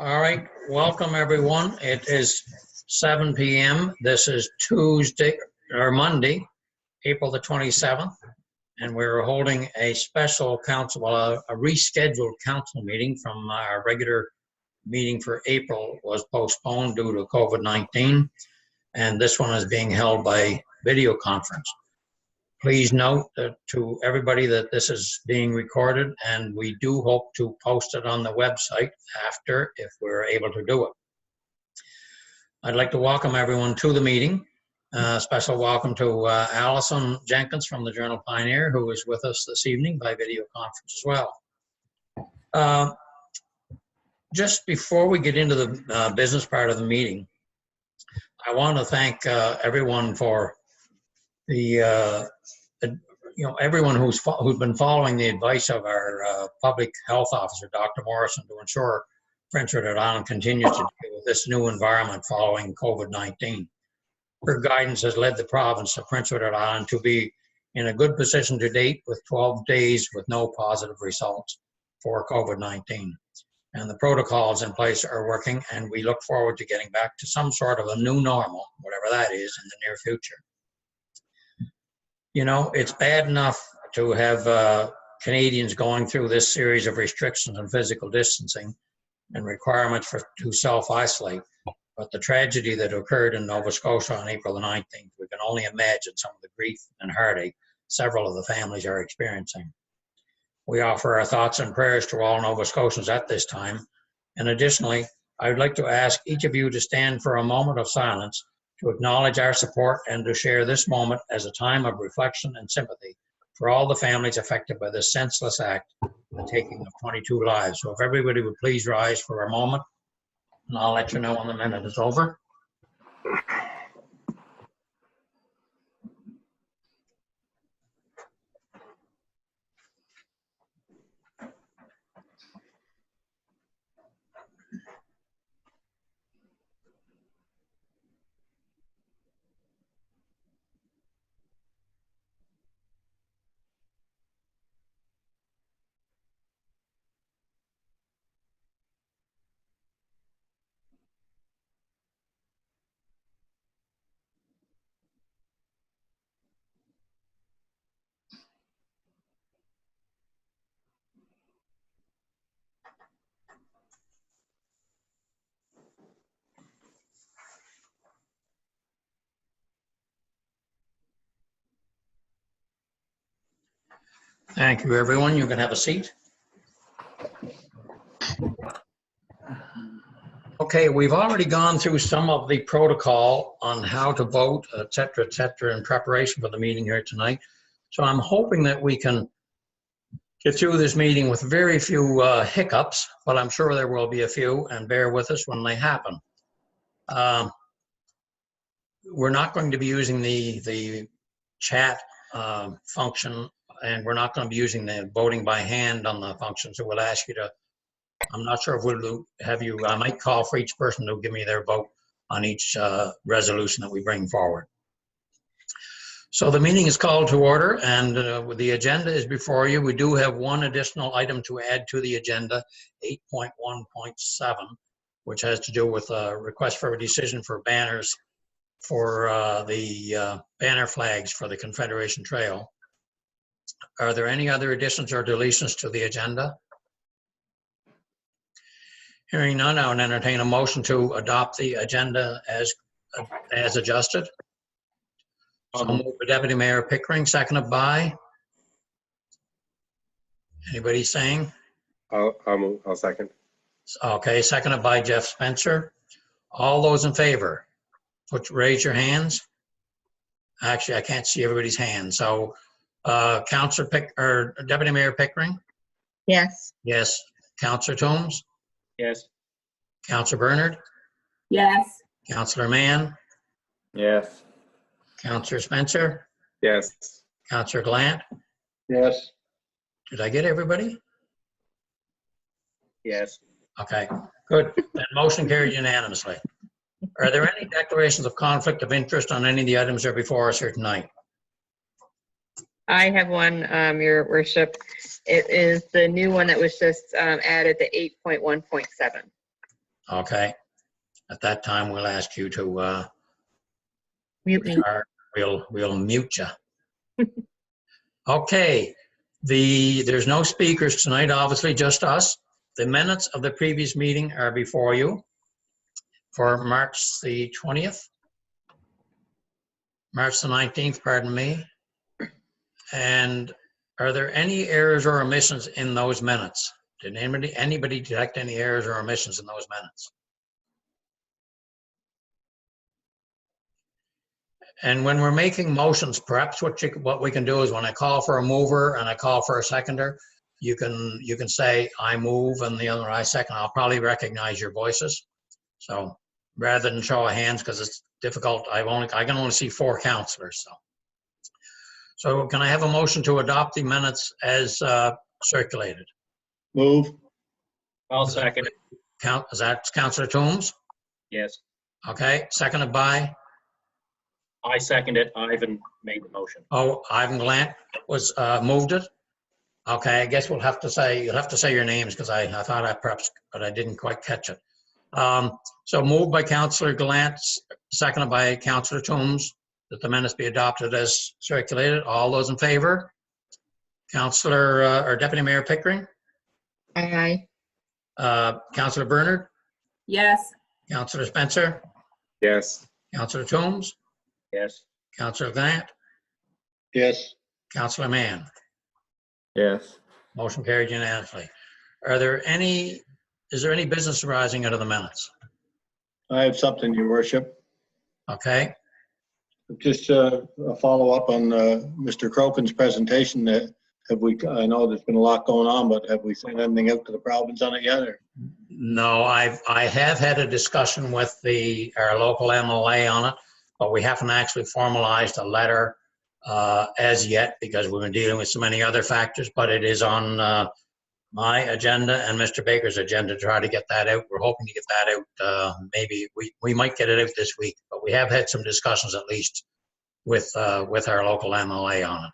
All right, welcome everyone. It is 7 p.m. This is Monday, April the 27th, and we're holding a special council, a rescheduled council meeting from our regular meeting for April was postponed due to COVID-19, and this one is being held by video conference. Please note that to everybody that this is being recorded, and we do hope to post it on the website after if we're able to do it. I'd like to welcome everyone to the meeting. Special welcome to Allison Jenkins from the Journal Pioneer, who is with us this evening by video conference as well. Just before we get into the business part of the meeting, I want to thank everyone for everyone who's been following the advice of our public health officer, Dr. Morrison, to ensure Prince Edward Island continues to deal with this new environment following COVID-19. Her guidance has led the province of Prince Edward Island to be in a good position to date with 12 days with no positive results for COVID-19. And the protocols in place are working, and we look forward to getting back to some sort of a new normal, whatever that is, in the near future. You know, it's bad enough to have Canadians going through this series of restrictions and physical distancing and requirements to self-isolate, but the tragedy that occurred in Nova Scotia on April the 19th, we can only imagine some of the grief and heartache several of the families are experiencing. We offer our thoughts and prayers to all Nova Scotians at this time, and additionally, I would like to ask each of you to stand for a moment of silence to acknowledge our support and to share this moment as a time of reflection and sympathy for all the families affected by this senseless act, the taking of 22 lives. So if everybody would please rise for a moment, and I'll let you know when the minute is over. Thank you, everyone. You can have a seat. Okay, we've already gone through some of the protocol on how to vote, et cetera, in preparation for the meeting here tonight. So I'm hoping that we can get through this meeting with very few hiccups, but I'm sure there will be a few, and bear with us when they happen. We're not going to be using the chat function, and we're not going to be using the voting by hand on the function, so we'll ask you to, I'm not sure if we'll have you, I might call for each person to give me their vote on each resolution that we bring forward. So the meeting is called to order, and the agenda is before you. We do have one additional item to add to the agenda, 8.1.7, which has to do with a request for a decision for banners for the banner flags for the Confederation Trail. Are there any other additions or deletions to the agenda? Hearing none, I would entertain a motion to adopt the agenda as adjusted. So moved by Deputy Mayor Pickering, seconded by? Anybody saying? I'll second. Okay, seconded by Jeff Spencer. All those in favor, raise your hands. Actually, I can't see everybody's hands. So, Deputy Mayor Pickering? Yes. Yes. Councillor Toombs? Yes. Councillor Bernard? Yes. Councillor Mann? Yes. Councillor Spencer? Yes. Councillor Glant? Yes. Did I get everybody? Yes. Okay, good. That motion carried unanimously. Are there any declarations of conflict of interest on any of the items that are before us here tonight? I have one, Your Worship. It is the new one that was just added, the 8.1.7. Okay. At that time, we'll ask you to, Mute me. we'll mute you. Okay. There's no speakers tonight, obviously, just us. The minutes of the previous meeting are before you for March the 20th. March the 19th, pardon me. And are there any errors or omissions in those minutes? Did anybody detect any errors or omissions in those minutes? And when we're making motions, perhaps what we can do is when I call for a mover and I call for a seconder, you can say I move and the other I second. I'll probably recognize your voices. So rather than show of hands, because it's difficult, I can only see 4 counselors. So can I have a motion to adopt the minutes as circulated? Move. I'll second it. Is that Councillor Toombs? Yes. Okay, seconded by? I second it. Ivan made the motion. Oh, Ivan Glant was moved it. Okay, I guess you'll have to say your names because I thought I perhaps, but I didn't quite catch it. So moved by Councillor Glant, seconded by Councillor Toombs, that the minutes be adopted as circulated. All those in favor? Councillor or Deputy Mayor Pickering? Aye. Councillor Bernard? Yes. Councillor Spencer? Yes. Councillor Toombs? Yes. Councillor Glant? Yes. Councillor Mann? Yes. Motion carried unanimously. Is there any business arising out of the minutes? I have something, Your Worship. Okay, Just a follow-up on Mr. Crokin's presentation. I know there's been a lot going on, but have we sent anything out to the province on it yet? Or? no, I have had a discussion with our local MLA on it, but we haven't actually formalized a letter as yet because we've been dealing with so many other factors, but it is on my agenda and Mr. Baker's agenda to try to get that out. We're hoping to get that out. Maybe we might get it out this week, but we have had some discussions at least with our local MLA on it.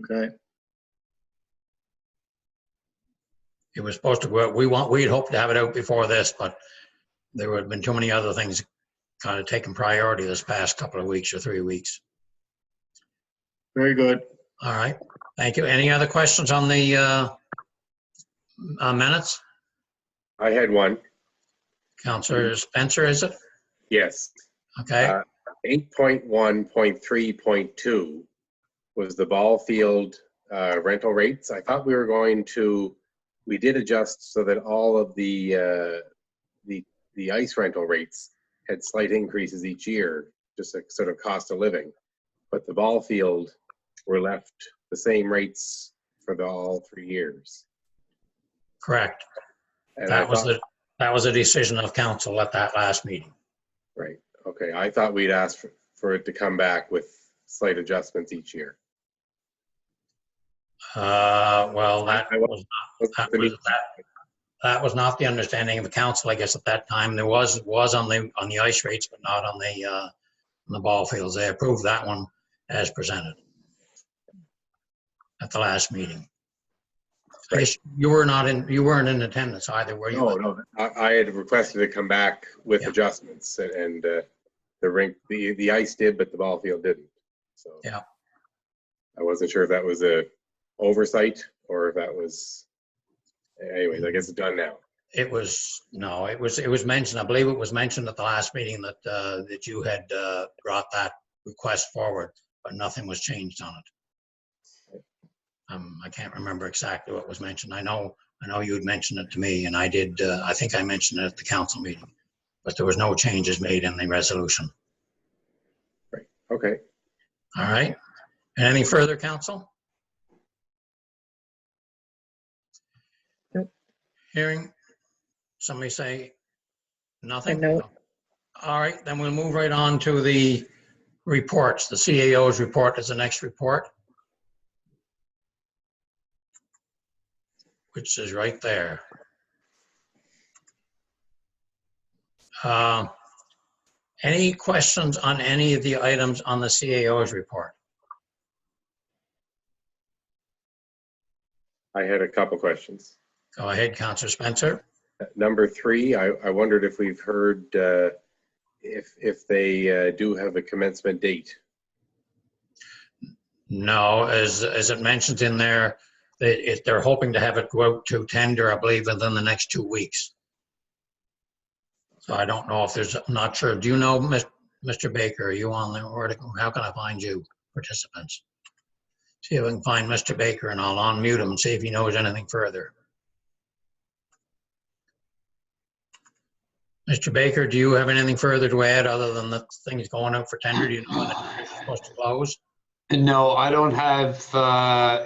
Okay. It was supposed to go out. We'd hoped to have it out before this, but there have been too many other things kind of taking priority this past couple of weeks or 3 weeks. Very good. All right. Thank you. Any other questions on the minutes? I had one. Councillor Spencer, is it? Yes. Okay. 8.1.3.2 was the ball field rental rates. I thought we did adjust so that all of the ice rental rates had slight increases each year, just a sort of cost of living. But the ball field were left the same rates for all 3 years. Correct. And That was a decision of council at that last meeting. right. Okay. I thought we'd ask for it to come back with slight adjustments each year. Well, that I was not the understanding of the council, I guess, at that time. There was on the ice rates, but not on the ball fields. They approved that one as presented at the last meeting. Right. You weren't in attendance either, were you? No. I had requested to come back with Yeah. adjustments, and the ice did, but the ball field didn't. So Yeah. I wasn't sure if that was a oversight or if that was. Anyways, I guess it's done now. It was mentioned, I believe it was mentioned at the last meeting that you had brought that request forward, but nothing was changed on it. I can't remember exactly what was mentioned. I know you had mentioned it to me, and I did. I think I mentioned it at the council meeting, but there was no changes made in the resolution. Right. Okay. All right. And any further, council? Nope. Hearing somebody say nothing? No. All right, then we'll move right on to the reports. The CAO's report is the next report, which is right there. Any questions on any of the items on the CAO's report? I had a couple questions. Go ahead, Councillor Spencer. Number 3, I wondered if we've heard if they do have a commencement date. No, as it mentions in there, they're hoping to have it go out to tender, I believe, within the next 2 weeks. So I don't know if there's, I'm not sure. Do you know, Mr. Baker, are you on there? How can I find you, participants? See if I can find Mr. Baker and I'll unmute him and see if he knows anything further. Mr. Baker, do you have anything further to add other than the things going out for tender? Do you know when it's supposed to close? No, I don't have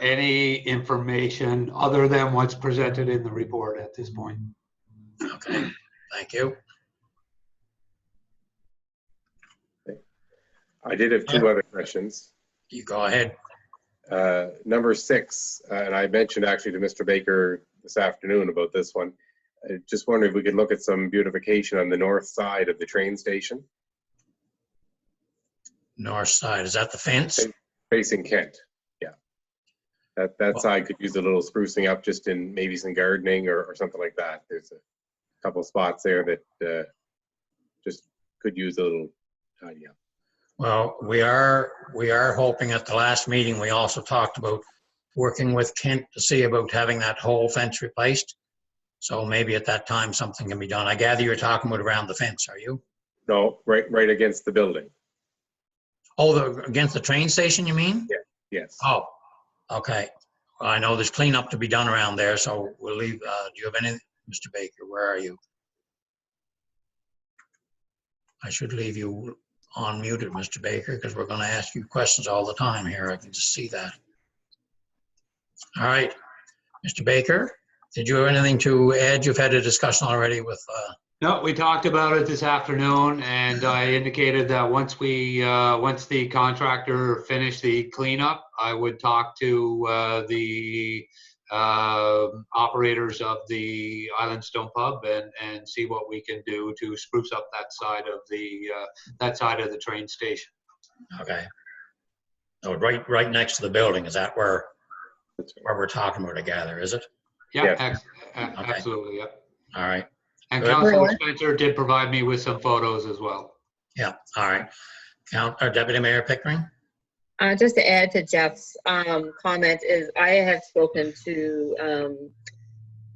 any information other than what's presented in the report at this point. Okay, thank you. I did have 2 other questions. You go ahead. Number 6, and I mentioned actually to Mr. Baker this afternoon about this one. I just wondered if we could look at some beautification on the north side of the train station, North side, is that the fence? facing Kent. Yeah. That side could use a little sprucing up, just in maybe some gardening or something like that. There's a couple spots there that just could use a little tidy up. Well, we are hoping at the last meeting, we also talked about working with Kent to see about having that whole fence replaced. So maybe at that time, something can be done. I gather you're talking about around the fence, are you? No, right against the building. Oh, against the train station, you mean? Yes. Oh, okay. Well, I know there's cleanup to be done around there, so we'll leave. Do you have any, Mr. Baker, where are you? I should leave you unmuted, Mr. Baker, because we're going to ask you questions all the time here. I can just see that. All right, Mr. Baker, did you have anything to add? You've had a discussion already with, No, we talked about it this afternoon, and I indicated that once the contractor finished the cleanup, I would talk to the operators of the Island Stone Pub and see what we can do to spruce up that side of the train station. okay. Oh, right next to the building. Is that where we're talking about, I gather, is it? Yeah, Yes. absolutely. Yeah. All right. And Good. Councilor Spencer did provide me with some photos as well. Yeah, all right. Deputy Mayor Pickering? Just to add to Jeff's comment is I have spoken to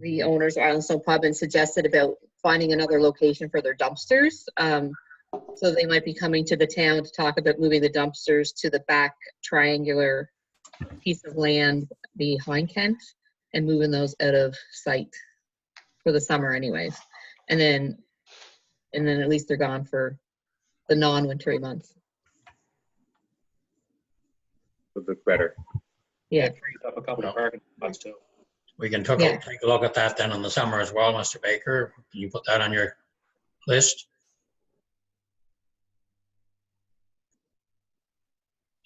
the owners of Island Stone Pub and suggested about finding another location for their dumpsters. So they might be coming to the town to talk about moving the dumpsters to the back triangular piece of land behind Kent and moving those out of sight for the summer anyways. And then at least they're gone for the non-wintry months. Would look better. Yeah. Frees up a couple of parking spots too. We can take Yeah. a look at that then in the summer as well, Mr. Baker. Can you put that on your list?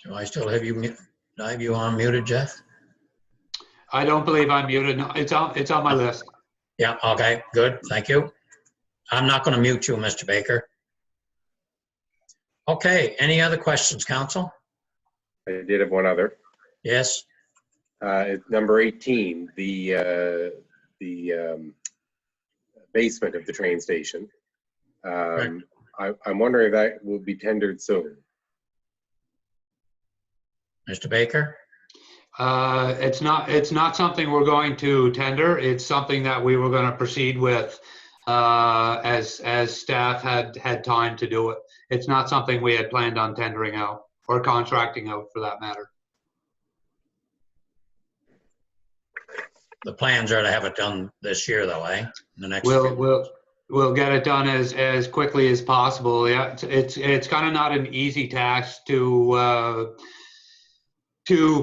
Do I still have you, on muted, Jeff? I don't believe I'm muted. No, it's on my list. Yeah, okay, good, thank you. I'm not going to mute you, Mr. Baker. Okay, any other questions, council? I did have one other. Yes, Number 18, the basement of the train station. I'm wondering if that will be tendered soon. Mr. Baker? It's not something we're going to tender. It's something that we were going to proceed with as staff had time to do it. It's not something we had planned on tendering out or contracting out for that matter. The plans are to have it done this year though, eh? In the next few- We'll get it done as quickly as possible. Yeah, it's kind of not an easy task to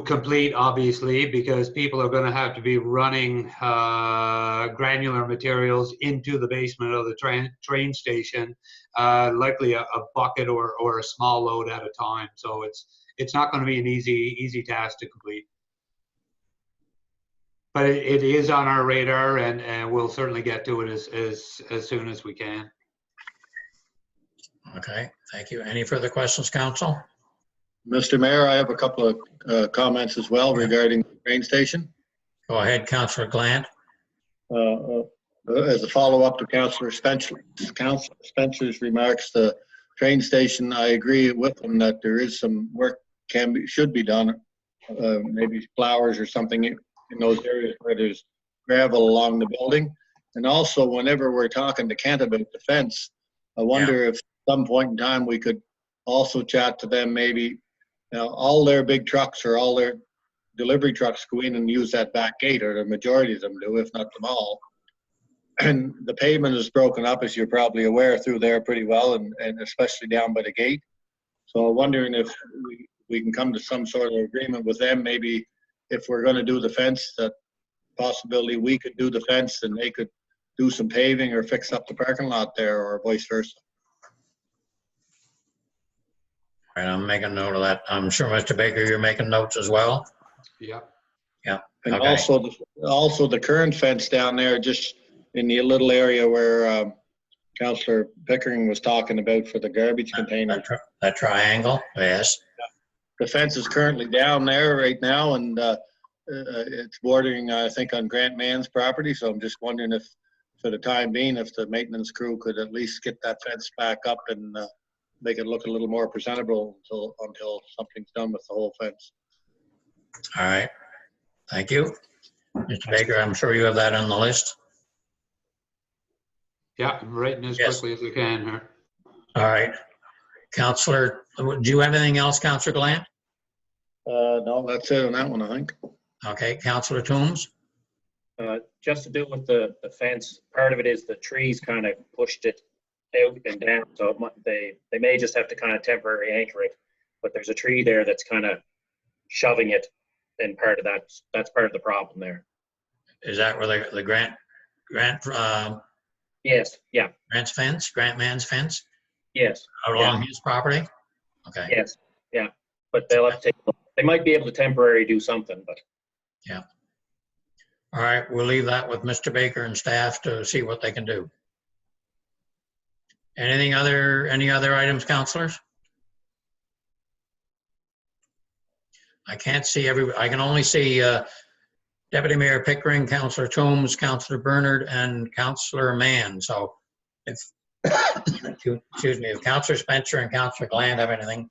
complete, obviously, because people are going to have to be running granular materials into the basement of the train station, likely a bucket or a small load at a time. So it's not going to be an easy task to complete. But it is on our radar, and we'll certainly get to it as soon as we can. Okay, thank you. Any further questions, council? Mr. Mayor, I have a couple of comments as well regarding the train station. Go ahead, Councillor Glant. As a follow-up to Councillor Spencer's remarks, the train station, I agree with him that there is some work should be done. Maybe flowers or something in those areas where there's gravel along the building. And also, whenever we're talking to Kent about the fence, I wonder if at some point in time we could also chat to them, maybe, all their big trucks or all their delivery trucks go in and use that back gate, or the majority of them do, if not them all. And the pavement is broken up, as you're probably aware, through there pretty well, and especially down by the gate. So I'm wondering if we can come to some sort of agreement with them, maybe if we're going to do the fence, that possibility we could do the fence and they could do some paving or fix up the parking lot there, or vice versa. All right, I'm making note of that. I'm sure, Mr. Baker, you're making notes as well? Yeah. And Okay. also the current fence down there, just in the little area where Councillor Pickering was talking about for the garbage container. That triangle, yes. The fence is currently down there right now, and it's bordering, I think, on Grant Mann's property. So I'm just wondering if, for the time being, if the maintenance crew could at least get that fence back up and make it look a little more presentable until something's done with the whole fence. All right. Thank you. Mr. Baker, I'm sure you have that on the list. Yeah, I'm writing as Yes. quickly as I can here. All right. Counselor, do you have anything else, Counselor Glant? No, that's it on that one, I think. Okay, Counselor Toombs? Just to do with the fence, part of it is the trees kind of pushed it out and down, so they may just have to kind of temporarily anchor it. But there's a tree there that's kind of shoving it, and part of that's part of the problem there. Is that where the Grant Yes, yeah, Grant Mann's fence yes, along his property? Okay. yes, yeah. But they'll have to they might be able to temporarily do something, but All right, we'll leave that with Mr. Baker and staff to see what they can do. Any other items, counselors? I can't see I can only see Deputy Mayor Pickering, Councillor Toombs, Councillor Bernard, and Councillor Mann. So if, excuse me, if Councillor Spencer and Councillor Glant have anything,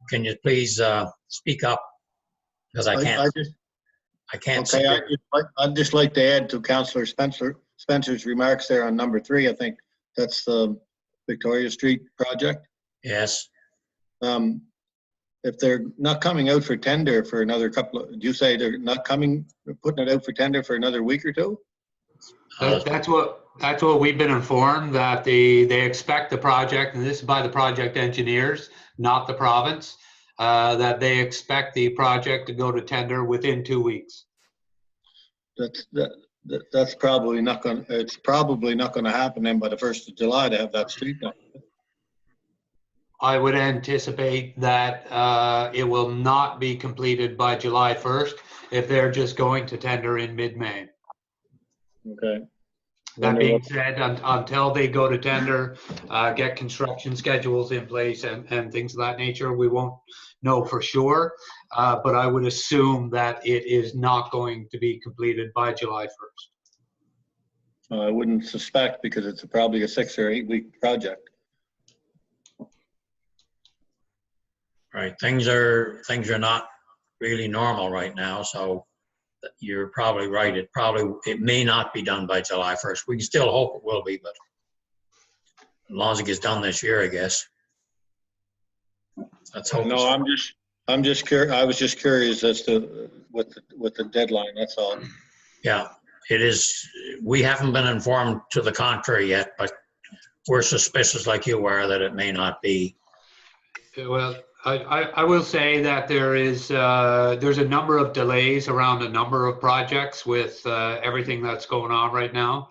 can you please speak up? Because I can't see. Okay, I'd just like to add to Councillor Spencer's remarks there on number 3. I think that's the Victoria Street project. Yes. If they're not coming out for tender for another do you say they're not putting it out for tender for another week or two? That's what we've been informed, that they expect the project, and this is by the project engineers, not the province, that they expect the project to go to tender within 2 weeks. That's probably not going. It's probably not going to happen then by the 1st of July to have that street done. I would anticipate that it will not be completed by July 1st if they're just going to tender in mid-May. Okay. That being said, until they go to tender, get construction schedules in place and things of that nature, we won't know for sure. But I would assume that it is not going to be completed by July 1st. I wouldn't suspect, because it's probably a 6 or 8 week project. Right. Things are not really normal right now, so you're probably right. It may not be done by July 1st. We can still hope it will be, but as long as it gets done this year, I guess. Let's hope. No, I'm just curious. I was just curious as to with the deadline. That's all. Yeah, it is. We haven't been informed to the contrary yet, but we're suspicious, like you are, that it may not be. Well, I will say that there's a number of delays around a number of projects with everything that's going on right now.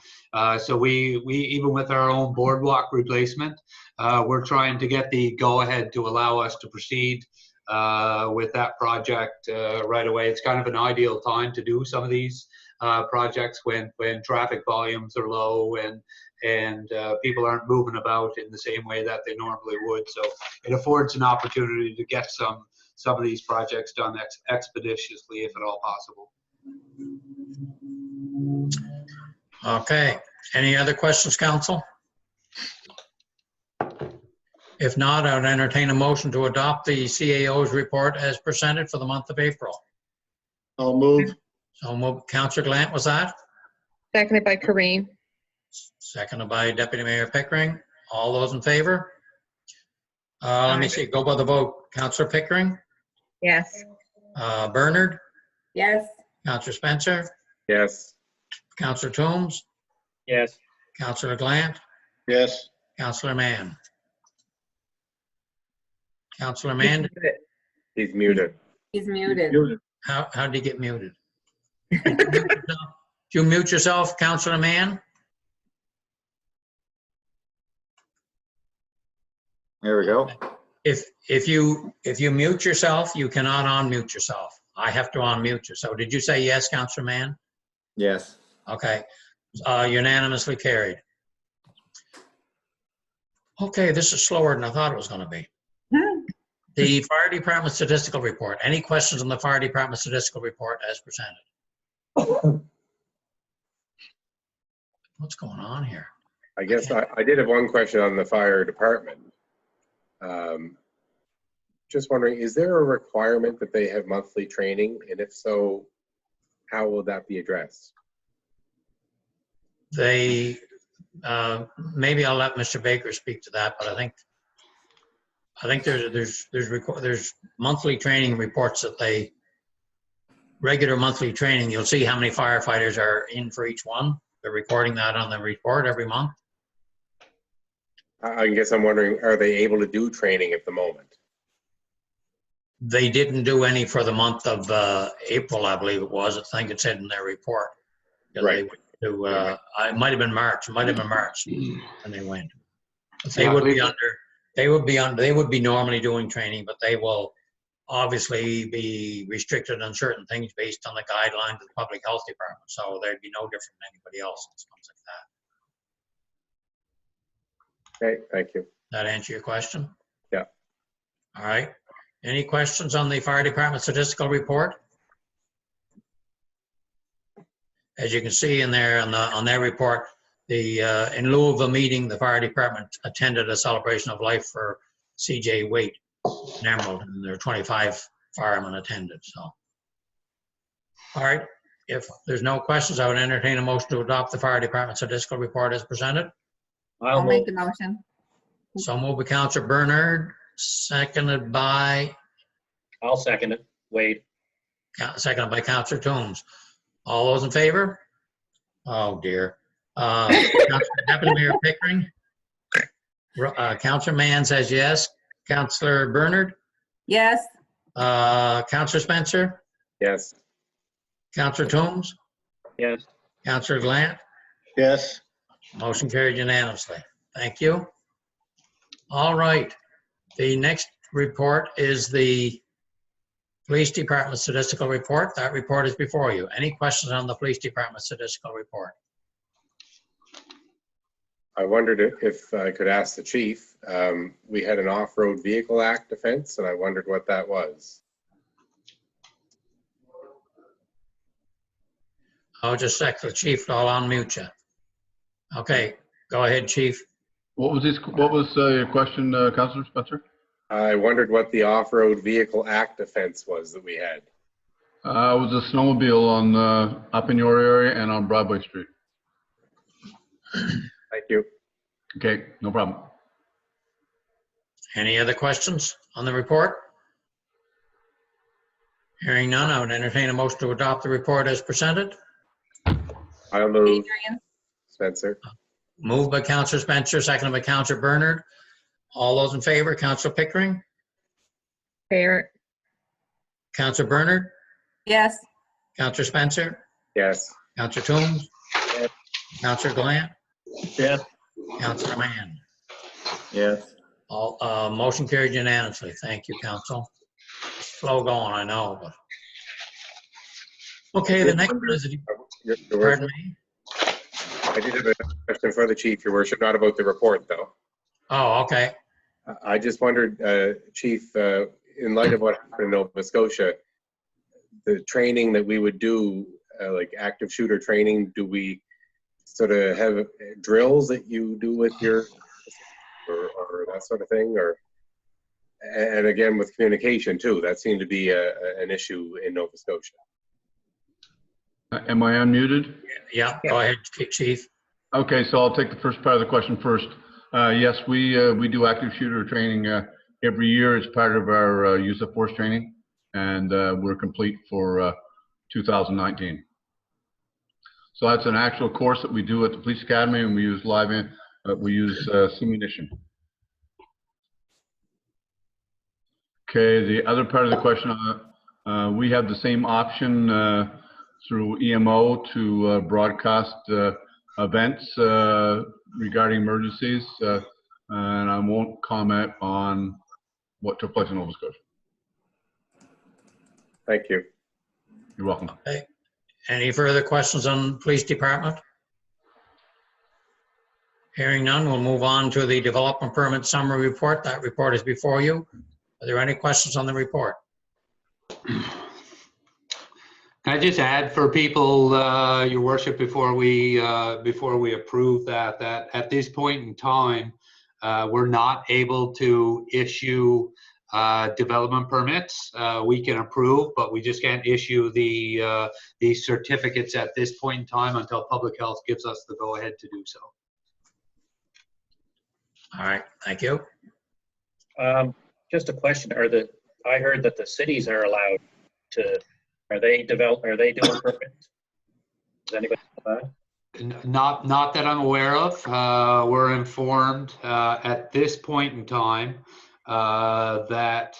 So we even with our own boardwalk replacement, we're trying to get the go-ahead to allow us to proceed with that project right away. It's kind of an ideal time to do some of these projects when traffic volumes are low and people aren't moving about in the same way that they normally would. So it affords an opportunity to get some of these projects done expeditiously, if at all possible. Okay, any other questions, council? If not, I would entertain a motion to adopt the CAO's report as presented for the month of April. I'll move. So move, Councillor Glant, was that? Seconded by Kareem. Seconded by Deputy Mayor Pickering. All those in favor? Let me Aye. see, go by the vote. Councillor Pickering, Yes. Bernard, Yes. Councillor Spencer, Yes. Councillor Toombs, Yes. Councillor Glant, Yes. Councillor Mann. Councillor Mann, He's muted. He's muted. how did he get muted? Did you mute yourself, Councillor Mann? There we go. If you mute yourself, you cannot unmute yourself. I have to unmute you. So did you say yes, Councillor Mann? Yes. Okay, unanimously carried. Okay, this is slower than I thought it was going to be. The Fire Department Statistical Report. Any questions on the Fire Department Statistical Report as presented? What's going on here? I guess I did have one question on the fire department. Just wondering, is there a requirement that they have monthly training? And if so, how will that be addressed? They, maybe I'll let Mr. Baker speak to that, but I think there's monthly training reports that they, regular monthly training, you'll see how many firefighters are in for each one. They're recording that on the report every month. I guess I'm wondering, are they able to do training at the moment? They didn't do any for the month of April, I believe it was. I think it said in their report. Yeah, Right. It might have been March. It might have been March when they went. But Yeah, they would be normally doing training, but they will obviously be restricted on certain things based on the guidelines of the Public Health Department. So they'd be no different than anybody else when it comes like that. Okay, thank you. That answer your question? Yeah. All right. Any questions on the Fire Department Statistical Report? As you can see in there on their report, in lieu of a meeting, the Fire Department attended a celebration of life for C.J. Waite in Emerald, and there were 25 firemen attended. So, all right. If there's no questions, I would entertain a motion to adopt the Fire Department Statistical Report as presented. I'll make the motion. So moved by Councillor Bernard, seconded by I'll second it. Wade. Seconded by Councillor Toombs. All those in favor? Oh, dear. Councillor Deputy Mayor Pickering? Councillor Mann says yes. Councillor Bernard? Yes. Councillor Spencer? Yes. Councillor Toombs? Yes. Councillor Glant? Yes. Motion carried unanimously. Thank you. All right. The next report is the Police Department Statistical Report. That report is before you. Any questions on the Police Department Statistical Report? I wondered if I could ask the chief. We had an Off-Road Vehicle Act offense, and I wondered what that was. I'll just sec the chief. I'll unmute you. Okay, go ahead, chief. What was your question, Councillor Spencer? I wondered what the Off-Road Vehicle Act offense was that we had. It was a snowmobile on up in your area and on Broadway Street. Thank you. Okay, no problem. Any other questions on the report? Hearing none, I would entertain a motion to adopt the report as presented. I'll move. Adrian? Spencer? Moved by Councillor Spencer, seconded by Councillor Bernard. All those in favor, Councillor Pickering, Fair. Councillor Bernard, Yes. Councillor Spencer, Yes. Councillor Toombs, Councillor Glant, Yes. Councillor Mann. Yes. All, motion carried unanimously. Thank you, council. Slow going, I know, but. Okay, the next is, Your pardon Worship, me? I did have a question for the chief, Your Worship, not about the report, though. Oh, okay. I just wondered, Chief, in light of what happened in Nova Scotia, the training that we would do, like active shooter training, do we sort of have drills that you do with your, or that sort of thing, or, and again, with communication too, that seemed to be an issue in Nova Scotia. Am I unmuted? Yeah, go ahead, Chief. Okay, so I'll take the first part of the question first. Yes, we do active shooter training every year as part of our use of force training, and we're complete for 2019. So that's an actual course that we do at the police academy, and we use simunition. Okay, the other part of the question, we have the same option through EMO to broadcast events regarding emergencies, and I won't comment on what took place in Nova Scotia. Thank you. You're welcome. Okay. Any further questions on police department? Hearing none, we'll move on to the development permit summary report. That report is before you. Are there any questions on the report? Can I just add for people, Your Worship, before we approve that at this point in time, we're not able to issue development permits. We can approve, but we just can't issue the certificates at this point in time until Public Health gives us the go-ahead to do so. All right, thank you. Just a question, I heard that the cities are allowed to, are they doing permits? Does anybody know that? Not that I'm aware of. We're informed at this point in time that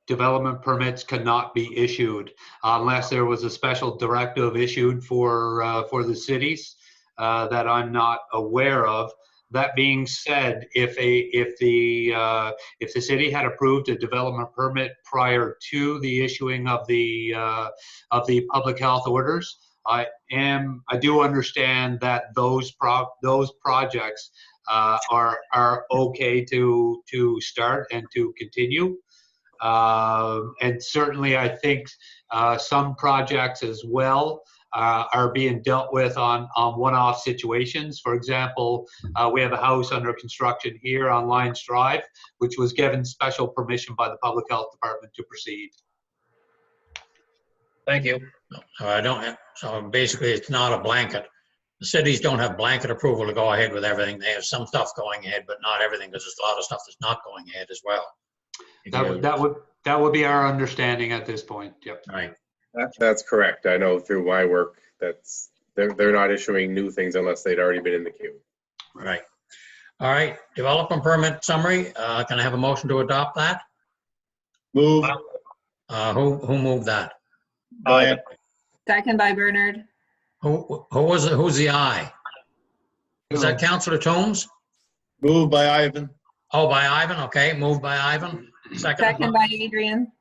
development permits cannot be issued unless there was a special directive issued for the cities that I'm not aware of. That being said, if the city had approved a development permit prior to the issuing of the public health orders, I do understand that those projects are okay to start and to continue. And certainly I think some projects as well are being dealt with on one-off situations. For example, we have a house under construction here on Lions Drive, which was given special permission by the Public Health Department to proceed. Thank you. I don't have, so basically it's not a blanket. The cities don't have blanket approval to go ahead with everything. They have some stuff going ahead, but not everything, because there's a lot of stuff that's not going ahead as well. That would be our understanding at this point. Yep. Right. That's correct. I know through my work, they're not issuing new things unless they'd already been in the queue. Right. All right. Development permit summary. Can I have a motion to adopt that? Move. Who moved that? Brian. Second by Bernard. Who was it? Who's the aye? Was that Councillor Toombs? Moved by Ivan. Oh, by Ivan. Okay. Moved by Ivan. Second by Adrian.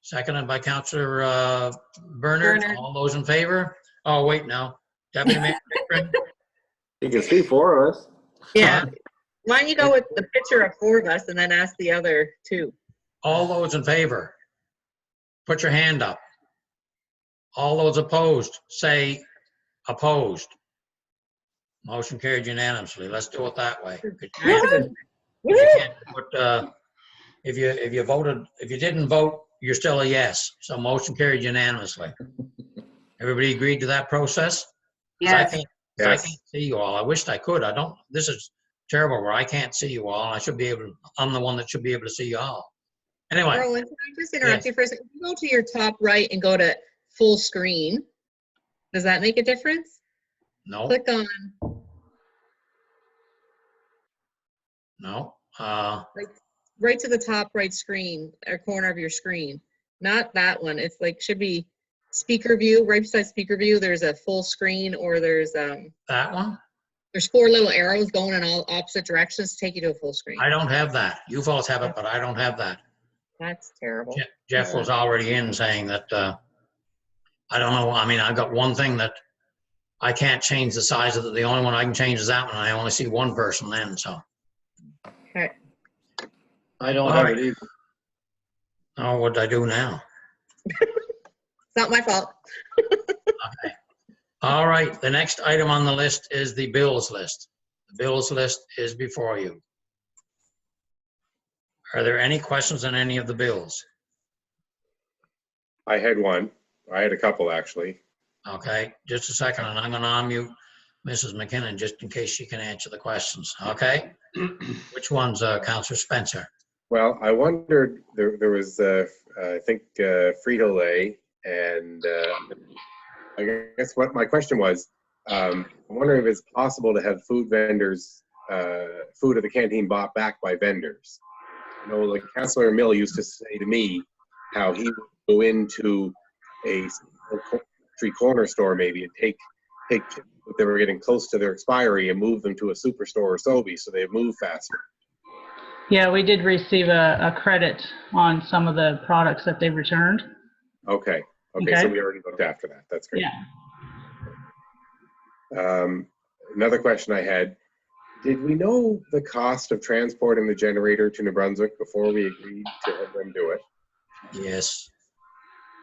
Seconded by Councillor Bernard. All those in favor? Oh, wait, no. Deputy Mayor Pickering? You can see four of us. Yeah. Why don't you go with the picture of four of us and then ask the other two? All those in favor? Put your hand up. All those opposed, say opposed. Motion carried unanimously. Let's do it that way. If you didn't vote, you're still a yes. So motion carried unanimously. Everybody agreed to that process? Yes. I can't see you all. I wished I could. This is terrible where I can't see you all. I'm the one that should be able to see you all. Anyway. Roland, can I just interrupt you for a second? Go to your top right and go to full screen. Does that make a difference? No. Click on. No. Right to the top right screen, or corner of your screen. Not that one. It's like, should be speaker view. Right beside speaker view, there's a full screen, or there's that one? There's four little arrows going in all opposite directions to take you to a full screen. I don't have that. You folks have it, but I don't have that. That's terrible. Jeff was already in saying that, I don't know. I mean, I've got one thing that I can't change the size of it. The only one I can change is that one. I only see one person then, so. Okay. I don't have it either. Oh, what'd I do now? It's not my fault. Okay. All right, the next item on the list is the bills list. The bills list is before you. Are there any questions on any of the bills? I had one. I had a couple, actually. Okay, just a second, and I'm gonna unmute Mrs. McKinnon just in case she can answer the questions, okay? Which one's Counselor Spencer? Well, I wondered, there was, I think, Frito-Lay, and I guess what my question was, I'm wondering if it's possible to have food vendors, food at the canteen bought back by vendors. You know, like Councillor Mill used to say to me how he would go into a tree corner store maybe and take chips if they were getting close to their expiry and move them to a superstore or Sobeys so they move faster. Yeah, we did receive a credit on some of the products that they returned. Okay, so Okay. we already looked after that. That's great. Yeah. Another question I had, did we know the cost of transporting the generator to New Brunswick before we agreed to have them do it? Yes.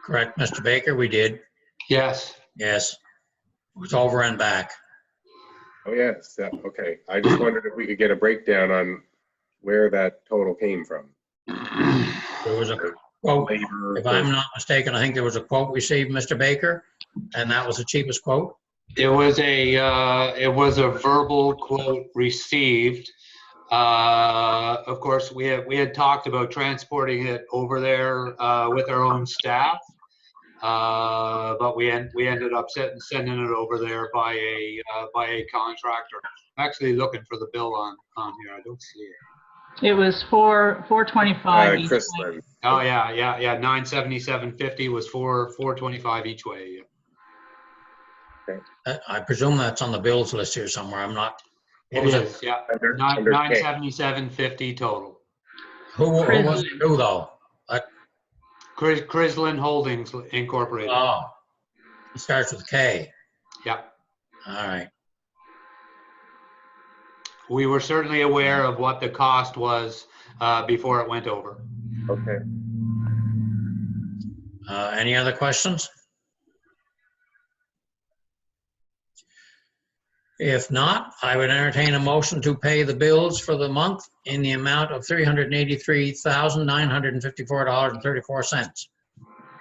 Correct, Mr. Baker, we did. Yes. Yes. It was over and back. Oh, yes, yeah, okay. I just wondered if we could get a breakdown on where that total came from. There was a quote, Labor, if I'm not mistaken, I think there was a quote received, Mr. Baker, and that was the cheapest quote. It was a verbal quote received. Of course, we had talked about transporting it over there with our own staff, but we ended up sending it over there by a contractor. I'm actually looking for the bill on here. I don't see it. It was $425 each Chris way. Lynn. Oh yeah. 977.50 was $425 each way. I presume that's on the bills list here somewhere. I'm not. It Was is, yeah. Under K. 977.50 total. Who was it who though? Crislin Holdings Incorporated. Oh, it starts with K. Yeah. All right. We were certainly aware of what the cost was before it went over. Okay. Any other questions? If not, I would entertain a motion to pay the bills for the month in the amount of $383,954.34.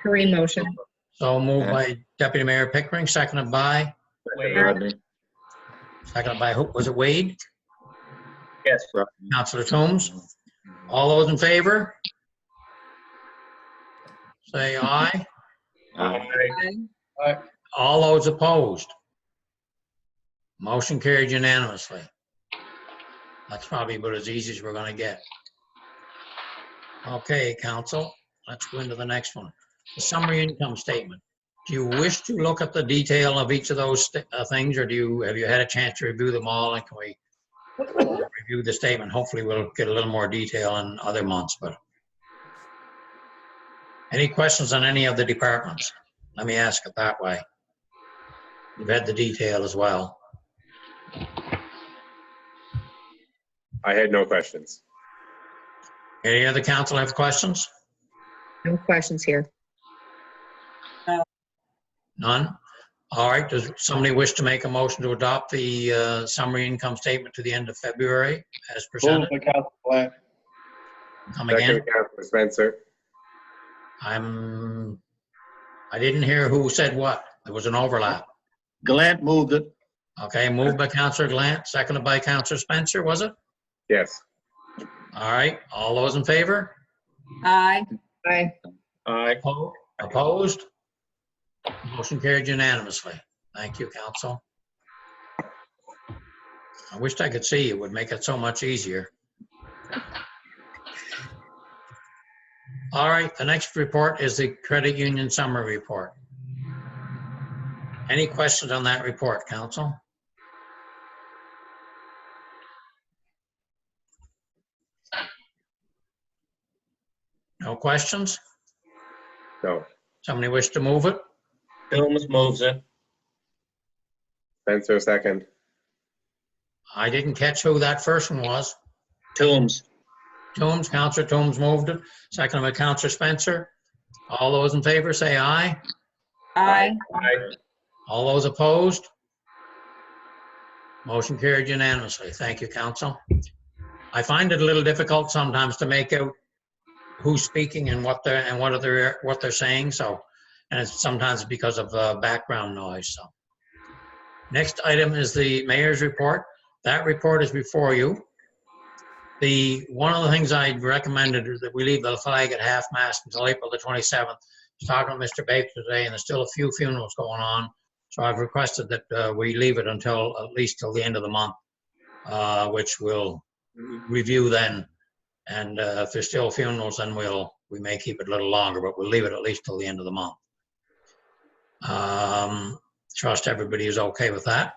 Kareem motion. So moved by Deputy Mayor Pickering, seconded by Rodney. who? Was it Wade? Yes. Councillor Toombs? All those in favor? Say aye. All those opposed? Motion carried unanimously. That's probably about as easy as we're gonna get. Okay, council, let's go into the next one. The summary income statement. Do you wish to look at the detail of each of those things, or have you had a chance to review them all, and can we review the statement? Hopefully we'll get a little more detail in other months, but. Any questions on any of the departments? Let me ask it that way. You've had the detail as well. I had no questions. Any other council have questions? No questions here. None? All right, does somebody wish to make a motion to adopt the summary income statement to the end of February as presented? Move by Councillor Glant. Come again? Second, Councillor Spencer. I didn't hear who said what. There was an overlap. Glant moved it. Okay, moved by Councillor Glant, seconded by Councillor Spencer, was it? Yes. All right, all those in favor? Aye. Aye. Aye. Opposed? Motion carried unanimously. Thank you, council. I wished I could see you. It would make it so much easier. All right, the next report is the credit union summary report. Any questions on that report, council? No questions? No. Somebody wish to move it? Toombs moves it. Spencer, second. I didn't catch who that first one was. Toombs. Toombs, Councillor Toombs moved it. Second by Councillor Spencer. All those in favor say aye. Aye. Aye. All those opposed? Motion carried unanimously. Thank you, council. I find it a little difficult sometimes to make out who's speaking and what they're saying. So, and it's sometimes because of background noise. So, next item is the mayor's report. That report is before you. One of the things I recommended is that we leave the flag at half-mast until April the 27th. I was talking to Mr. Baker today, and there's still a few funerals going on. So I've requested that we leave it until at least till the end of the month, which we'll review then. And if there's still funerals, then we may keep it a little longer, but we'll leave it at least till the end of the month. Trust everybody is okay with that.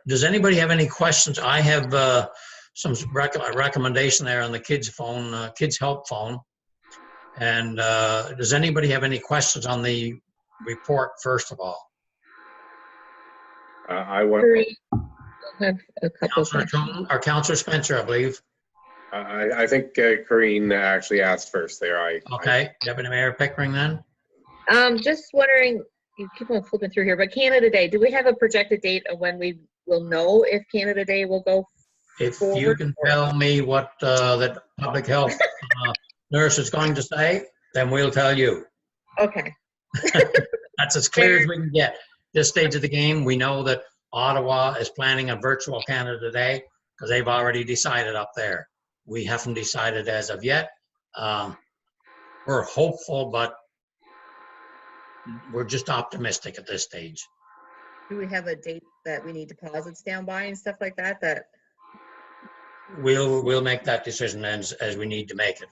Does anybody have any questions? I have some recommendation there on the kids phone, kids help phone. And does anybody have any questions on the report, first of all? I want. I have a couple of Councillor questions. Coon or Councillor Spencer, I believe. I think Corinne actually asked first there. Okay, Deputy Mayor Pickering then? Just wondering, you keep on flipping through here, but Canada Day, do we have a projected date of when we will know if Canada Day will go If forward? you can tell me what that public health nurse is going to say, then we'll tell you. Okay, That's as clear as we can get. This stage of the game, we know that Ottawa is planning a virtual Canada Day because they've already decided up there. We haven't decided as of yet. We're hopeful, but we're just optimistic at this stage. do we have a date that we need deposits down by and stuff like that, that, We'll make that decision as we need to make it.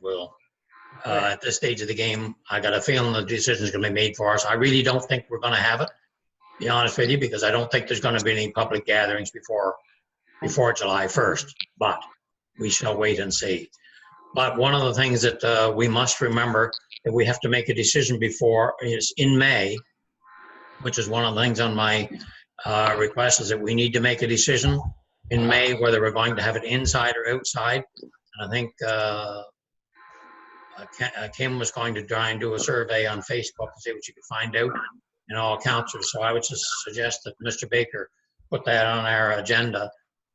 At this stage of the game, I got a feeling the decision is going to be made for us. I really don't think we're going to have it, to be honest with you, because I don't think there's going to be any public gatherings before July 1st, but we shall wait and see. But one of the things that we must remember that we have to make a decision before is in May, which is one of the things on my request, is that we need to make a decision in May whether we're going to have it inside or outside. And I think Kim was going to try and do a survey on Facebook to see what you could find out in all councils. So I would just suggest that Mr. Baker put that on our agenda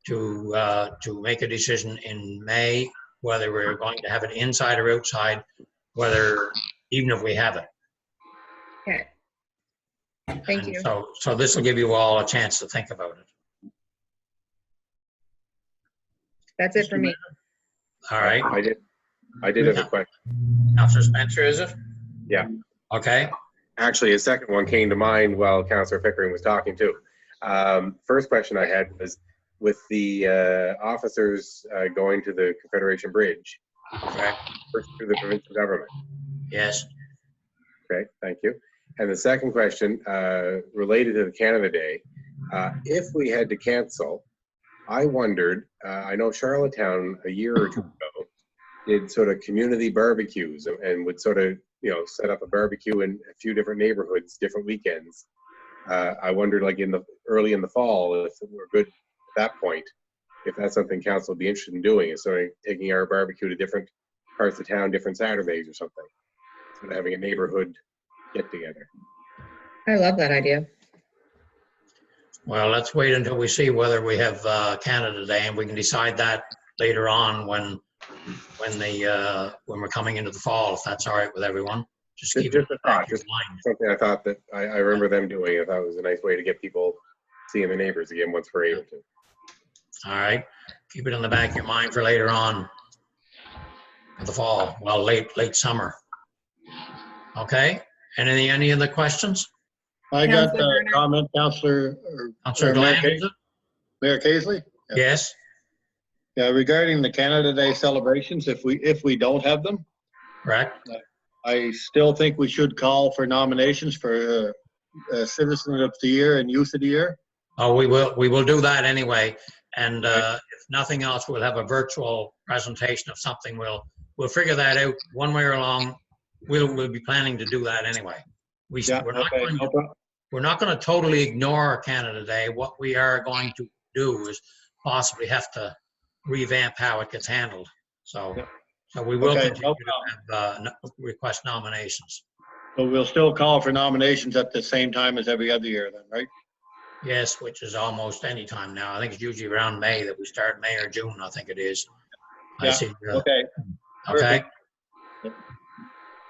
to make a decision in May whether we're going to have it inside or outside, even if we have it. okay. Thank And you. So this will give you all a chance to think about it. That's it for me. All right. I did have a question. Councillor Spencer, is it? Yeah. Okay. Actually, a second one came to mind while Councillor Pickering was talking too. First question I had was with the officers going to the Confederation Bridge, Correct. first through the provincial government. Yes. Okay, thank you. And the second question related to the Canada Day, if we had to cancel, I wondered, I know Charlottetown a year or two ago did sort of community barbecues and would sort of, set up a barbecue in a few different neighborhoods, different weekends. I wondered, like early in the fall, if we're good at that point, if that's something council would be interested in doing, is sort of taking our barbecue to different parts of town, different Saturdays or something, sort of having a neighborhood get together. I love that idea. Well, let's wait until we see whether we have Canada Day, and we can decide that later on when we're coming into the fall, if that's all right with everyone. Just keep it Just a thought, just in mind. something I thought that I remember them doing. I thought it was a nice way to get people seeing the neighbors again once we're able to. All right. Keep it in the back of your mind for later on for the fall. Well, late summer. Okay. Any other questions? I got Councillor a Bernard. comment, Councillor. Councillor Mayor Glenn, is it? Mayor Casely? Yes. Yeah, regarding the Canada Day celebrations, if we don't have them, Correct. I still think we should call for nominations for Citizen of the Year and Youth of the Year. Oh, we will do that anyway. And if nothing else, we'll have a virtual presentation of something. We'll figure that out one way or along. We'll be planning to do that anyway. Yeah, We're not okay, going no problem. we're not going to totally ignore Canada Day. What we are going to do is possibly have to revamp how it gets handled. So, Yep. so we will Okay, continue no to have, request nominations. But we'll still call for nominations at the same time as every other year then, right? Yes, which is almost any time now. I think it's usually around May that we start, May or June, I think it is. I Yeah, see. Okay. Okay. Perfect.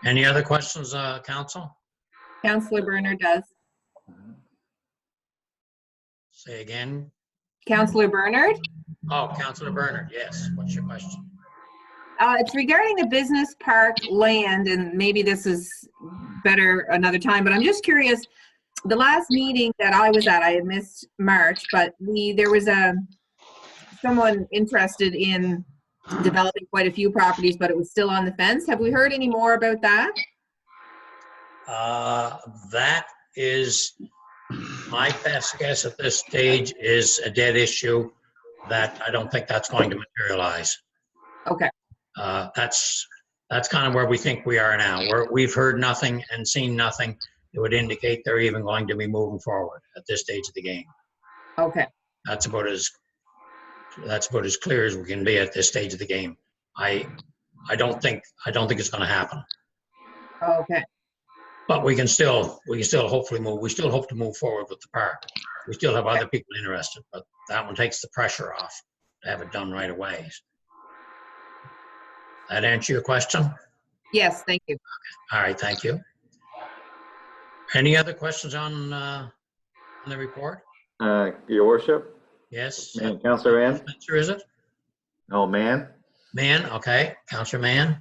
Any other questions, council? Counselor Bernard does. Say again. Counselor Bernard? Oh, Councilor Bernard, yes. What's your question? It's regarding the business park land, and maybe this is better another time, but I'm just curious. The last meeting that I was at, I had missed March, but there was someone interested in developing quite a few properties, but it was still on the fence. Have we heard any more about that? That is, my best guess at this stage is a dead issue that I don't think that's going to materialize. Okay. That's kind of where we think we are now. We've heard nothing and seen nothing that would indicate they're even going to be moving forward at this stage of the game. Okay. That's about as clear as we can be at this stage of the game. I don't think it's going to happen. Okay. But we can still hopefully move. We still hope to move forward with the park. We still have other people interested, but that one takes the pressure off to have it done right away. That answer your question? Yes, thank you. All right, thank you. Any other questions on the report? Your worship, Yes. Councillor Mann? Spencer, is it? Oh, Mann? Mann, okay. Councillor Mann?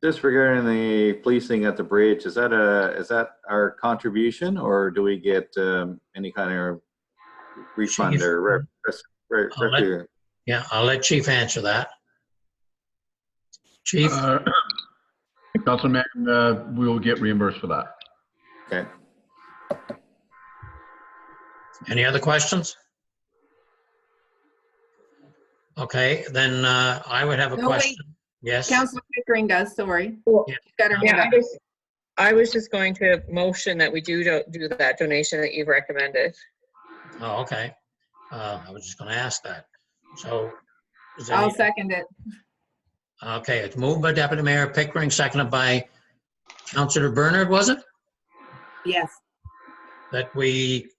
Just regarding the policing at the bridge, is that our contribution, or do we get any kind of refund Chief. or Yeah, I'll let Chief answer that. Chief? Councilman, we will get reimbursed for that. Okay. Any other questions? Okay, then I would have a No, wait. question. Yes. Counselor Pickering does, sorry. Well, Yeah. Got her hand Yeah, up. I was just going to motion that we do that donation that you've recommended. Oh, okay. I was just going to ask that. So, is I'll any, second it. okay, it's moved by Deputy Mayor Pickering, seconded by Councilor Bernard, was it? Yes. That we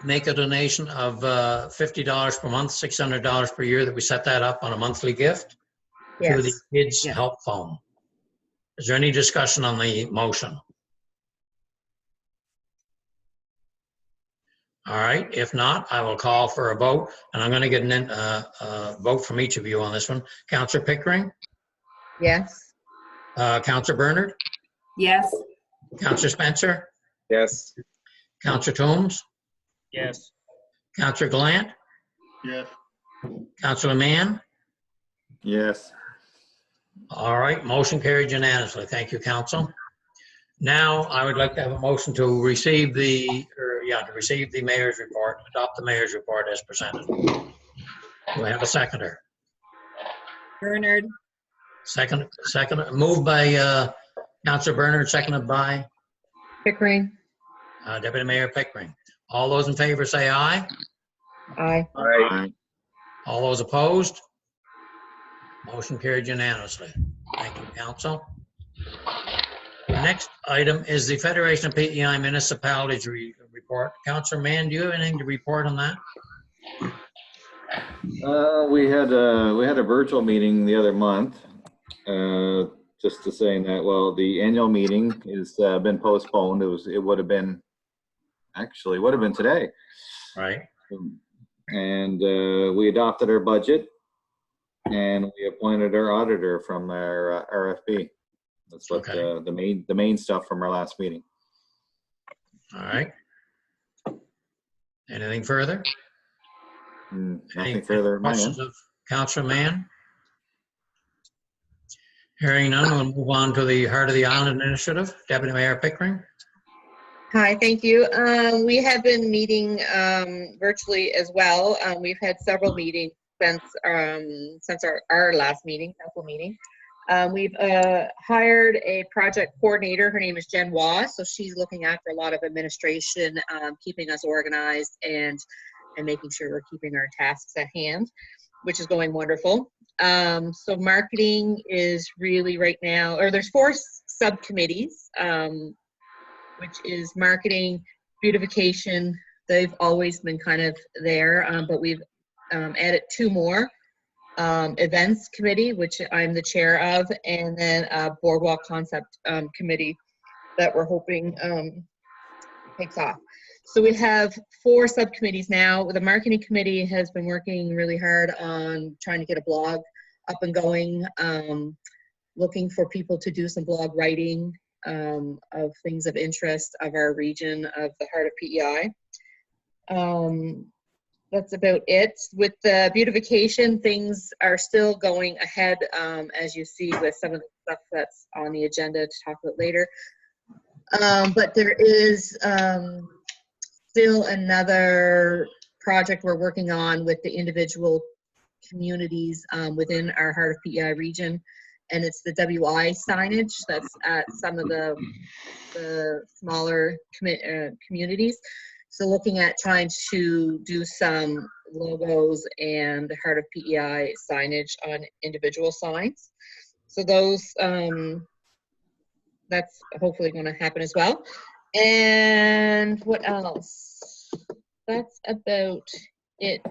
make a donation of $50 per month, $600 per year, that we set that up on a monthly gift to the Yes. Kids Yes. Help Phone. Is there any discussion on the motion? All right, if not, I will call for a vote, and I'm going to get a vote from each of you on this one. Councilor Pickering, Yes. Councilor Bernard, Yes. Councilor Spencer, Yes. Councilor Toombs, Yes. Councilor Gallant, Yes. Councilor Mann. Yes. All right, motion carried unanimously. Thank you, council. Now, I would like to have a motion to receive the mayor's report, adopt the mayor's report as presented. Do I have a seconder? Bernard. Second, moved by Councilor Bernard, seconded by Pickering. Deputy Mayor Pickering. All those in favor say aye. Aye. All right. All those opposed? Motion carried unanimously. Thank you, council. The next item is the Federation of PEI Municipalities report. Councilor Mann, do you have anything to report on that? We had a virtual meeting the other month, just to saying that, well, the annual meeting is been postponed. It would have been today. Right. And we adopted our budget, and we appointed our auditor from our RFP. That's what Okay. the main stuff from our last meeting. All right. Anything further? Nothing further. Questions of Councilor Mann? Hearing none, we'll move on to the Heart of the Island Initiative. Deputy Mayor Pickering. Hi, thank you. We have been meeting virtually as well. We've had several meetings since our last meeting, council meeting. We've hired a project coordinator. Her name is Jen Waugh. So she's looking after a lot of administration, keeping us organized and making sure we're keeping our tasks at hand, which is going wonderful. So marketing is really right now, or there's 4 subcommittees. which is marketing, beautification. They've always been kind of there, but we've added 2 more. Events committee, which I'm the chair of, and then a boardwalk concept committee that we're hoping takes off. So we have 4 subcommittees now. The marketing committee has been working really hard on trying to get a blog up and going, looking for people to do some blog writing of things of interest of our region of the heart of PEI. That's about it. With the beautification, things are still going ahead, as you see with some of the stuff that's on the agenda to talk about later. But there is still another project we're working on with the individual communities within our Heart of PEI region, and it's the WI signage that's at some of the smaller communities. So looking at trying to do some logos and Heart of PEI signage on individual signs. So those, that's hopefully going to happen as well. And what else? That's about it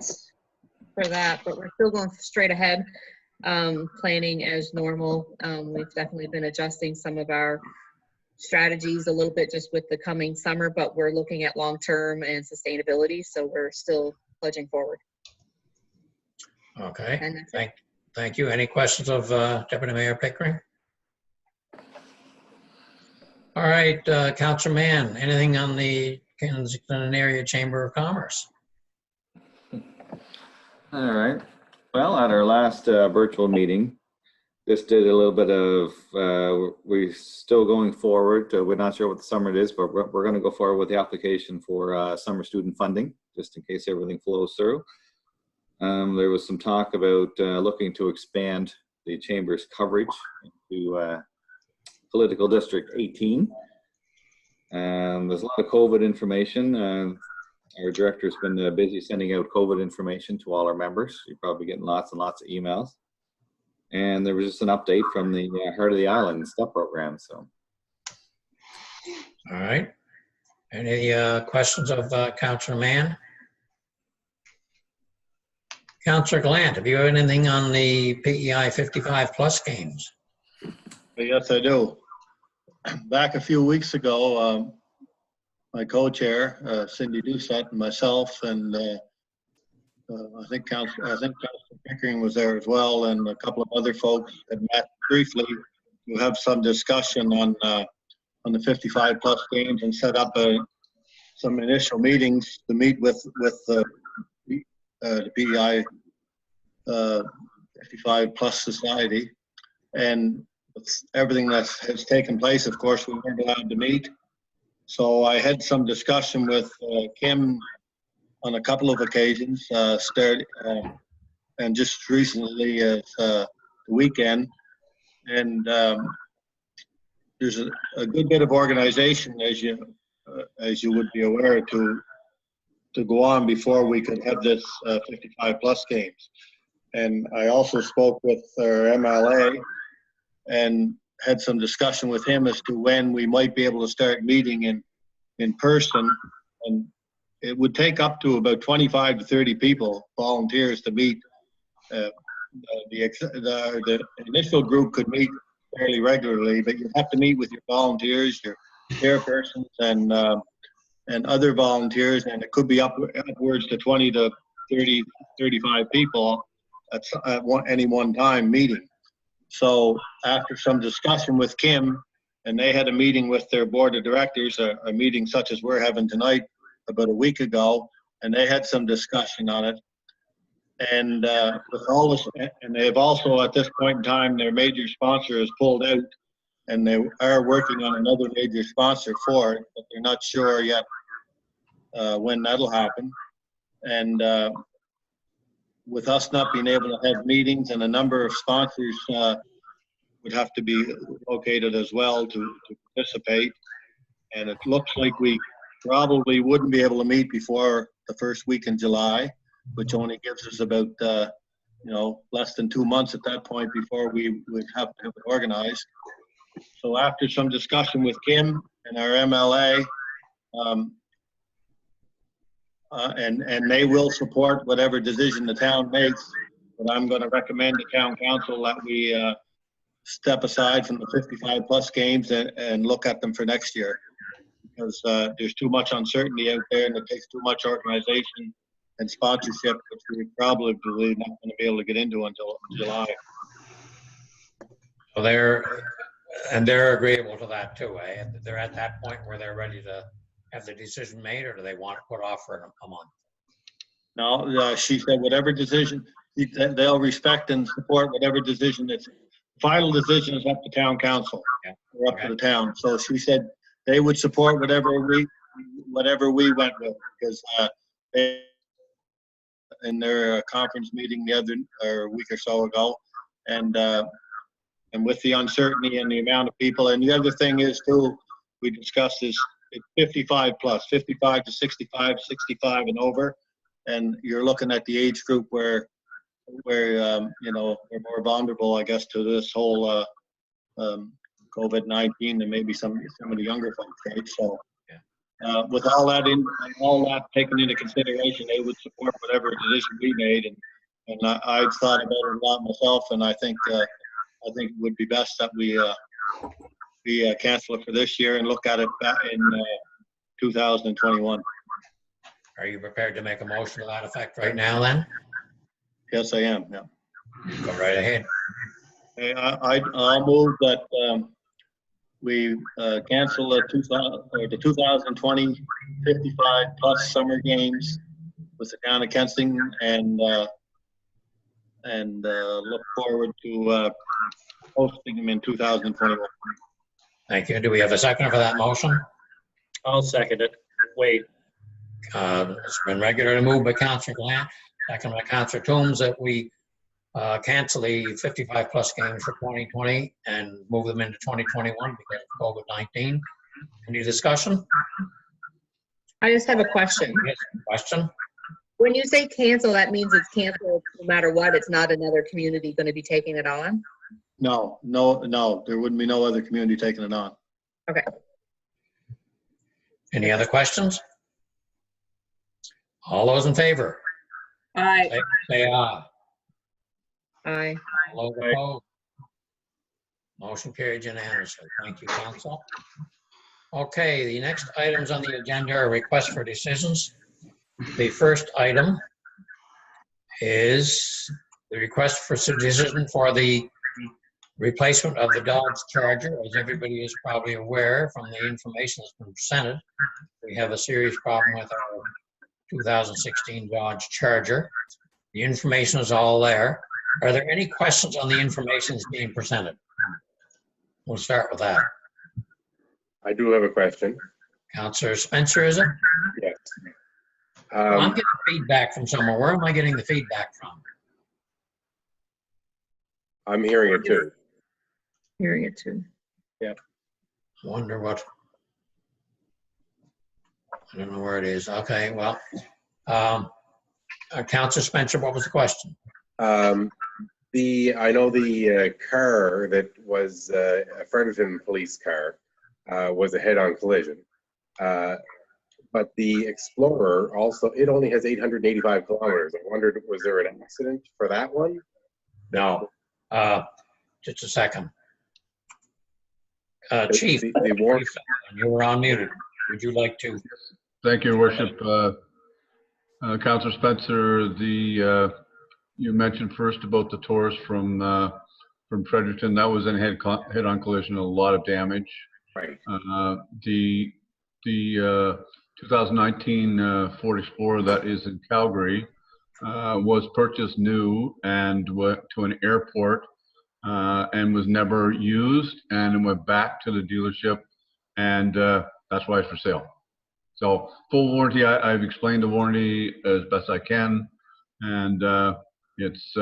for that, but we're still going straight ahead, planning as normal. We've definitely been adjusting some of our strategies a little bit just with the coming summer, but we're looking at long-term and sustainability, so we're still pledging forward. Okay, And that's it. thank you. Any questions of Deputy Mayor Pickering? All right, Councillor Mann, anything on the Kensington Area Chamber of Commerce? All right. Well, at our last virtual meeting, just did a little bit of, we're still going forward. We're not sure what the summer is, but we're going to go forward with the application for summer student funding, just in case everything flows through. There was some talk about looking to expand the Chamber's coverage into political district 18. There's a lot of COVID information. Our director's been busy sending out COVID information to all our members. You're probably getting lots and lots of emails. And there was just an update from the Heart of the Island STEP program. So, All right. Any questions of Councillor Mann? Councillor Glant, have you heard anything on the PEI 55 plus games? Yes, I do. Back a few weeks ago, my co-chair, Cindy Doucette, and myself, and I think Councillor Pickering was there as well, and a couple of other folks had met briefly to have some discussion on the 55 plus games and set up some initial meetings to meet with the PEI 55 plus society. And with everything that has taken place, of course, we weren't allowed to meet. So I had some discussion with Kim on a couple of occasions, and just recently the weekend. And there's a good bit of organization, as you would be aware, to go on before we could have this 55 plus games. And I also spoke with our MLA and had some discussion with him as to when we might be able to start meeting in person. And it would take up to about 25 to 30 people, volunteers, to meet. The initial group could meet fairly regularly, but you have to meet with your volunteers, your chairpersons, and other volunteers, and it could be upwards to 20 to 30, 35 people at any one time meeting. So after some discussion with Kim, and they had a meeting with their board of directors, a meeting such as we're having tonight, about a week ago, and they had some discussion on it. And with all this, and they have also at this point in time, their major sponsor has pulled out, and they are working on another major sponsor for it, but they're not sure yet when that'll happen. And with us not being able to have meetings, and a number of sponsors would have to be located as well to participate. And it looks like we probably wouldn't be able to meet before the first week in July, which only gives us about less than 2 months at that point before we would have to have it organized. So after some discussion with Kim and our MLA, and they will support whatever decision the town makes, but I'm going to recommend to town council that we step aside from the 55+ games and look at them for next year. Because there's too much uncertainty out there, and it takes too much organization and sponsorship, which we're probably not going to be able to get into until July. So they're agreeable to that too, eh? They're at that point where they're ready to have the decision made, or do they want to put off for a month? No, she said whatever decision, they'll respect and support whatever decision. It's final decision is up to town council, or up to the town. So she said they would support whatever we went with, because they, in their conference meeting a week or so ago, and with the uncertainty and the amount of people, and the other thing is too, we discussed is 55+, 55 to 65, 65 and over, and you're looking at the age group where you know, they're more vulnerable, I guess, to this whole COVID-19 than maybe some of the younger folks, right? So with all that taken into consideration, they would support whatever decision we made, and I've thought about it a lot myself, and I think it would be best that we cancel it for this year and look at it back in 2021. Are you prepared to make a motion to that effect right now then? Yes, I am. Yeah. Go right ahead. Okay, I'll move that we cancel the 2020 55+ summer games with the town of Kensington, and look forward to hosting them in 2021. Thank you. Do we have a second for that motion? I'll second it. Wait. It's been regularly moved by Councillor Glant, second by Councillor Toombs, that we cancel the 55+ games for 2020 and move them into 2021 because of COVID-19. Any discussion? I just have a question. Yes, question? When you say cancel, that means it's canceled no matter what. It's not another community going to be taking it on? No, there wouldn't be no other community taking it on. Okay. Any other questions? All those in favor? Aye. Say aye. Aye. All those opposed? Motion carried unanimously. Thank you, council. Okay, the next items on the agenda are requests for decisions. The first item is the request for decision for the replacement of the Dodge Charger. As everybody is probably aware from the information that's been presented, we have a serious problem with our 2016 Dodge Charger. The information is all there. Are there any questions on the information that's being presented? We'll start with that. I do have a question. Councillor Spencer, is it? Yes. I'm getting feedback from somewhere. Where am I getting the feedback from? I'm hearing it too. Hearing it too. I wonder what. I don't know where it is. Okay, well, Councillor Spencer, what was the question? I know the car that was a Fredericton police car was a head-on collision. But the Explorer also, it only has 885 kilometers. I wondered, was there an accident for that one? No. Just a second. Chief, The war. you were unmuted. Would you like to? Thank you, Your Worship. Councillor Spencer, you mentioned first about the Taurus from Fredericton. That was a head-on collision, a lot of damage. Right. The 2019 Ford Explorer that is in Calgary was purchased new and went to an airport and was never used, and it went back to the dealership, and that's why it's for sale. So full warranty. I've explained the warranty as best I can, and it's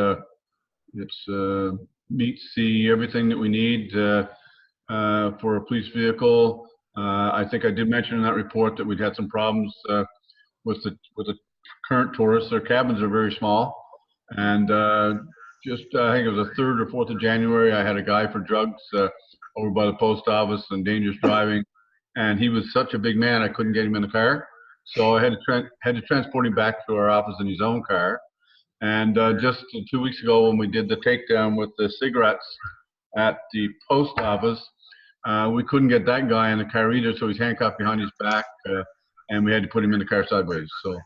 meets everything that we need for a police vehicle. I think I did mention in that report that we'd had some problems with the current Taurus. Their cabins are very small, and I think it was the 3rd or 4th of January, I had a guy for drugs over by the post office and dangerous driving. And he was such a big man, I couldn't get him in the car. So I had to transport him back to our office in his own car. And just 2 weeks ago, when we did the takedown with the cigarettes at the post office, we couldn't get that guy in the car either, so he's handcuffed behind his back, and we had to put him in the car sideways. So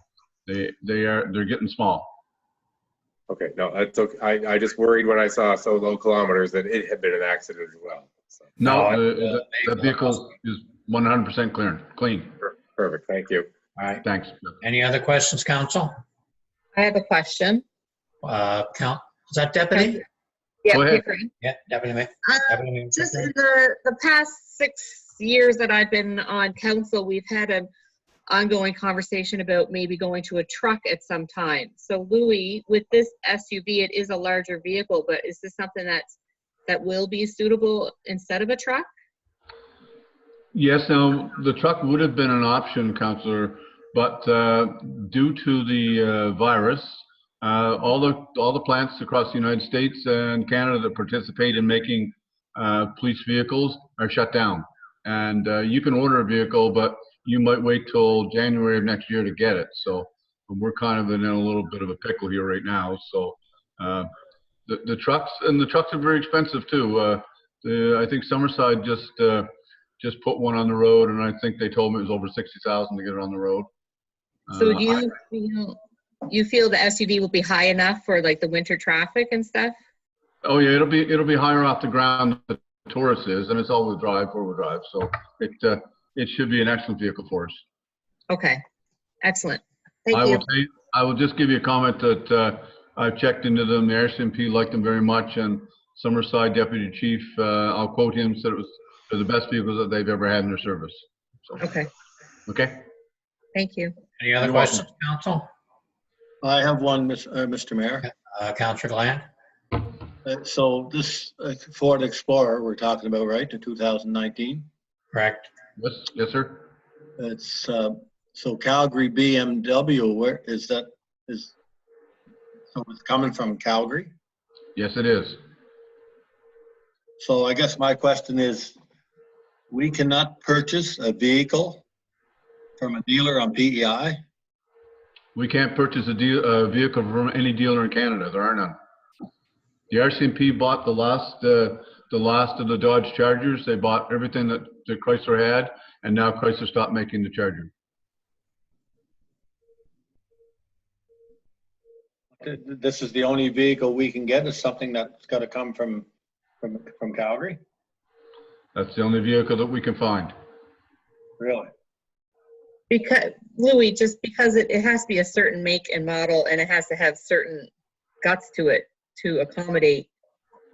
they're getting small. Okay, no, that's okay. I just worried when I saw so low kilometers that it had been an accident as well. So, No, No, the vehicle is 100% clean. perfect, thank you. All right. Thanks. Any other questions, council? I have a question. Is that Deputy? Yeah, Go ahead. Pickering. Yeah, Deputy Mayor. Deputy Mayor Just Pickering. in the past 6 years that I've been on council, we've had an ongoing conversation about maybe going to a truck at some time. So Louis, with this SUV, it is a larger vehicle, but is this something that will be suitable instead of a truck? Yes, now, the truck would have been an option, Councillor, but due to the virus, all the plants across the United States and Canada that participate in making police vehicles are shut down. And you can order a vehicle, but you might wait till January of next year to get it. So we're kind of in a little bit of a pickle here right now. So the trucks are very expensive too. I think Summerside just put one on the road, and I think they told me it was over 60,000 to get it on the road. So do you feel the SUV will be high enough for like the winter traffic and stuff? Oh yeah, it'll be higher off the ground than the Taurus is, and it's all-wheel drive, four-wheel drive. So it should be an excellent vehicle for us. Okay, excellent. Thank you. I will just give you a comment that I've checked into them. The RCMP liked them very much, and Summerside Deputy Chief, I'll quote him, said they're the best vehicles that they've ever had in their service. So, Okay, okay. Thank you. Any other You're questions, council? I have one, Mr. Mayor. Councillor Glenn? So this Ford Explorer we're talking about, right, the 2019? Correct. Yes, sir. It's, so Calgary BMW, where is that, so it's coming from Calgary? Yes, it is. So I guess my question is, we cannot purchase a vehicle from a dealer on PEI? We can't purchase a vehicle from any dealer in Canada. There are none. The RCMP bought the last of the Dodge Chargers. They bought everything that Chrysler had, and now Chrysler stopped making the Charger. This is the only vehicle we can get, is something that's got to come from Calgary? That's the only vehicle that we can find. Really? Because, Louis, just because it has to be a certain make and model, and it has to have certain guts to it to accommodate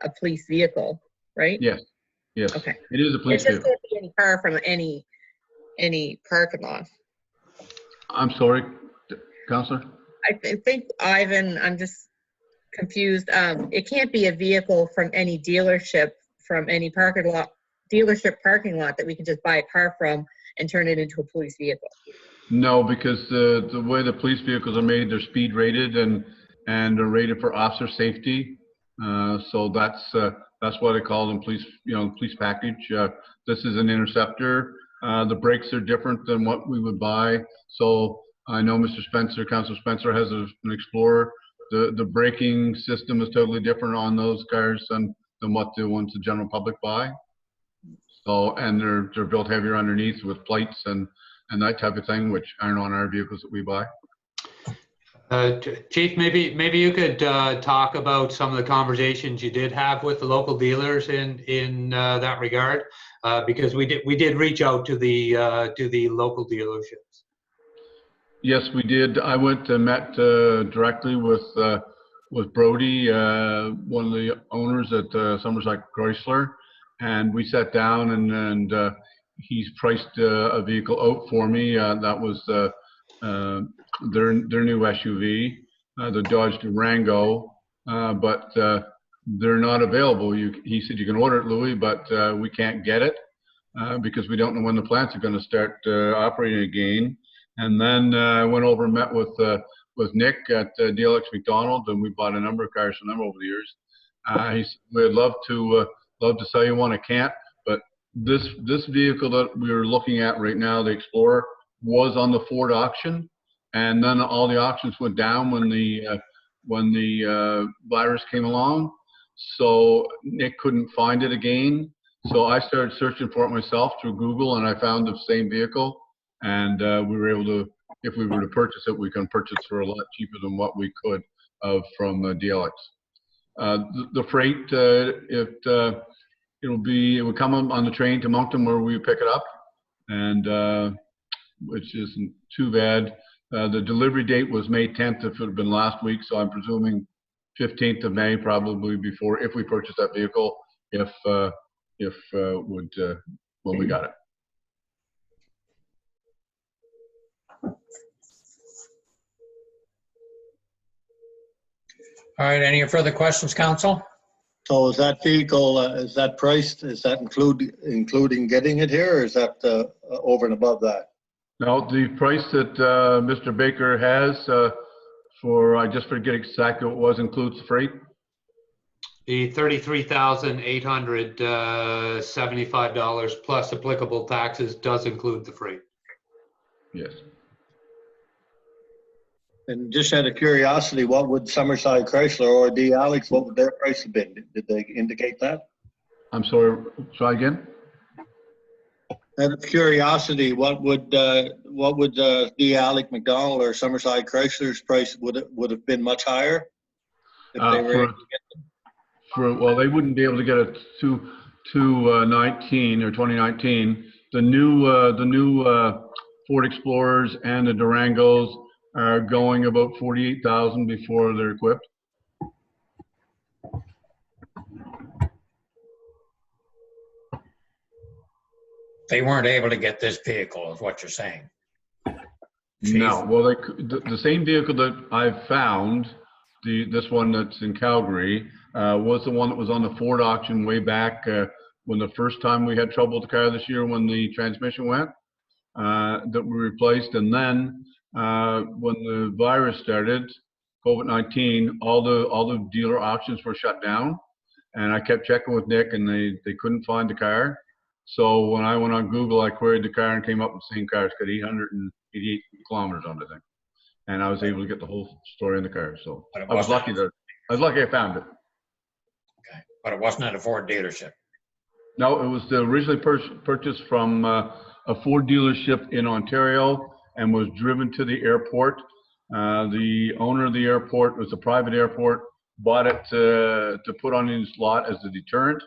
a police vehicle, right? Yes. Yes. Okay. It is a police It just vehicle. can't be any car from any parking lot. I'm sorry, Councillor? I think, Ivan, I'm just confused. It can't be a vehicle from any dealership, from any dealership parking lot that we can just buy a car from and turn it into a police vehicle. No, because the way the police vehicles are made, they're speed rated and they're rated for officer safety. So that's why they call them police package. This is an Interceptor. The brakes are different than what we would buy. So I know Mr. Spencer, Councilor Spencer, has an Explorer. The braking system is totally different on those cars than what the ones the general public buy. So, and they're built heavier underneath with plates and that type of thing, which aren't on our vehicles that we buy. Chief, maybe you could talk about some of the conversations you did have with the local dealers in that regard, because we did reach out to the local dealerships. Yes, we did. I went and met directly with Brody, one of the owners at Summerside Chrysler, and we sat down and he's priced a vehicle out for me. That was their new SUV, the Dodge Durango, but they're not available. He said you can order it, Louis, but we can't get it because we don't know when the plants are going to start operating again. And then I went over and met with Nick at DLX McDonald, and we bought a number of cars from them over the years. He said, we'd love to sell you one. I can't, but this vehicle that we're looking at right now, the Explorer, was on the Ford auction, and then all the auctions went down when the virus came along. So Nick couldn't find it again. So I started searching for it myself through Google, and I found the same vehicle. And we were able to, if we were to purchase it, we can purchase for a lot cheaper than what we could from DLX. The freight, it would come on the train to Moncton where we pick it up, and which isn't too bad. The delivery date was May 10th if it had been last week, so I'm presuming 15th of May probably before, if we purchase that vehicle, when we got it. All right, any further questions, council? So is that vehicle, is that priced, is that including getting it here, or is that over and above that? No, the price that Mr. Baker has I just forget exactly what it was, includes the freight? The $33,875 plus applicable taxes does include the freight. Yes. And just out of curiosity, what would Summerside Chrysler or D. Alex, what would their price have been? Did they indicate that? I'm sorry, try again? Out of curiosity, what would D. Alec McDonald or Summerside Chrysler's price would have been much higher? If they were able to get them? Well, they wouldn't be able to get it to 19 or 2019. The new Ford Explorers and the Durangos are going about 48,000 before they're equipped. They weren't able to get this vehicle, is what you're saying? Chief? No, well, the same vehicle that I've found, this one that's in Calgary, was the one that was on the Ford auction way back when the first time we had trouble with the car this year when the transmission went, that we replaced. And then when the virus started, COVID-19, all the dealer auctions were shut down. And I kept checking with Nick, and they couldn't find the car. So when I went on Google, I queried the car and came up with the same car. It's got 888 kilometers on the thing, and I was able to get the whole story in the car. So I was lucky I found it. Okay, but it wasn't at a Ford dealership. No, it was originally purchased from a Ford dealership in Ontario and was driven to the airport. The owner of the airport, was a private airport, bought it to put on his lot as a deterrent,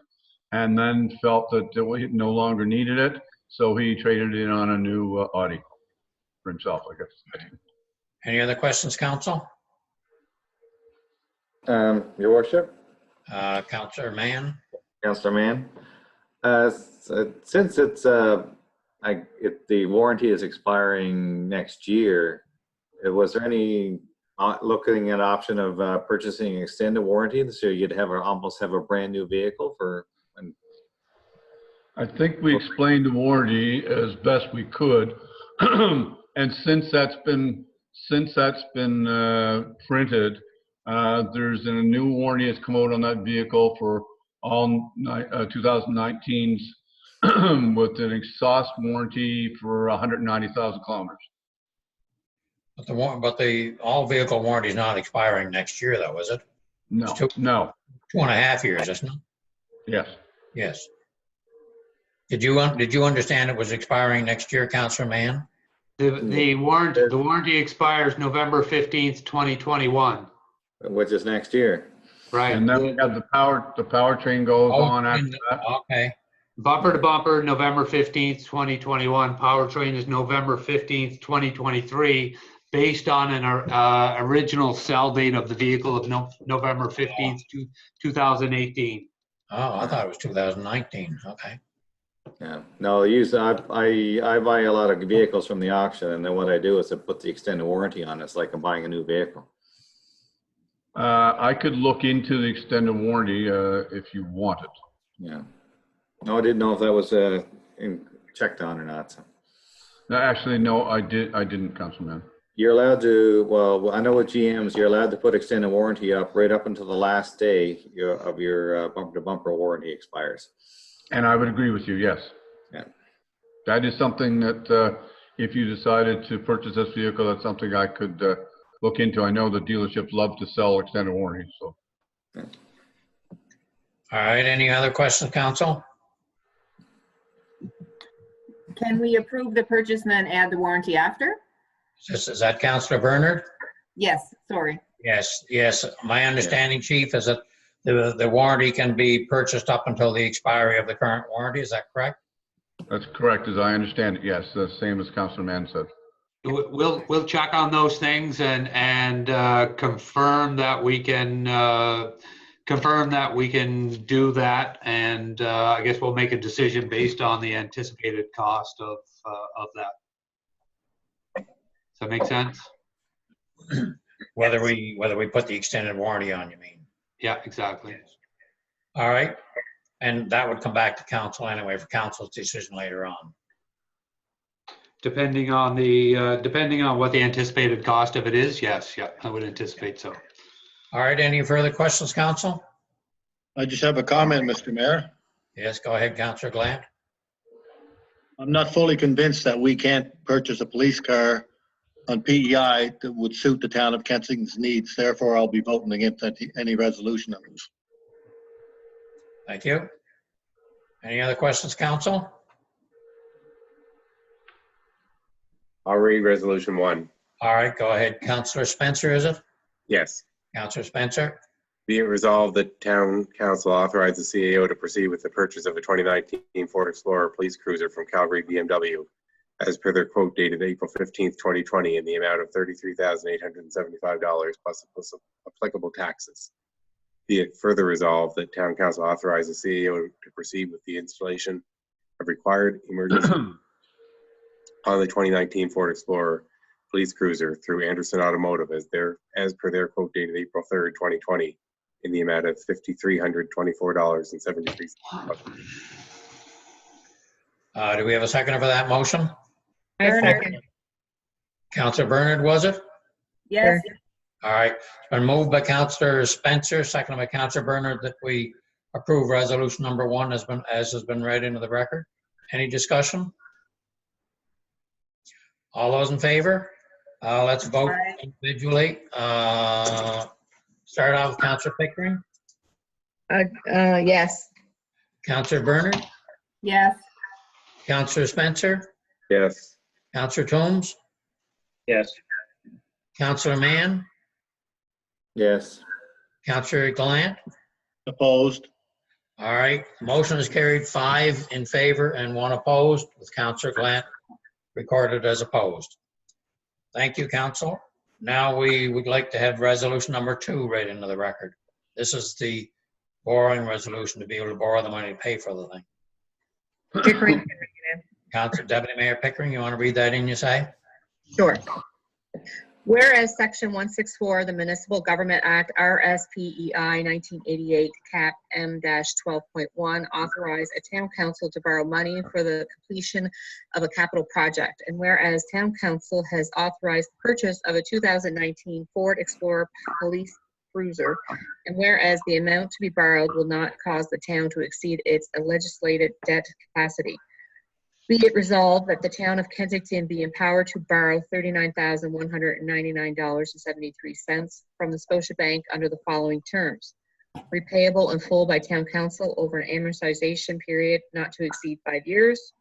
and then felt that he no longer needed it, so he traded it in on a new Audi for himself, I guess. Any other questions, council? Your worship, Councillor Mann? Councillor Mann. Since the warranty is expiring next year, was there any looking at option of purchasing extended warranty so you'd almost have a brand new vehicle for? I think we explained the warranty as best we could, and since that's been printed, there's a new warranty that's come out on that vehicle for all 2019s with an exhaust warranty for 190,000 kilometers. But the all vehicle warranty is not expiring next year, though, is it? No, no. 2.5 years, isn't it? Yes. Yes. Did you understand it was expiring next year, Councillor Mann? The warranty expires November 15th, 2021. Which is next year. Right. And then we have the powertrain goes on after that. Okay. Bumper to bumper, November 15th, 2021. Powertrain is November 15th, 2023, based on an original sell date of the vehicle of November 15th, 2018. Oh, I thought it was 2019. Okay. Yeah. No, I buy a lot of vehicles from the auction, and then what I do is I put the extended warranty on it. It's like I'm buying a new vehicle. I could look into the extended warranty if you want it. Yeah. No, I didn't know if that was checked on or not. So. No, actually, no, I didn't, Councilman. You're allowed to, well, I know with GMs, you're allowed to put extended warranty up right up until the last day of your bumper-to-bumper warranty expires. And I would agree with you, yes. That is something that, if you decided to purchase this vehicle, that's something I could look into. I know the dealerships love to sell extended warranties, so. All right, any other questions, council? Can we approve the purchase and then add the warranty after? Is that Councillor Bernard? Yes, sorry. Yes, yes. My understanding, Chief, is that the warranty can be purchased up until the expiry of the current warranty. Is that correct? That's correct, as I understand it, yes, the same as Councilor Mann said. We'll check on those things and confirm that we can do that, and I guess we'll make a decision based on the anticipated cost of that. Does that make sense? Whether we put the extended warranty on, you mean? Yeah, exactly. All right. And that would come back to council anyway for council's decision later on. Depending on what the anticipated cost of it is, yes, yeah, I would anticipate so. All right, any further questions, council? I just have a comment, Mr. Mayor. Yes, go ahead, Councillor Glant. I'm not fully convinced that we can't purchase a police car on PEI that would suit the town of Kensington's needs. Therefore, I'll be voting against any resolution of this. Thank you. Any other questions, council? I'll read resolution 1. All right, go ahead. Councillor Spencer, is it? Yes. Councillor Spencer? Be it resolved that town council authorize the CAO to proceed with the purchase of a 2019 Ford Explorer police cruiser from Calgary BMW as per their quote dated April 15th, 2020 in the amount of $33,875 plus applicable taxes. Be it further resolved that town council authorize the CEO to proceed with the installation of required emergency on the 2019 Ford Explorer police cruiser through Anderson Automotive as per their quote dated April 3rd, 2020 in the amount of $5,324.73. Do we have a seconder for that motion? Bernard. Councillor Bernard, was it? Yes, All right, it's been moved by Councillor Spencer, seconded by Councillor Bernard, that we approve resolution number 1 as has been read into the record. Any discussion? All those in favor? Let's vote individually. Start off with Councillor Pickering. Yes. Councillor Bernard. yes, Councillor Spencer. Yes. Councillor Toombs. Yes. Councillor Mann. Yes. Councillor Gallant. Opposed? All right, motion is carried 5 in favor and 1 opposed, with Councillor Gallant recorded as opposed. Thank you, council. Now we would like to have resolution number 2 read into the record. This is the borrowing resolution to be able to borrow the money to pay for the thing. Pickering. Councillor Deputy Mayor Pickering, you want to read that in, you say? Sure. Whereas Section 164 of the Municipal Government Act, RSPEI 1988, Cap M-12.1, authorize a town council to borrow money for the completion of a capital project. And whereas town council has authorized the purchase of a 2019 Ford Explorer police cruiser, and whereas the amount to be borrowed will not cause the town to exceed its legislated debt capacity. Be it resolved that the town of Kensington be empowered to borrow $39,199.73 from the Scotia Bank under the following terms. Repayable in full by town council over an amortization period not to exceed 5 years.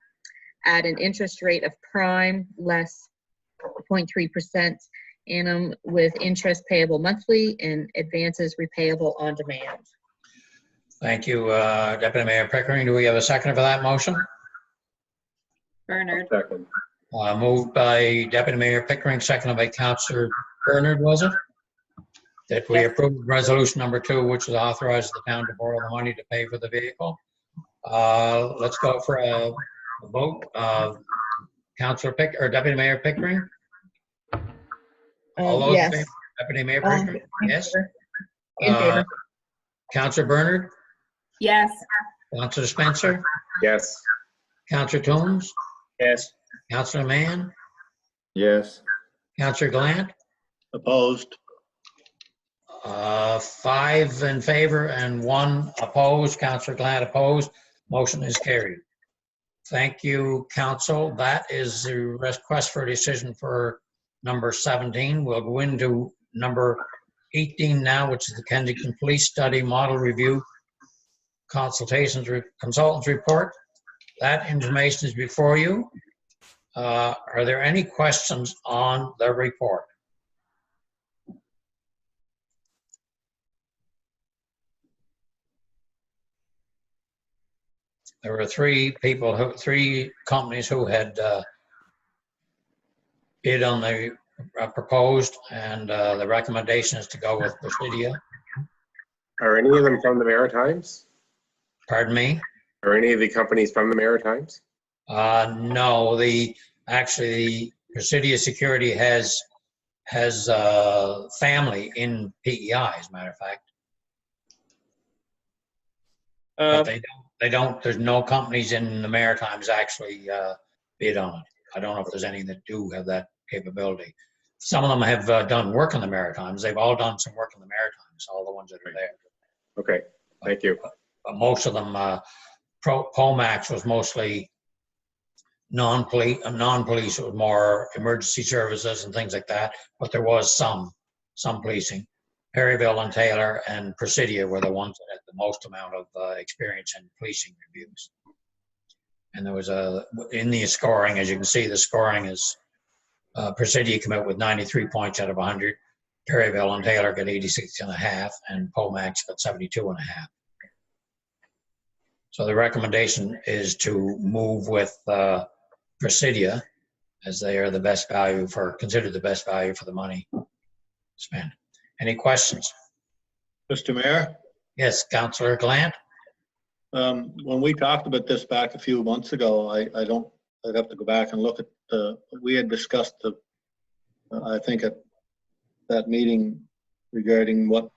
At an interest rate of prime less 0.3% annum with interest payable monthly and advances repayable on demand. Thank you, Deputy Mayor Pickering. Do we have a second for that motion? Bernard. Second. Moved by Deputy Mayor Pickering, seconded by Councillor Bernard, was it? That we approve resolution number 2, which is authorizes the town to borrow the money to pay for the vehicle. Let's go for a vote. Deputy Mayor Pickering? All those in Yes. favor? Deputy Mayor Pickering? Yes. In favor. Councillor Bernard? Yes, Councillor Spencer? Yes. Councillor Toombs? Yes. Councillor Mann? Yes. Councillor Glant? Opposed? 5 in favor and 1 opposed. Councillor Glant opposed. Motion is carried. Thank you, council. That is the request for a decision for number 17. We'll go into number 18 now, which is the Kensington Police Study Model Review Consultants Report. That information is before you. Are there any questions on the report? There were three companies who had bid on the proposed, and the recommendation is to go with Presidia. Are any of them from the Maritimes? Pardon me? Are any of the companies from the Maritimes? No, actually, Presidia Security has family in PEI, as a matter of fact. But they don't, there's no companies in the Maritimes actually bid on it. I don't know if there's any that do have that capability. Some of them have done work in the Maritimes. They've all done some work in the Maritimes, all the ones that are there. Okay, thank you. But most of them, Pomax was mostly non-police, it was more emergency services and things like that, but there was some policing. Perryville and Taylor and Presidia were the ones that had the most amount of experience in policing reviews. And there was in the scoring, as you can see, the scoring is Presidia came out with 93 points out of 100. Perryville and Taylor got 86.5, and Pomax got 72.5. So the recommendation is to move with Presidia, as they are the best value considered the best value for the money spent. Any questions? Mr. Mayor? Yes, Councillor Glant. When we talked about this back a few months ago, I'd have to go back and look at we had discussed I think at that meeting regarding what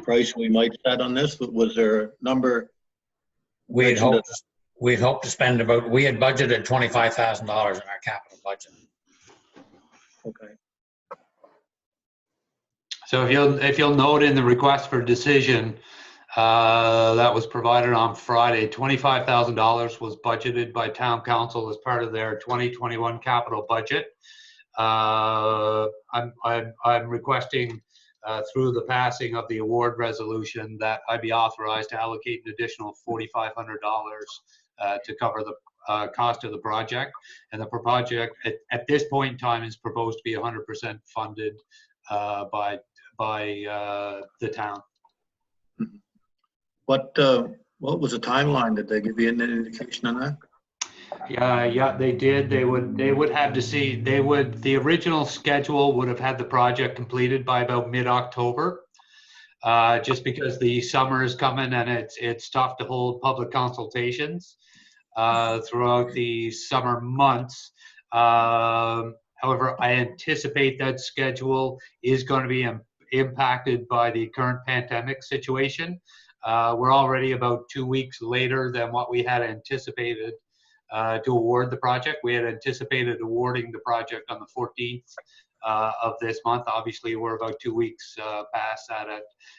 price we might set on this. Was there a number? We'd hoped to spend about, we had budgeted $25,000 in our capital budget. Okay. So if you'll note in the request for decision that was provided on Friday, $25,000 was budgeted by town council as part of their 2021 capital budget. I'm requesting through the passing of the award resolution that I be authorized to allocate an additional $4,500 to cover the cost of the project. And the project at this point in time is proposed to be 100% funded by the town. What was the timeline? Did they give you an indication on that? Yeah, they did. They would have to see. The original schedule would have had the project completed by about mid-October. Just because the summer is coming and it's tough to hold public consultations throughout the summer months. However, I anticipate that schedule is going to be impacted by the current pandemic situation. We're already about 2 weeks later than what we had anticipated to award the project. We had anticipated awarding the project on the 14th of this month. Obviously, we're about 2 weeks past that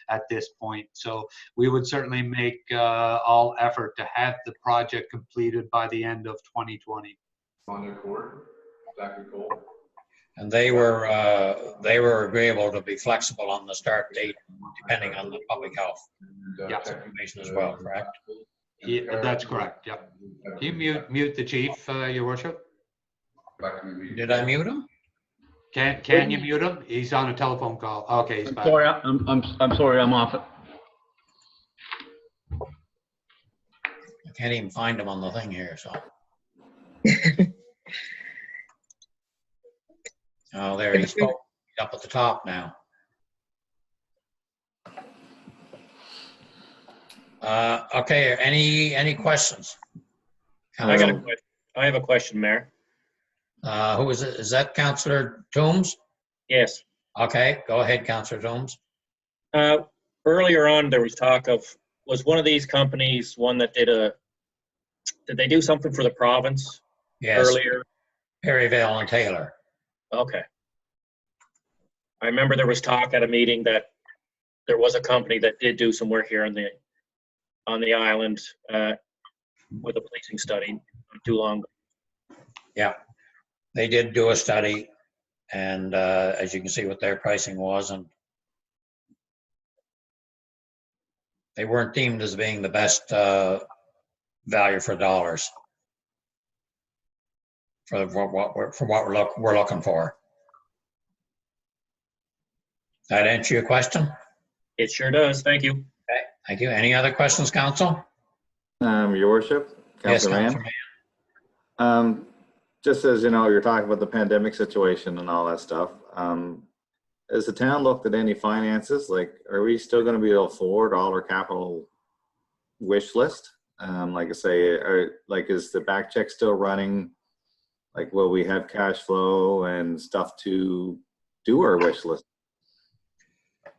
at this point. So we would certainly make all effort to have the project completed by the end of 2020. On their court, Zachary Cole. And they were agreeable to be flexible on the start date, depending on the public health information as well, correct? Yeah, that's correct. Yep. Can you mute the chief, Your Worship? Did I mute him? Can you mute him? He's on a telephone call. Okay, he's back. Sorry, I'm sorry, I'm off it. I can't even find him on the thing here, so. Oh, there he spoke. He's up at the top now. Okay, any questions? I got a question. I have a question, Mayor. Who is it? Is that Councillor Toombs? Yes. Okay, go ahead, Councillor Toombs. Earlier on, there was talk of, was one of these companies one that did they do something for the province? Yes. Earlier? Perryville and Taylor. Okay. I remember there was talk at a meeting that there was a company that did do some work here on the island with a policing study. not too long. Yeah, they did do a study, and as you can see what their pricing was, and they weren't deemed as being the best value for dollars for what we're looking for. That answer your question? It sure does. Thank you. Okay, thank you. Any other questions, Council? Your worship, Yes, Councilor Councilor Mann. Mann. Just as you know, you're talking about the pandemic situation and all that stuff. Has the town looked at any finances? Like, are we still going to be able to afford all our capital wish list? Like I say, is the back check still running? Like, will we have cash flow and stuff to do our wish list?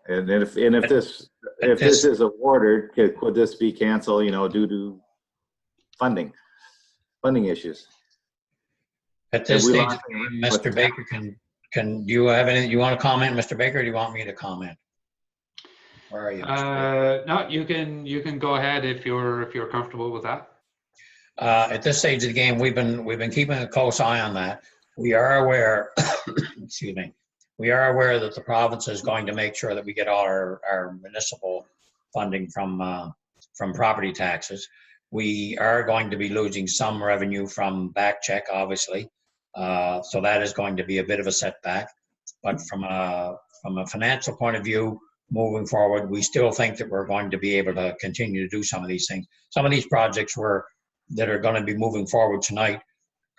And if this is awarded, could this be canceled? You know, due to funding issues? At this Have we stage, lost Mr. Baker, do you have anything you want to comment, Mr. Baker, or do you want me to comment? Where are you? Mr. Baker? No, you can go ahead if you're comfortable with that. At this stage of the game, we've been keeping a close eye on that. We are aware, excuse me, we are aware that the province is going to make sure that we get all our municipal funding from property taxes. We are going to be losing some revenue from back check, obviously. So that is going to be a bit of a setback. But from a financial point of view, moving forward, we still think that we're going to be able to continue to do some of these things. Some of these projects that are going to be moving forward tonight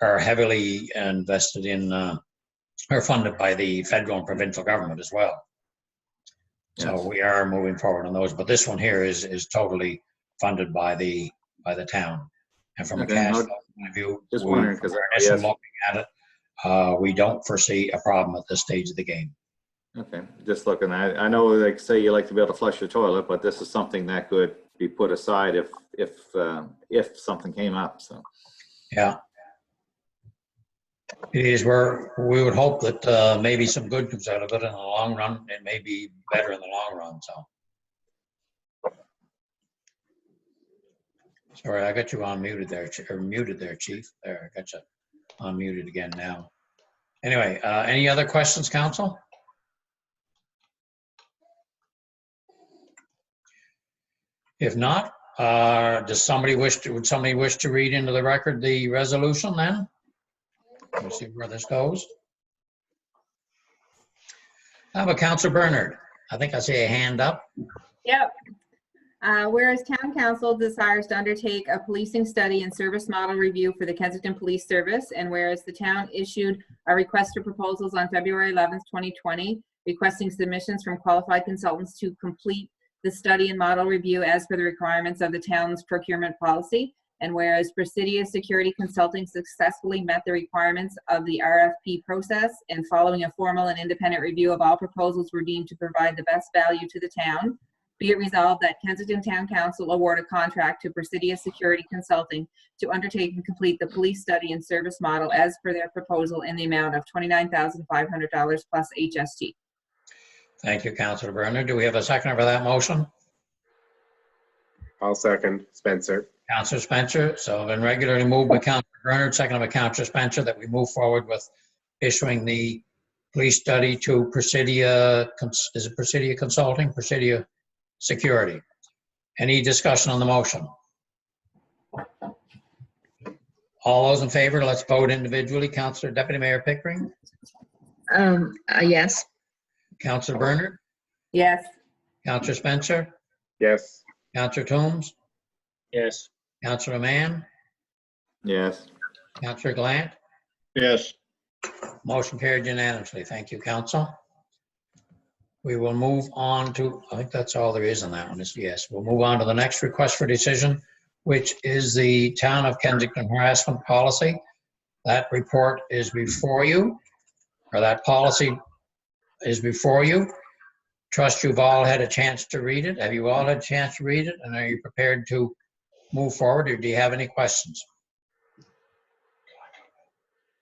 are heavily invested in, are funded by the federal and provincial government as well. So Yes. we are moving forward on those, but this one here is totally funded by the town. And from a Okay, cash no, flow point of view, just wondering, 'cause initial yes. looking at it, we don't foresee a problem at this stage of the game. Okay, just looking at, I know, like, say you like to be able to flush your toilet, but this is something that could be put aside if something came up, so. Yeah. It is where we would hope that maybe some good comes out of it in the long run. It may be better in the long run, so. Sorry, I got you unmuted there, or muted there, Chief. There, I got you unmuted again now. Anyway, any other questions, Council? If not, would somebody wish to read into the record the resolution then? Let's see where this goes. How about Councilor Bernard? I think I see a hand up. Yep. Whereas Town Council desires to undertake a policing study and service model review for the Kensington Police Service, and whereas the town issued a request for proposals on February 11th, 2020, requesting submissions from qualified consultants to complete the study and model review as per the requirements of the town's procurement policy, and whereas Presidia Security Consulting successfully met the requirements of the RFP process, and following a formal and independent review of all proposals were deemed to provide the best value to the town, be it resolved that Kensington Town Council award a contract to Presidia Security Consulting to undertake and complete the police study and service model as per their proposal in the amount of $29,500 plus HST. Thank you, Councilor Bernard. Do we have a seconder for that motion? I'll second Spencer. Councilor Spencer. So been regularly moved by Councilor Bernard, seconded by Councilor Spencer, that we move forward with issuing the police study to Presidia, is it Presidia Consulting? Presidia Security. Any discussion on the motion? All those in favor, let's vote individually. Councilor Deputy Mayor Pickering, Yes. Councilor Bernard, Yes. Councilor Spencer, Yes. Councilor Toombs, Yes. Councilor Mann, Yes. Councilor Glant. Yes. Motion carried unanimously. Thank you, Council. We will move on to, I think that's all there is on that one, is yes. We'll move on to the next request for decision, which is the Town of Kensington harassment policy. That report is before you, or that policy is before you. Trust you've all had a chance to read it. Have you all had a chance to read it? And are you prepared to move forward, or do you have any questions?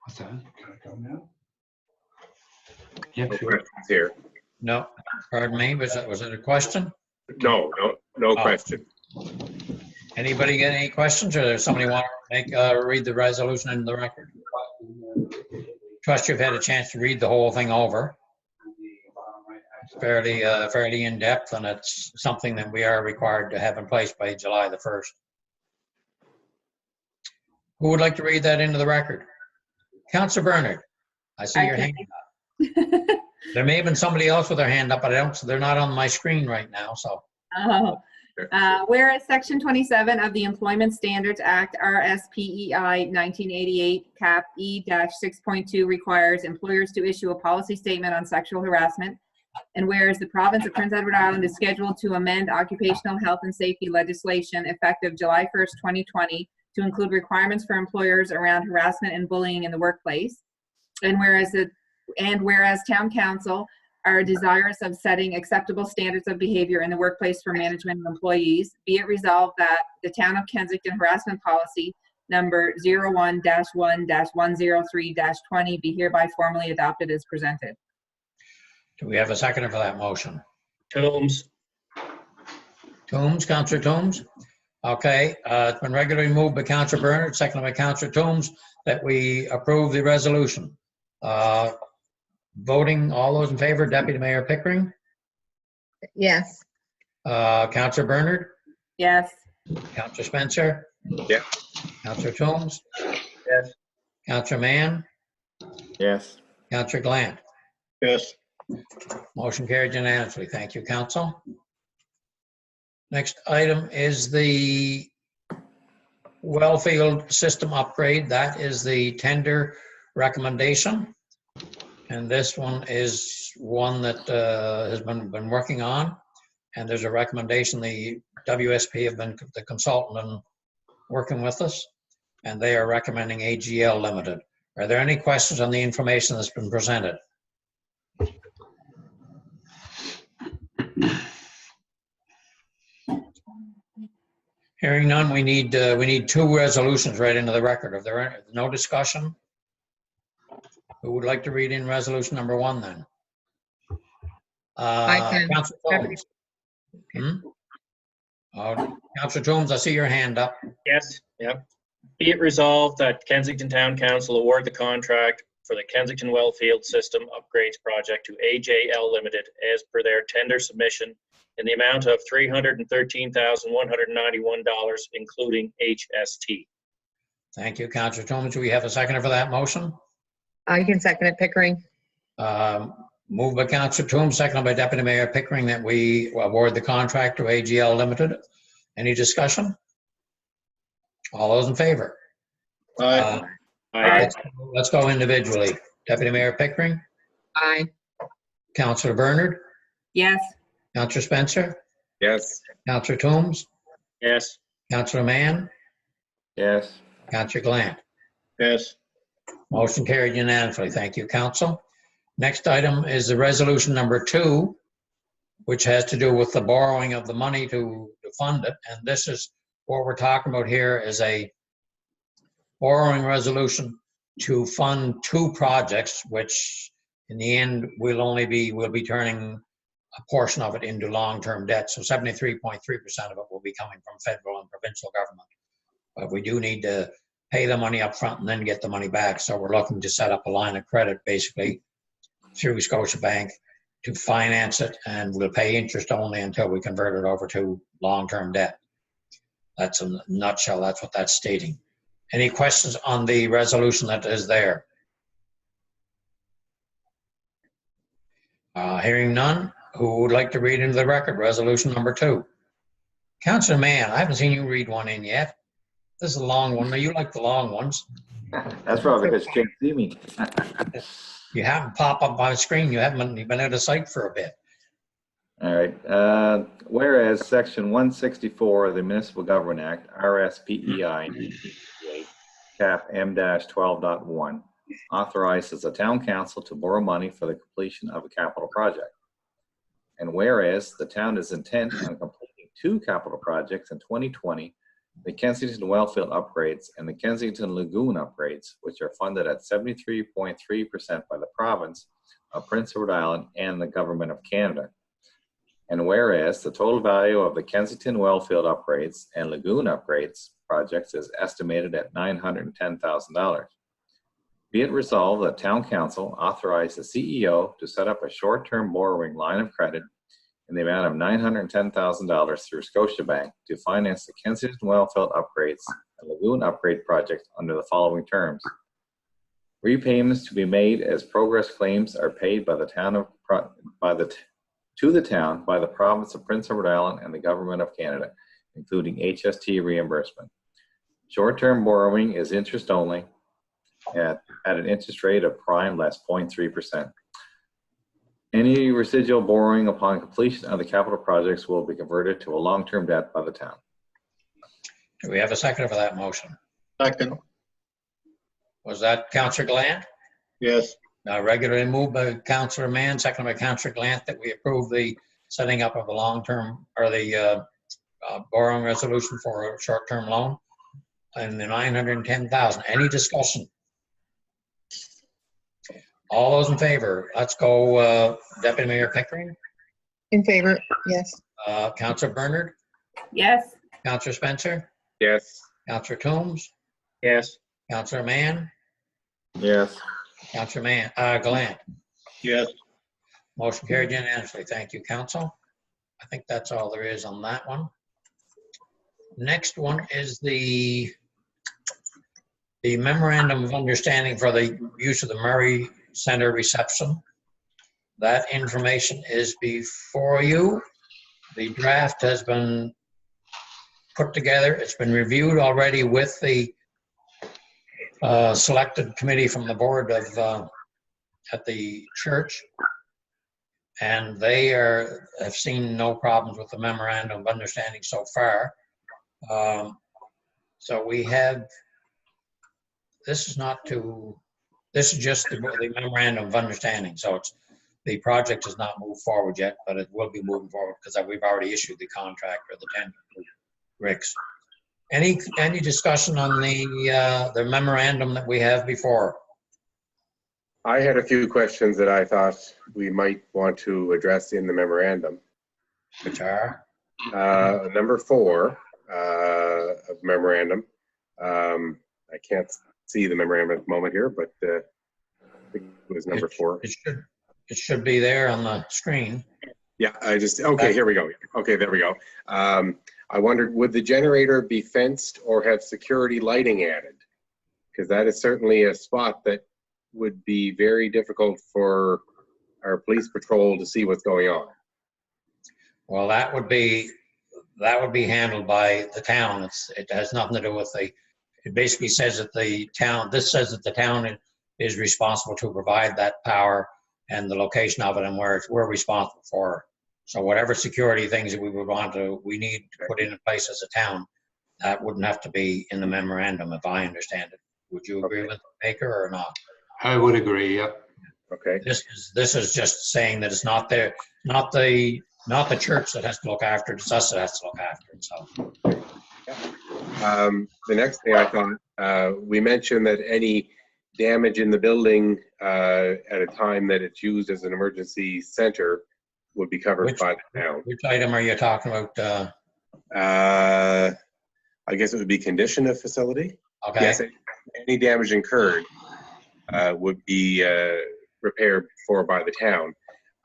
What's that? Can I go now? Yeah, No sure. questions here. No, pardon me, was it a question? No Oh. question. Anybody get any questions, or does somebody want read the resolution into the record. Trust you've had a chance to read the whole thing over. It's fairly in-depth, and it's something that we are required to have in place by July the 1st. Who would like to read that into the record? Councillor Bernard, I see your hand up. There may have been somebody else with their hand up, but they're not on my screen right now, so. Oh. Whereas Section 27 of the Employment Standards Act, RSPEI 1988, Cap E-6.2 requires employers to issue a policy statement on sexual harassment. And whereas the province of Prince Edward Island is scheduled to amend occupational health and safety legislation effective July 1st, 2020 to include requirements for employers around harassment and bullying in the workplace. And whereas Town Council are desirous of setting acceptable standards of behavior in the workplace for management and employees, be it resolved that the Town of Kensington Harassment Policy number 01-1-103-20 be hereby formally adopted as presented. Do we have a seconder for that motion? Toombs. Toombs, Councillor Toombs? Okay, it's been regularly moved by Councillor Bernard, seconded by Councillor Toombs, that we approve the resolution. Voting, all those in favor, Deputy Mayor Pickering? Yes. Councillor Bernard? Yes. Councillor Spencer? Yeah. Councillor Toombs? Yes. Councillor Mann? Yes. Councillor Glant? Yes. Motion carried unanimously. Thank you, Council. Next item is the Wellfield system upgrade. That is the tender recommendation. And this one is one that has been working on. And there's a recommendation. The WSP have been the consultant and working with us. And they are recommending AGL Limited. Are there any questions on the information that's been presented? Hearing none, we need two resolutions right into the record. If there are no discussion, who would like to read in resolution number 1 then? I can. Councillor Toombs. Councillor Toombs, I see your hand up. Yes, yep. Be it resolved that Kensington Town Council award the contract for the Kensington Wellfield System Upgrades Project to AJL Limited as per their tender submission in the amount of $313,191, including HST. Thank you, Councillor Toombs. Do we have a seconder for that motion? I can second it, Pickering. Moved by Councillor Toombs, seconded by Deputy Mayor Pickering, that we award the contract to AGL Limited. Any discussion? All those in favor? Aye. Let's go individually. Deputy Mayor Pickering? Aye. Councillor Bernard? Yes. Councillor Spencer? Yes. Councillor Toombs? Yes. Councillor Mann? Yes. Councillor Glant? Yes. Motion carried unanimously. Thank you, Council. Next item is the resolution number 2, which has to do with the borrowing of the money to fund it. And this is what we're talking about here, is a borrowing resolution to fund 2 projects, which in the end we'll be turning a portion of it into long-term debt. So 73.3% of it will be coming from federal and provincial government. But we do need to pay the money up front and then get the money back. So we're looking to set up a line of credit basically through Scotiabank to finance it, and we'll pay interest only until we convert it over to long-term debt. That's in a nutshell, that's what that's stating. Any questions on the resolution that is there? Hearing none, who would like to read into the record resolution number 2? Councillor Mann, I haven't seen you read one in yet. This is a long one. Now, you like the long ones. That's probably because you can't see me. You haven't popped up on the screen. You've been out of sight for a bit. All right. Whereas Section 164 of the Municipal Government Act, RSPEI, Cap M-12.1, authorizes the Town Council to borrow money for the completion of a capital project. And whereas the town is intent on completing 2 capital projects in 2020, the Kensington Wellfield upgrades and the Kensington Lagoon upgrades, which are funded at 73.3% by the province of Prince Edward Island and the Government of Canada. And whereas the total value of the Kensington Wellfield upgrades and Lagoon upgrades projects is estimated at $910,000. Be it resolved that Town Council authorize the CEO to set up a short-term borrowing line of credit in the amount of $910,000 through Scotiabank to finance the Kensington Wellfield upgrades and lagoon upgrade project under the following terms. Repayments to be made as progress claims are paid by the town of to the town by the province of Prince Edward Island and the government of Canada, including HST reimbursement. Short-term borrowing is interest only at an interest rate of prime less 0.3%. Any residual borrowing upon completion of the capital projects will be converted to a long-term debt by the town. Do we have a second for that motion? Second, Was that Councillor Glant? yes. Regularly moved by Councillor Mann, seconded by Councillor Glant, that we approve the setting up of the long-term or the borrowing resolution for a short-term loan and the $910,000. Any discussion? All those in favor? Let's go, Deputy Mayor Pickering, In favor, yes. Councillor Bernard, Yes. Councillor Spencer, Yes. Councillor Toombs, Yes. Councillor Mann, Yes. Councillor Glant. Yes. Motion carried unanimously. Thank you, Council. I think that's all there is on that one. Next one is the memorandum of understanding for the use of the Murray Center reception. That information is before you. The draft has been put together. It's been reviewed already with the selected committee from the board of at the church, and they have seen no problems with the memorandum of understanding so far. So we have, this is just the memorandum of understanding. So the project has not moved forward yet, but it will be moving forward because we've already issued the contract or the tender to Rick's. Any discussion on the memorandum that we have before? I had a few questions that I thought we might want to address in the memorandum. Which are? Number 4 of memorandum. I can't see the memorandum at the moment here, but I think it was number 4. It should be there on the screen. Yeah, okay, here we go. Okay, there we go. I wondered, would the generator be fenced or have security lighting added? Because that is certainly a spot that would be very difficult for our police patrol to see what's going on. Well, that would be handled by the town. It has nothing to do with it basically says that this says that the town is responsible to provide that power and the location of it and where we're responsible for it. So whatever security things that we need to put in place as a town, that wouldn't have to be in the memorandum, if I understand it. Would you agree with Baker or not? I would agree, yep. Okay. This is just saying that it's not the church that has to look after it, it's us that has to look after it, so. The next thing I thought, we mentioned that any damage in the building at a time that it's used as an emergency center would be covered by the town. Which item are you talking about? I guess it would be condition of facility. Okay. Yes, any damage incurred would be repaired for by the town.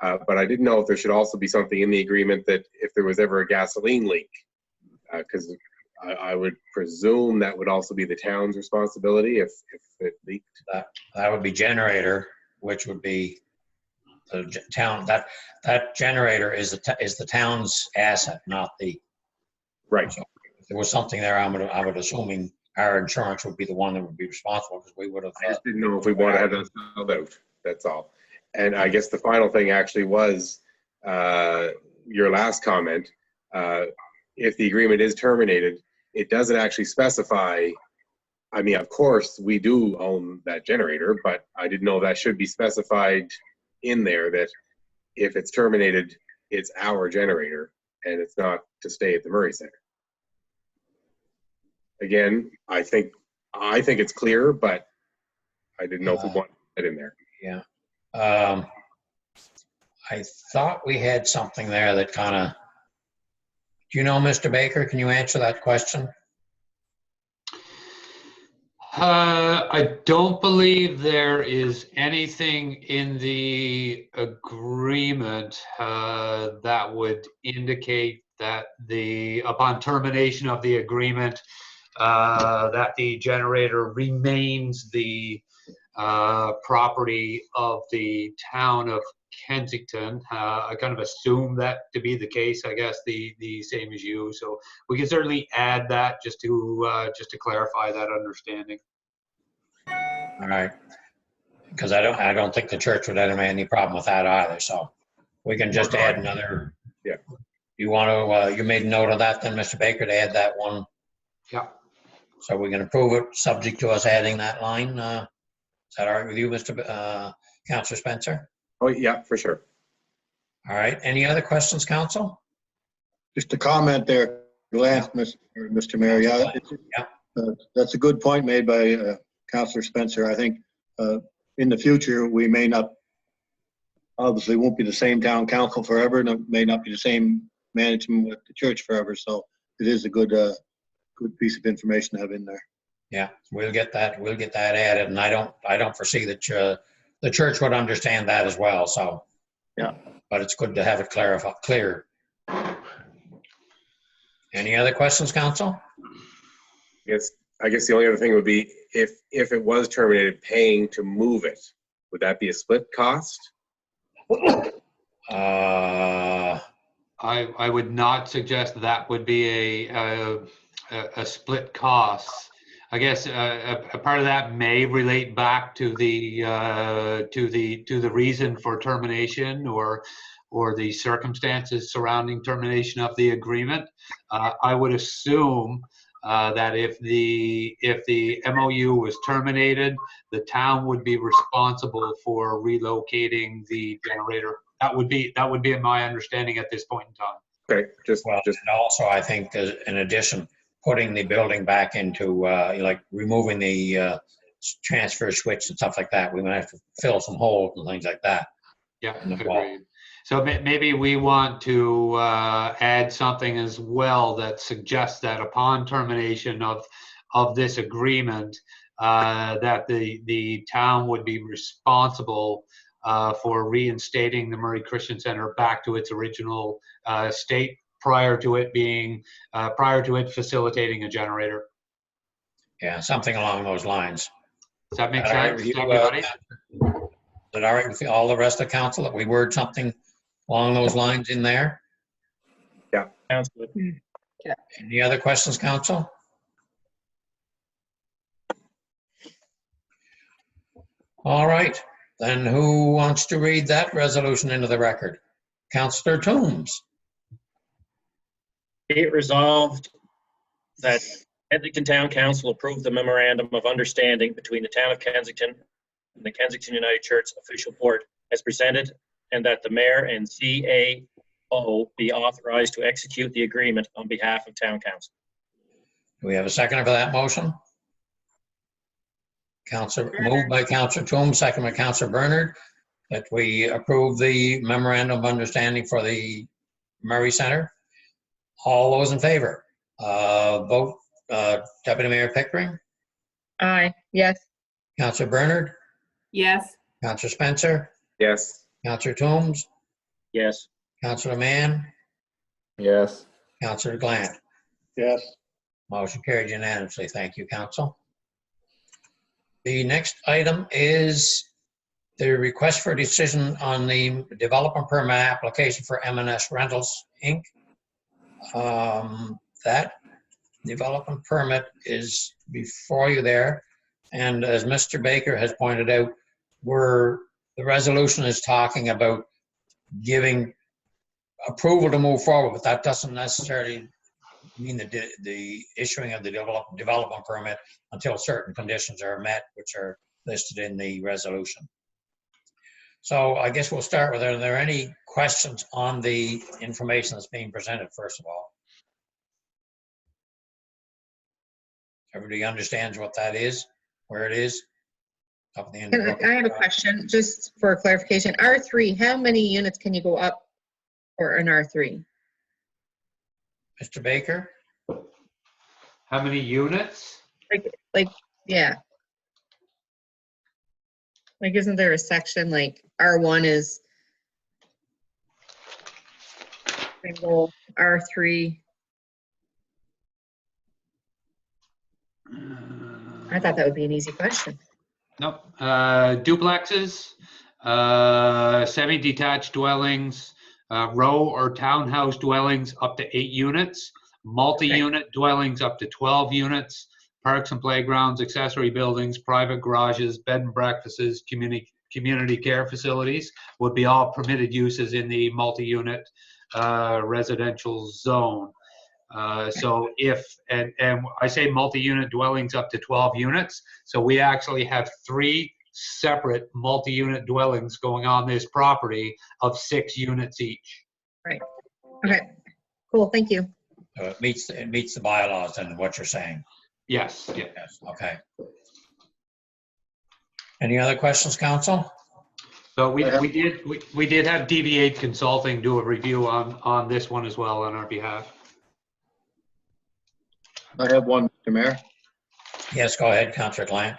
But I didn't know if there should also be something in the agreement that if there was ever a gasoline leak, because I would presume that would also be the town's responsibility if it leaked. That would be generator, which would be the town. That generator is the town's asset, not the. Right. So if there was something there, I would assuming our insurance would be the one that would be responsible because we would have. I just didn't know if we want to have that spelled out. That's all. And I guess the final thing actually was your last comment. If the agreement is terminated, it doesn't actually specify. I mean, of course, we do own that generator, but I didn't know that should be specified in there that if it's terminated, it's our generator and it's not to stay at the Murray Center. Again, I think it's clear, but I didn't know if we wanted to put it in there. Yeah. I thought we had something there that kind of. Do you know, Mr. Baker? Can you answer that question? I don't believe there is anything in the agreement that would indicate that upon termination of the agreement, that the generator remains the property of the town of Kensington. I kind of assume that to be the case, I guess, the same as you. So we can certainly add that just to clarify that understanding. All right. Because I don't think the church would have any problem with that either, so we can just add another. Yeah. You want to, you made a note of that then, Mr. Baker, to add that one? Yeah. So we can approve it, subject to us adding that line. Is that all right with you, Councillor Spencer? Oh, yeah, for sure. All right. Any other questions, council? Just a comment there, Lance, Mr. Mayor. Yeah, that's a good point made by Councillor Spencer. I think in the future, we may not, obviously won't be the same town council forever, and it may not be the same management with the church forever. So it is a good piece of information to have in there. Yeah, we'll get that added, and I don't foresee that the church would understand that as well, so. Yeah. But it's good to have it clear. Any other questions, council? I guess the only other thing would be if it was terminated, paying to move it, would that be a split cost? Uh, I would not suggest that would be a split cost. I guess a part of that may relate back to the reason for termination or the circumstances surrounding termination of the agreement. I would assume that if the MOU was terminated, the town would be responsible for relocating the generator. That would be my understanding at this point in time. Okay, and also I think in addition, putting the building back into like removing the transfer switch and stuff like that, we might have to fill some holes and things like that. Yeah, agreed. So maybe we want to add something as well that suggests that upon termination of this agreement, that the town would be responsible for reinstating the Murray Christian Center back to its original state prior to it facilitating a generator. Yeah, something along those lines. Does that make All right sense with you, to everybody? Is it all right with all the rest of council that we word something along those lines in there? Yeah. Sounds good. Any other questions, council? All right, then who wants to read that resolution into the record? Councillor Toombs. Be it resolved that Kensington Town Council approve the memorandum of understanding between the town of Kensington and the Kensington United Church official port as presented, and that the mayor and CAO be authorized to execute the agreement on behalf of town council. Do we have a seconder for that motion? Moved by Councillor Toombs, second by Councillor Bernard, that we approve the memorandum of understanding for the Murray Center. All those in favor? Vote. Deputy Mayor Pickering? Aye, yes. Councillor Bernard? Yes. Councillor Spencer? Yes. Councillor Toombs? Yes. Councillor Mann? Yes. Councillor Glant? Yes. Motion carried unanimously. Thank you, council. The next item is the request for decision on the development permit application for M&S Rentals, Inc. That development permit is before you there. And as Mr. Baker has pointed out, the resolution is talking about giving approval to move forward, but that doesn't necessarily mean the issuing of the development permit until certain conditions are met, which are listed in the resolution. So I guess we'll start with, are there any questions on the information that's being presented, first of all? Everybody understands what that is, where it is? Up the end of the I have a question, just for clarification. R3, how many units can you go up for an R3? Mr. Baker? How many units? Like, yeah, Like, isn't there a section like R1 is single, R3? I thought that would be an easy question. Nope. Duplexes, semi-detached dwellings, row or townhouse dwellings up to 8 units, multi-unit dwellings up to 12 units, parks and playgrounds, accessory buildings, private garages, bed and breakfasts, community care facilities would be all permitted uses in the multi-unit residential zone. So and I say multi-unit dwellings up to 12 units, so we actually have 3 separate multi-unit dwellings going on this property of 6 units each. Right. Okay, cool, thank you. It meets the bylaws and what you're saying. Yes, yeah. Yes, okay. Any other questions, council? So we did have DV8 Consulting do a review on this one as well on our behalf. I have one, Mr. Mayor. Yes, go ahead, Councillor Glant.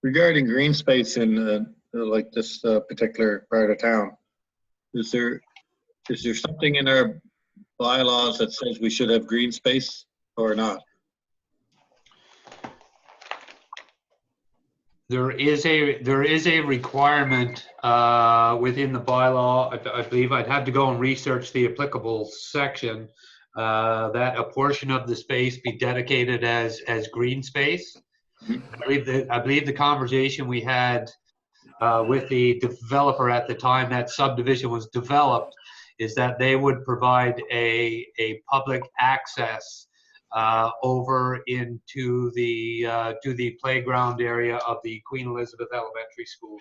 Regarding green space in like this particular part of town, is there something in our bylaws that says we should have green space or not? There is a requirement within the bylaw. I believe I'd have to go and research the applicable section that a portion of the space be dedicated as green space. I believe the conversation we had with the developer at the time that subdivision was developed is that they would provide a public access over into the to the playground area of the Queen Elizabeth Elementary School.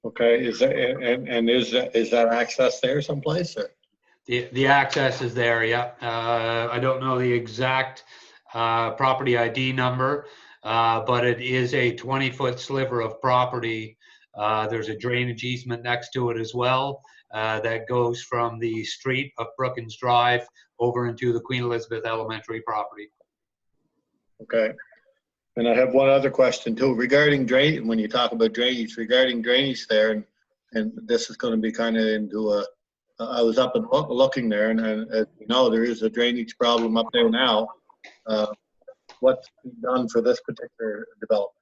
Okay, is that access there someplace? Or? The access is there, yeah. I don't know the exact property ID number, but it is a 20-foot sliver of property. There's a drainage easement next to it as well that goes from the street of Brookins Drive over into the Queen Elizabeth Elementary property. Okay. And I have one other question too regarding drain. When you talk about drainage, regarding drainage there, and this is going to be kind of into I was up and looking there, and you know, there is a drainage problem up there now. What's been done for this particular development?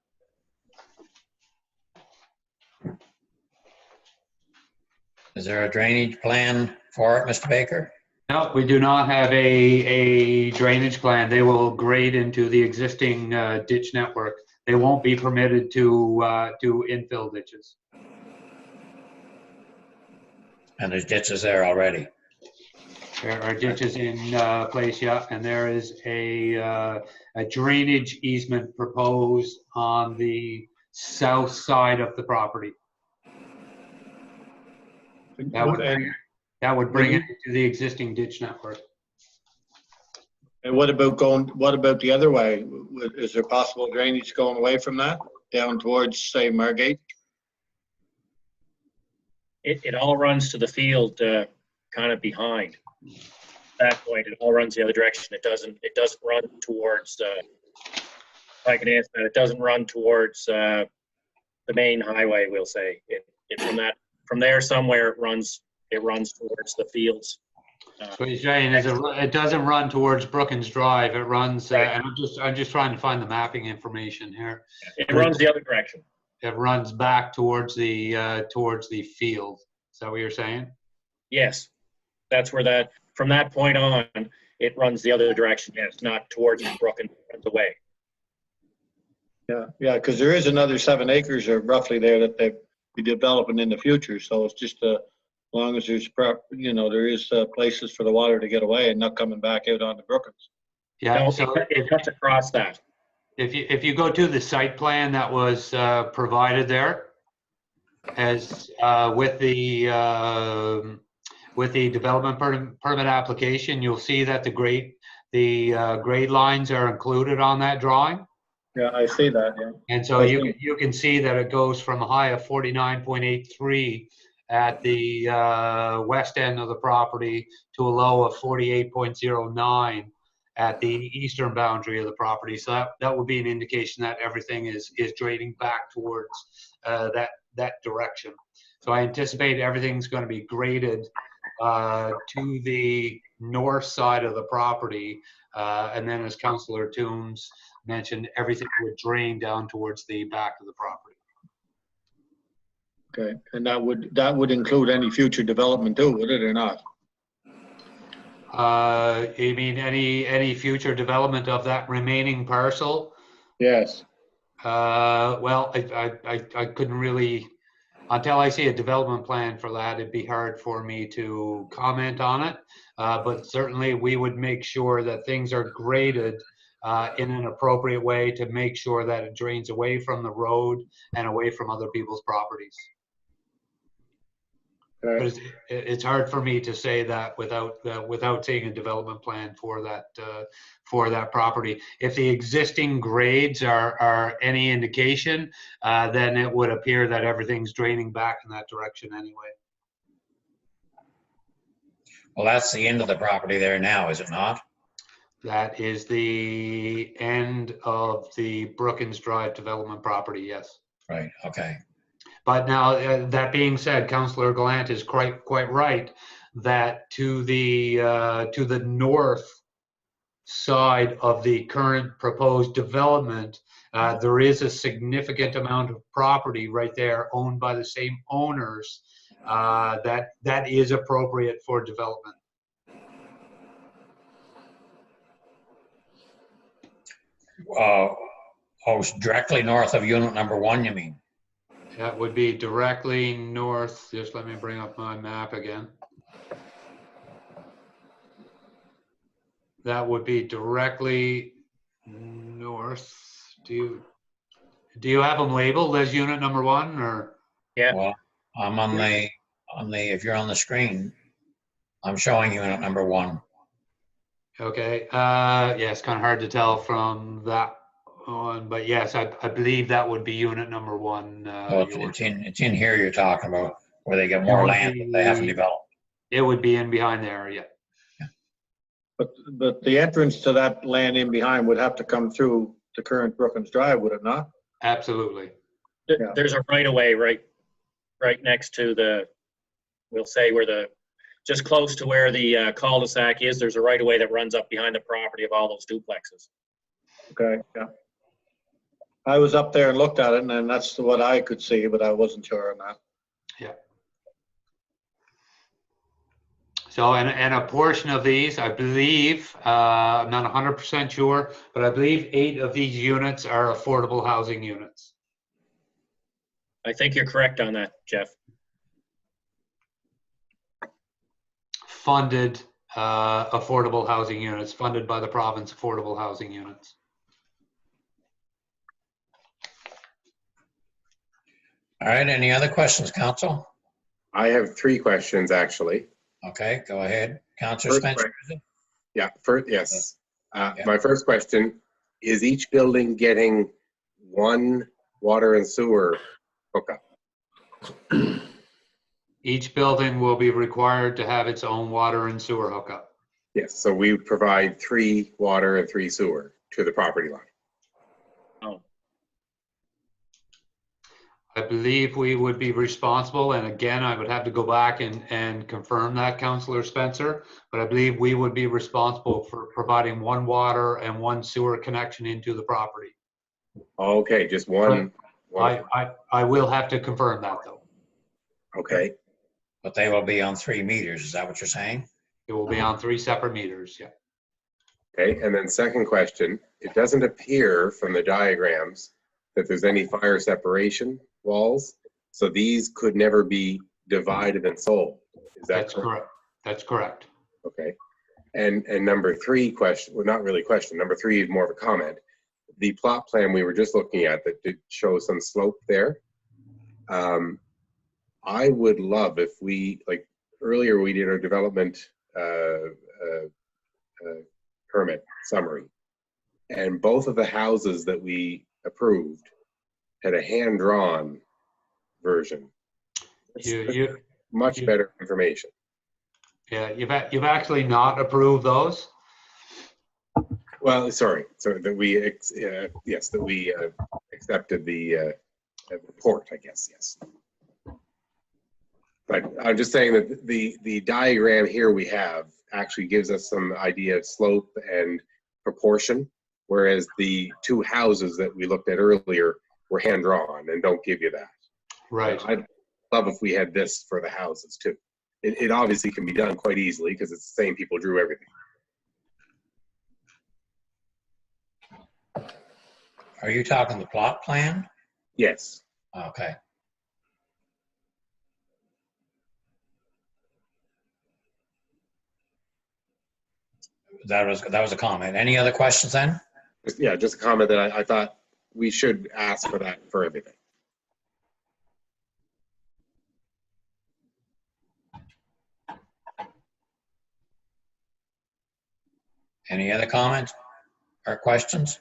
Is there a drainage plan for it, Mr. Baker? No, we do not have a drainage plan. They will grade into the existing ditch network. They won't be permitted to do infill ditches. And there's ditches there already. There are ditches in place, yeah, and there is a drainage easement proposed on the south side of the property. That would bring it to the existing ditch network. And what about the other way? Is there possible drainage going away from that down towards, say, Margate? It all runs to the field kind of behind that point. It all runs the other direction. It doesn't run towards I can answer that. It doesn't run towards the main highway, we'll say. From there somewhere it runs towards the fields. So he's saying is it doesn't run towards Brookins Drive. It runs Right. and I'm just trying to find the mapping information here. It runs the other direction. It runs back towards the field. Is that what you're saying? Yes, that's where from that point on, it runs the other direction. Yes, not towards the brook and runs away. Yeah, because there is another 7 acres or roughly there that they'll be developing in the future. So it's just as long as there's there is places for the water to get away and not coming back out onto Brookins. Yeah. No, So it cuts across that. if you go to the site plan that was provided there, as with the development permit application, you'll see that the grade lines are included on that drawing. Yeah, I see that, yeah. And so you can see that it goes from a high of 49.83 at the west end of the property to a low of 48.09 at the eastern boundary of the property. So that would be an indication that everything is draining back towards that direction. So I anticipate everything's going to be graded to the north side of the property. And then as Councillor Toombs mentioned, everything would drain down towards the back of the property. Okay, and that would include any future development too, would it or not? You mean any future development of that remaining parcel? Yes. Well, I couldn't really, until I see a development plan for that, it'd be hard for me to comment on it. But certainly we would make sure that things are graded in an appropriate way to make sure that it drains away from the road and away from other people's properties. But it's hard for me to say that without seeing a development plan for that property. If the existing grades are any indication, then it would appear that everything's draining back in that direction anyway. Well, that's the end of the property there now, is it not? That is the end of the Brookins Drive development property, yes. Right, okay. But now, that being said, Councillor Gallant is quite right that to the north side of the current proposed development, there is a significant amount of property right there owned by the same owners that is appropriate for development. Directly north of unit number 1, you mean? That would be directly north. Just let me bring up my map again. That would be directly north. Do you have them labeled as unit number 1 or? Yeah. Well, I'm on the, if you're on the screen, I'm showing unit number 1. Okay. Yeah, it's kind of hard to tell from that one, but yes, I believe that would be unit number 1. It's in here you're talking about, where they get more land that they haven't developed. It would be in behind there, yeah. But the entrance to that land in behind would have to come through the current Brookins Drive, would it not? Absolutely. There's a right of way right next to the, we'll say where just close to where the cul-de-sac is. There's a right of way that runs up behind the property of all those duplexes. Okay, yeah. I was up there and looked at it, and then that's what I could see, but I wasn't sure on that. Yeah. So, and a portion of these, I believe, I'm not 100% sure, but I believe 8 of these units are affordable housing units. I think you're correct on that, Jeff. Funded affordable housing units, funded by the province affordable housing units. All right, any other questions, Council? I have 3 questions, actually. Okay, go ahead. Councillor Spencer? Yeah, yes. My first question, is each building getting 1 water and sewer hookup? Each building will be required to have its own water and sewer hookup. Yes, so we would provide 3 water and 3 sewer to the property line. Oh, I believe we would be responsible, and again, I would have to go back and confirm that, Councillor Spencer, but I believe we would be responsible for providing 1 water and 1 sewer connection into the property. Okay, just one. I will have to confirm that, though. Okay. But they will be on 3 meters, is that what you're saying? It will be on 3 separate meters, yeah. Okay, and then second question, it doesn't appear from the diagrams that there's any fire separation walls, so these could never be divided and sold. Is that That's correct? That's correct. Okay. And number 3 question, well, not really question, number 3 is more of a comment. The plot plan we were just looking at that did show some slope there. I would love if we, like earlier we did our development permit summary, and both of the houses that we approved had a hand-drawn version. Much better information. Yeah, you've actually not approved those. Well, sorry, so that we, yes, that we accepted the report, I guess, yes. But I'm just saying that the diagram here we have actually gives us some idea of slope and proportion, whereas the two houses that we looked at earlier were hand-drawn and don't give you that. Right. I'd love if we had this for the houses too. It obviously can be done quite easily because it's the same people drew everything. Are you talking the plot plan? Yes. Okay. That was a comment. Any other questions then? Yeah, just a comment that I thought we should ask for that for everything. Any other comments or questions?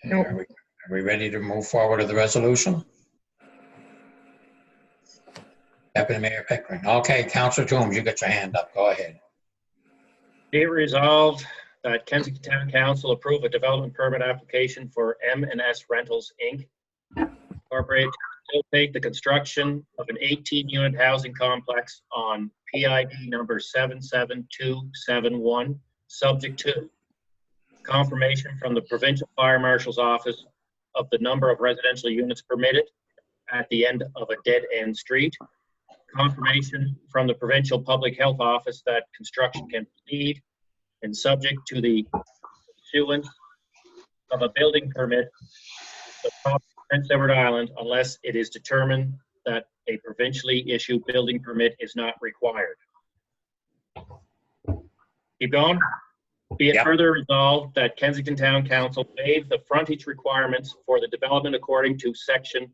Nope. Are we ready to move forward to the resolution? Deputy Mayor Pickering. Okay, Councilor Toombs, you got your hand up. Go ahead. Be it resolved that Kensington Town Council approve a development permit application for M&S Rentals, Inc. Incorporated to facilitate the construction of an 18-unit housing complex on PID number 77271, subject to confirmation from the Provincial Fire Marshal's Office of the number of residential units permitted at the end of a dead-end street, confirmation from the Provincial Public Health Office that construction can proceed, and subject to the issuance of a building permit for Prince Edward Island unless it is determined that a provincially issued building permit is not required. Keep going. Be it Yep. further resolved that Kensington Town Council waive the frontage requirements for the development according to section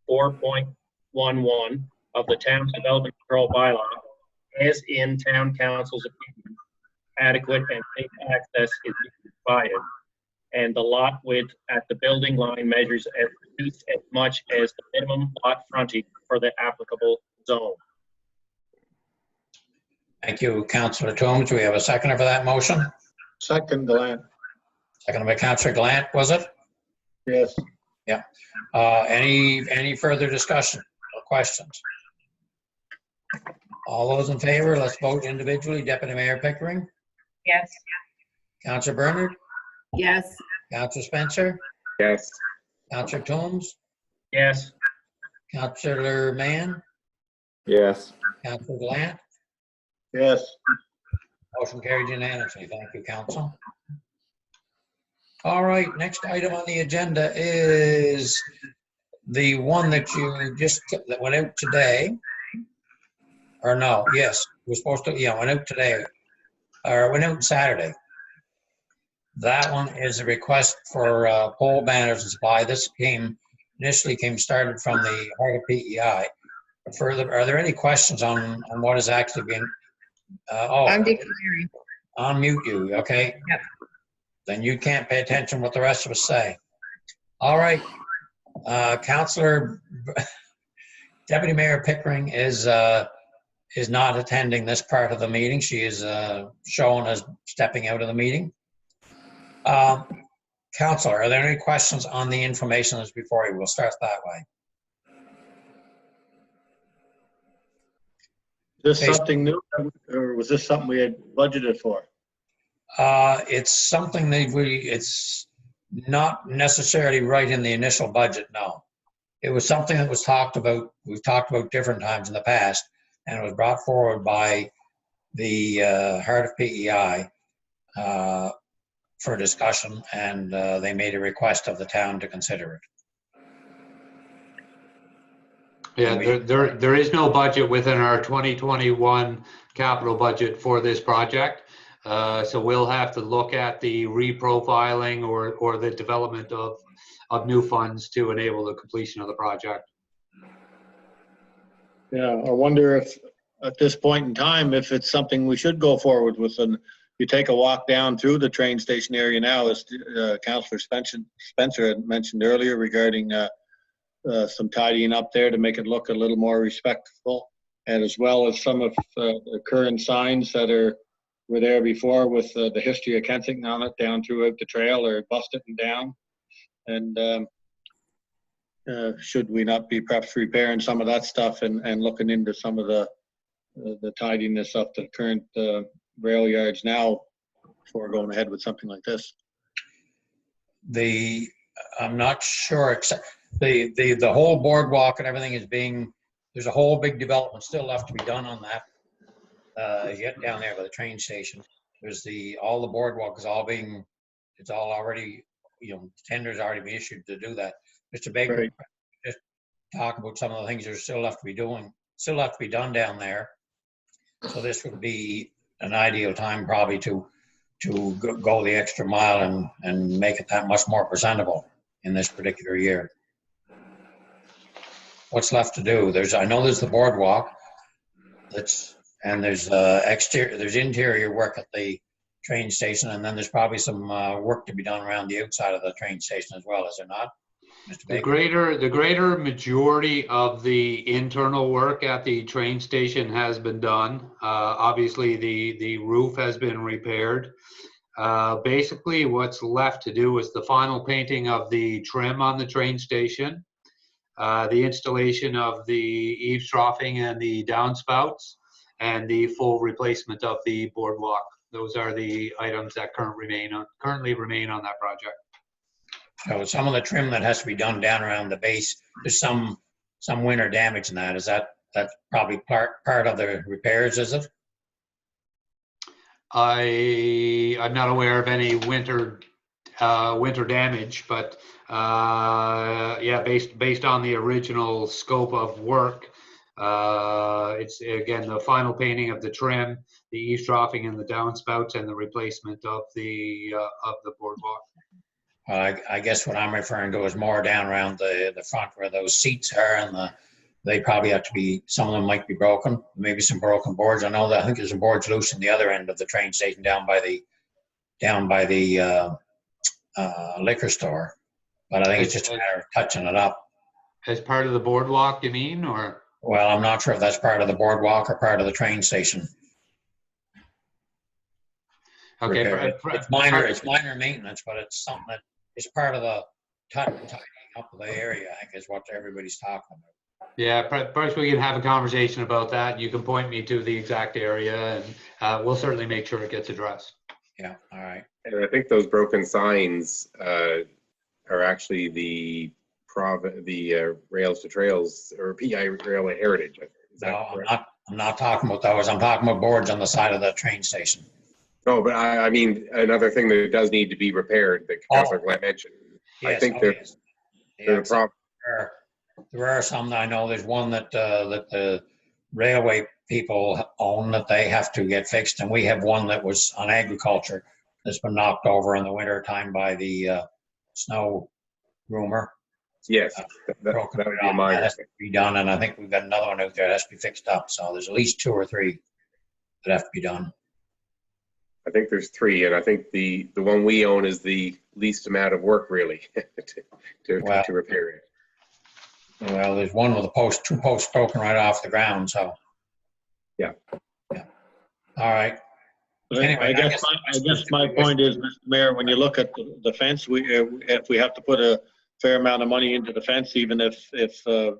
4.11 of the Town's Development Control Bylaw, as in Town Council's opinion, adequate and safe access is provided, and the lot width at the building line measures as reduced as much as the minimum lot frontage for the applicable zone. Thank you, Councilor Toombs. Do we have a seconder for that motion? Second, Glenn. Seconded by Councilor Glant, was it? Yes. Any further discussion or questions? All those in favor, let's vote individually. Deputy Mayor Pickering, Yes. Councilor Bernard, Yes. Councilor Spencer, Yes. Councilor Toombs, Yes. Councilor Mann, Yes. Councilor Glant. Yes. Motion carried unanimously. Thank you, council. All right, next item on the agenda is the one that that went out today. Or no, yes, we're supposed to, went out today, or went out Saturday. That one is a request for pole banners and supply. This initially started from the Heart of PEI. Further, are there any questions on what is actually being, I'm declaring. unmute you, okay? Yep. Then you can't pay attention to what the rest of us say. All right, Councilor, Deputy Mayor Pickering is not attending this part of the meeting. She is shown as stepping out of the meeting. Councilor, are there any questions on the information that's before you? We'll start that way. Is this something new, or was this something we had budgeted for? It's something that it's not necessarily right in the initial budget, no. It was something that was talked about, we've talked about different times in the past, and it was brought forward by the Heart of PEI for discussion, and they made a request of the town to consider it. Yeah, there is no budget within our 2021 capital budget for this project. So we'll have to look at the reprofiling or the development of new funds to enable the completion of the project. Yeah, I wonder if, at this point in time, if it's something we should go forward with. And you take a walk down through the train station area now, as Councillor Spencer had mentioned earlier regarding some tidying up there to make it look a little more respectful. and as well as some of the current signs that were there before with the history of Kensington on it down throughout the trail, or busted and down. And should we not be perhaps repairing some of that stuff and looking into some of the tidiness of the current rail yards now before going ahead with something like this? I'm not sure, except the whole boardwalk and everything is there's a whole big development still left to be done on that. Yet down there by the train station, there's all the boardwalk is it's all already, tenders already been issued to do that. Mr. Baker, Right. just talk about some of the things that are still left to be done down there. So this would be an ideal time probably to go the extra mile and make it that much more presentable in this particular year. What's left to do? I know there's the boardwalk, and there's interior work at the train station, and then there's probably some work to be done around the outside of the train station as well, is there not, Mr. Baker? The greater majority of the internal work at the train station has been done. Obviously, the roof has been repaired. Basically, what's left to do is the final painting of the trim on the train station, the installation of the eaves troughing and the downspouts, and the full replacement of the boardwalk. Those are the items that currently remain on that project. So some of the trim that has to be done down around the base, there's some winter damage in that. That's probably part of the repairs, is it? I'm not aware of any winter damage, but yeah, based on the original scope of work, it's again the final painting of the trim, the eaves troughing and the downspouts, and the replacement of the boardwalk. I guess what I'm referring to is more down around the front where those seats are, and they probably have to be, some of them might be broken, maybe some broken boards. I think there's some boards loose in the other end of the train station down by the liquor store. But I think it's just a matter of touching it up. As part of the boardwalk, you mean, or? Well, I'm not sure if that's part of the boardwalk or part of the train station. Okay. It's minor maintenance, but it's something that is part of the tidying up of the area, I think is what everybody's talking about. Yeah, perhaps we can have a conversation about that. You can point me to the exact area, and we'll certainly make sure it gets addressed. Yeah, all right. And I think those broken signs are actually the Rails to Trails or PI Railway Heritage. Is that No, correct? I'm not talking about those. I'm talking about boards on the side of the train station. No, but I mean, another thing that does need to be repaired that Councillor Glenn mentioned. I Yes, think oh, that yes. the Yes, problem. there are some that I know. There's one that the railway people own that they have to get fixed, and we have one that was on agriculture that's been knocked over in the winter time by the snow groomer. Yes, that would be my That has to be done, and I think we've got another one out there that has to be fixed up. So there's at least 2 or 3 that have to be done. I think there's 3, and I think the one we own is the least amount of work really to repair it. Well, there's one with a 2 posts broken right off the ground. So yeah. All right. Anyway, I guess my point is, Mr. Mayor, when you look at the fence, if we have to put a fair amount of money into the fence, even if the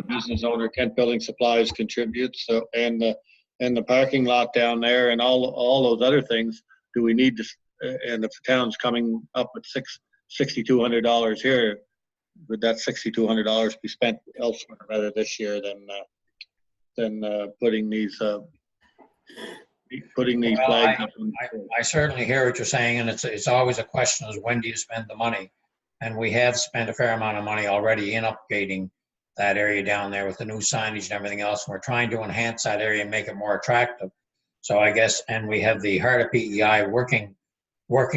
business owner, Kent Building Supplies, contributes, so and the parking lot down there and all those other things, do we need to? And if the town's coming up with $6,200 here, would that $6,200 be spent elsewhere rather this year than putting these flags up? I certainly hear what you're saying, and it's always a question is when do you spend the money? And we have spent a fair amount of money already in upgrading that area down there with the new signage and everything else. We're trying to enhance that area and make it more attractive. So I guess, and we have the Heart of PEI working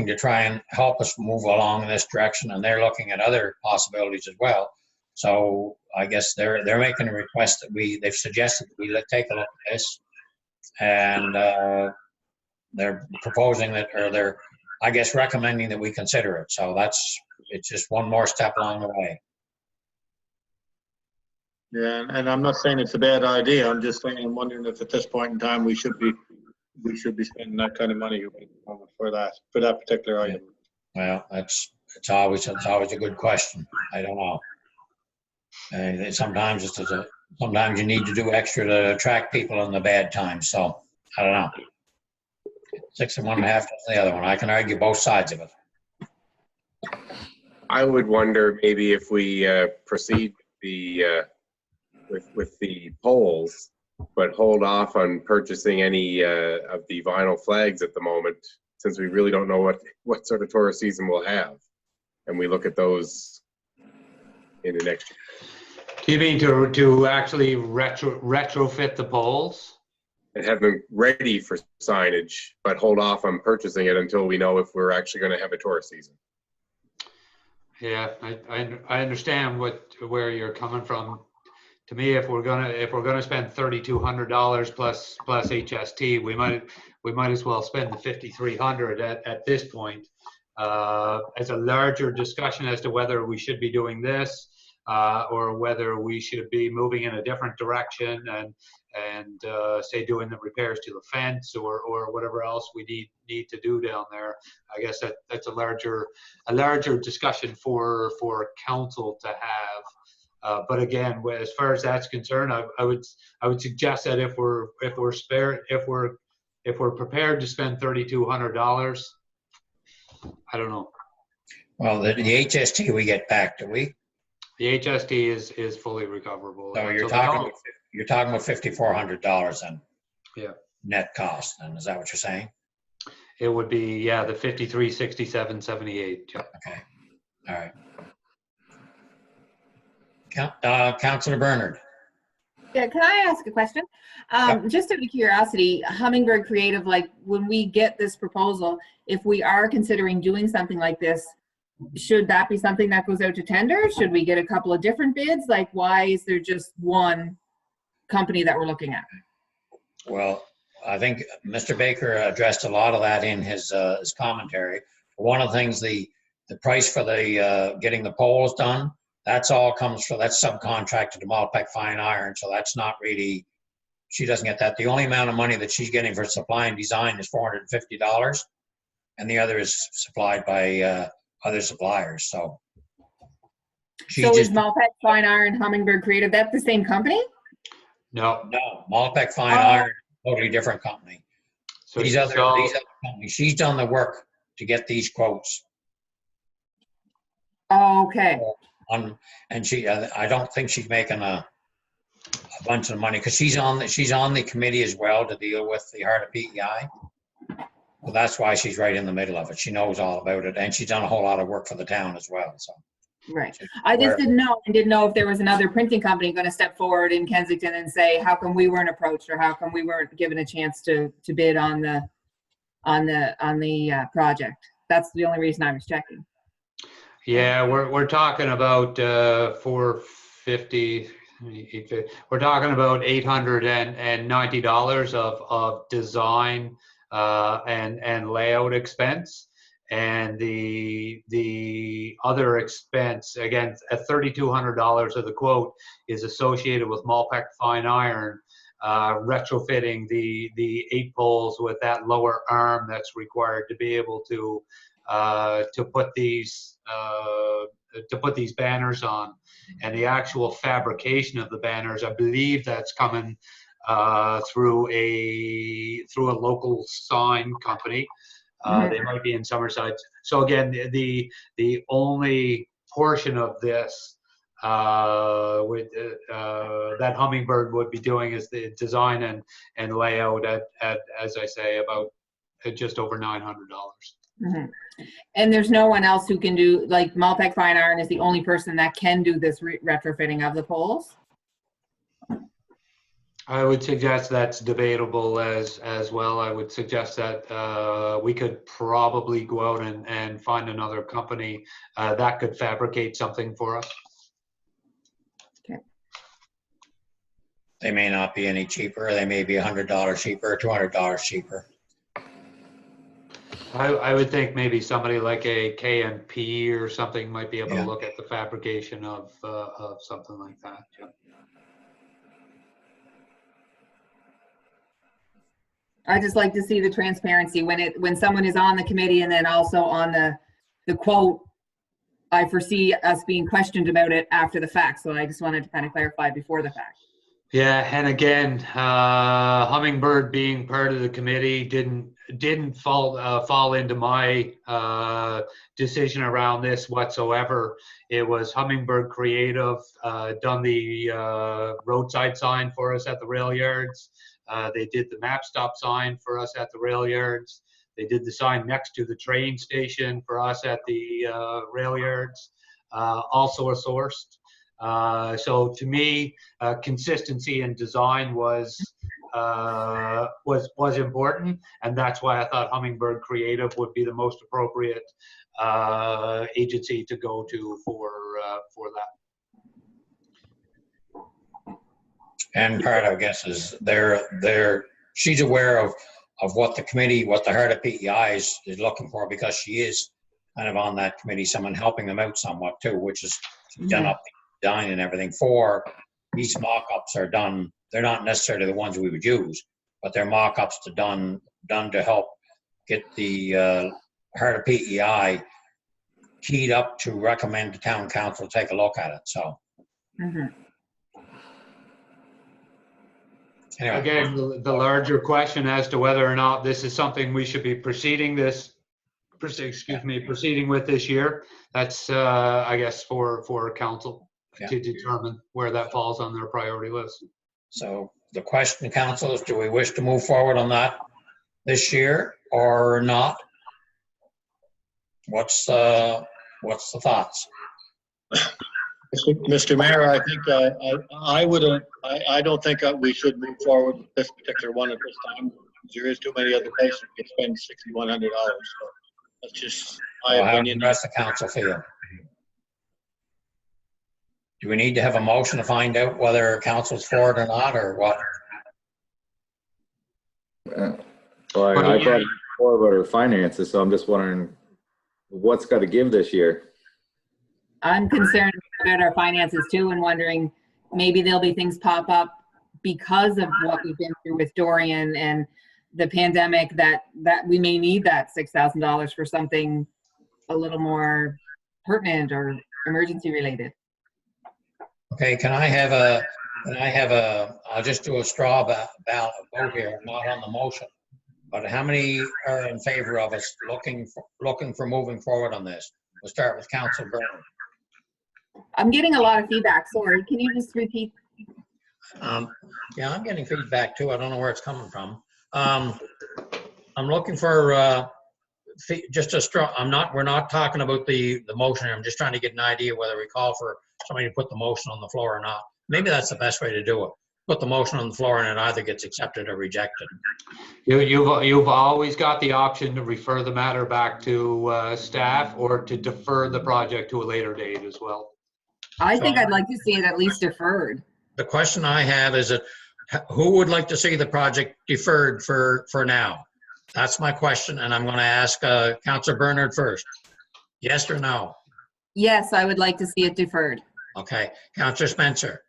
to try and help us move along in this direction, and they're looking at other possibilities as well. So I guess they're making a request that they've suggested that we take a look at this, and they're proposing that, or they're, I guess, recommending that we consider it. So it's just one more step along the way. Yeah, and I'm not saying it's a bad idea. I'm just saying, I'm wondering if at this point in time, we should be spending that kind of money for that particular item. Well, it's always a good question. I don't know. Sometimes sometimes you need to do extra to attract people in the bad times. So I don't know. 6 of one and a half dozen the other one. I can argue both sides of it. I would wonder maybe if we proceed with the poles, but hold off on purchasing any of the vinyl flags at the moment, since we really don't know what sort of tourist season we'll have, and we look at those in the next year. Do you mean to actually retrofit the poles? And have them ready for signage, but hold off on purchasing it until we know if we're actually going to have a tourist season. Yeah, I understand where you're coming from. To me, if we're gonna spend $3,200 plus HST, we might as well spend the $5,300 at this point. As a larger discussion as to whether we should be doing this or whether we should be moving in a different direction and say doing the repairs to the fence or whatever else we need to do down there. I guess that's a larger discussion for council to have. But again, as far as that's concerned, I would suggest that if we're prepared to spend $3,200, I don't know. Well, the HST we get back, do we? The HST is fully recoverable. So you're talking about $5,400 then? Yeah. Net cost, and is that what you're saying? It would be, yeah, the 53, 67, 78. Yeah. Okay. All right. Councilor Bernard. Yeah, can I ask a question? Just out of curiosity, Hummingbird Creative, like when we get this proposal, if we are considering doing something like this, should that be something that goes out to tender? Should we get a couple of different bids? Like, why is there just one company that we're looking at? Well, I think Mr. Baker addressed a lot of that in his commentary. One of the things, the price for the getting the poles done, that's subcontracted to Malpec Fine Iron, so that's not really, she doesn't get that. The only amount of money that she's getting for supply and design is $450, and the other is supplied by other suppliers. So is Malpec Fine Iron Hummingbird Creative, that's the same company? No, Malpec Fine Iron, totally different company. So These other companies, she's done the work to get these quotes. Okay. And she, I don't think she's making a bunch of money because she's on the committee as well to deal with the Heart of PEI. Well, that's why she's right in the middle of it. She knows all about it, and she's done a whole lot of work for the town as well. So, right. I just didn't know if there was another printing company going to step forward in Kensington and say, how come we weren't approached, or how come we weren't given a chance to bid on the project. That's the only reason I was checking. Yeah, we're talking about $450. We're talking about $890 of design and layout expense, and the other expense, again, at $3,200 of the quote, is associated with Malpec Fine Iron retrofitting the 8 poles with that lower arm that's required to be able to put these banners on, and the actual fabrication of the banners, I believe that's coming through a local sign company. They might be in Summerside. So again, the only portion of this that Hummingbird would be doing is the design and layout at as I say, about just over $900. Mm-hmm. And there's no one else who can do, like, Malpec Fine Iron is the only person that can do this retrofitting of the poles? I would suggest that's debatable as well. I would suggest that we could probably go out and find another company that could fabricate something for us. Okay. They may not be any cheaper. They may be $100 cheaper or $200 cheaper. I would think maybe somebody like a KMP or something might be able to look at the fabrication of something like that. Yeah. I just like to see the transparency when someone is on the committee and then also on the quote. I foresee us being questioned about it after the fact, so I just wanted to kind of clarify before the fact. Yeah, and again, Hummingbird being part of the committee didn't fall into my decision around this whatsoever. It was Hummingbird Creative done the roadside sign for us at the rail yards. They did the map stop sign for us at the rail yards. They did the sign next to the train station for us at the rail yards. Also sourced. So to me, consistency in design was important, and that's why I thought Hummingbird Creative would be the most appropriate agency to go to for that. And part, I guess, is she's aware of what the committee, what the heart of PEI is looking for, because she is kind of on that committee, someone helping them out somewhat too, which is done up the design and everything for these mock-ups are done. They're not necessarily the ones we would use, but they're mock-ups done to help get the heart of PEI keyed up to recommend to town council take a look at it. So. Anyway. Again, the larger question as to whether or not this is something we should be proceeding with this year. That's, I guess, for council to determine where that falls on their priority list. So the question, council, is do we wish to move forward on that this year or not? What's the thoughts? Mr. Mayor, I think I don't think we should move forward with this particular one at this time. There is too many other places we can spend $6,100. So that's just my opinion. How does the council feel? Do we need to have a motion to find out whether council's for it or not, or what? Well, I brought forward our finances, so I'm just wondering what's got to give this year. I'm concerned about our finances too, and wondering maybe there'll be things pop up because of what we've been through with Dorian and the pandemic that we may need that $6,000 for something a little more pertinent or emergency related. Okay, I'll just do a straw ballot vote here, not on the motion. But how many are in favor of us looking for moving forward on this? We'll start with Council Byrne. I'm getting a lot of feedback. Sorry, can you just repeat? Yeah, I'm getting feedback too. I don't know where it's coming from. I'm looking for just a straw. We're not talking about the motion. I'm just trying to get an idea whether we call for somebody to put the motion on the floor or not. Maybe that's the best way to do it. Put the motion on the floor and it either gets accepted or rejected. You've always got the option to refer the matter back to staff or to defer the project to a later date as well. I think I'd like to see it at least deferred. The question I have is who would like to see the project deferred for now? That's my question, and I'm going to ask Councillor Bernard first. Yes or no? Yes, I would like to see it deferred. Okay. Councillor Spencer.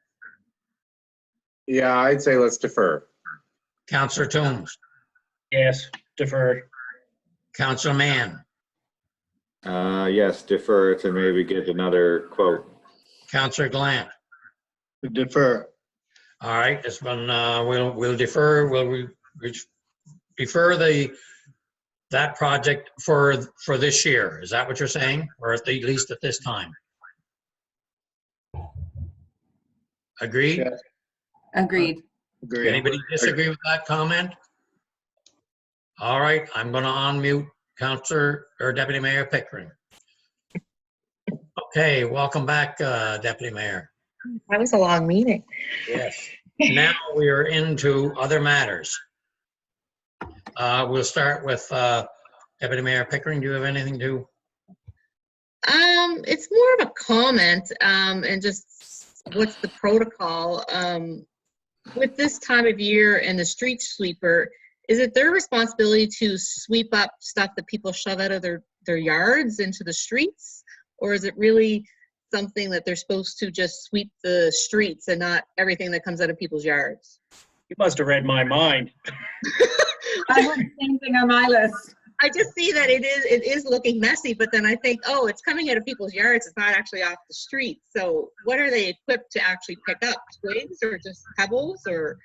Yeah, I'd say let's defer. Councillor Toombs. Yes, deferred. Councillor Mann. Yes, defer to maybe get another quote. Councillor Glant. Defer. All right, this one we'll defer. We'll defer that project for this year. Is that what you're saying, or at least at this time? Agreed? Yes. Agreed. Agree. Anybody disagree with that comment? All right, I'm going to unmute Councillor or Deputy Mayor Pickering. Okay, welcome back, Deputy Mayor. That was a long meeting. Yes. Now we are into other matters. We'll start with Deputy Mayor Pickering. Do you have anything to? It's more of a comment, and just what's the protocol with this time of year and the street sweeper? Is it their responsibility to sweep up stuff that people shove out of their yards into the streets, or is it really something that they're supposed to just sweep the streets and not everything that comes out of people's yards? You must have read my mind. I have the same thing on my list. I just see that it is looking messy, but then I think, oh, it's coming out of people's yards. It's not actually off the street. So what are they equipped to actually pick up? Twigs or just pebbles? Or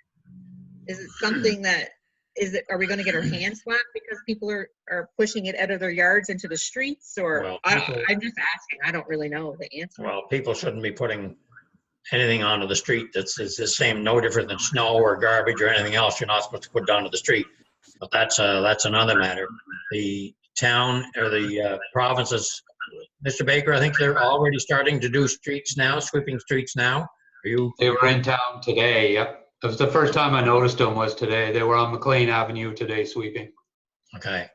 is it something that, are we going to get our hands slapped because people are pushing it out of their yards into the streets? Or Well, I'm people- just asking. I don't really know the answer. Well, people shouldn't be putting anything onto the street that's the same, no different than snow or garbage or anything else you're not supposed to put down to the street. But that's another matter. The town or the provinces, Mr. Baker, I think they're already starting to do streets now, sweeping streets now. Are you? They were in town today, yep. It was the first time I noticed them was today. They were on McLean Avenue today sweeping. Okay.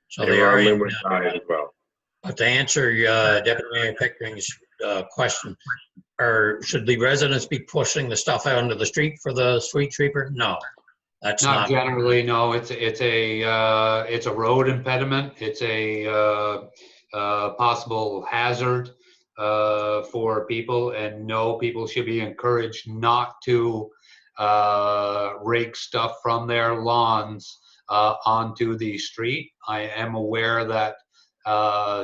So They they were are on in, Linwood side as well. but to answer Deputy Mayor Pickering's question, should the residents be pushing the stuff out into the street for the street sweeper? No, that's Not not. generally, no. It's a road impediment. It's a possible hazard for people, and no, people should be encouraged not to rake stuff from their lawns onto the street. I am aware that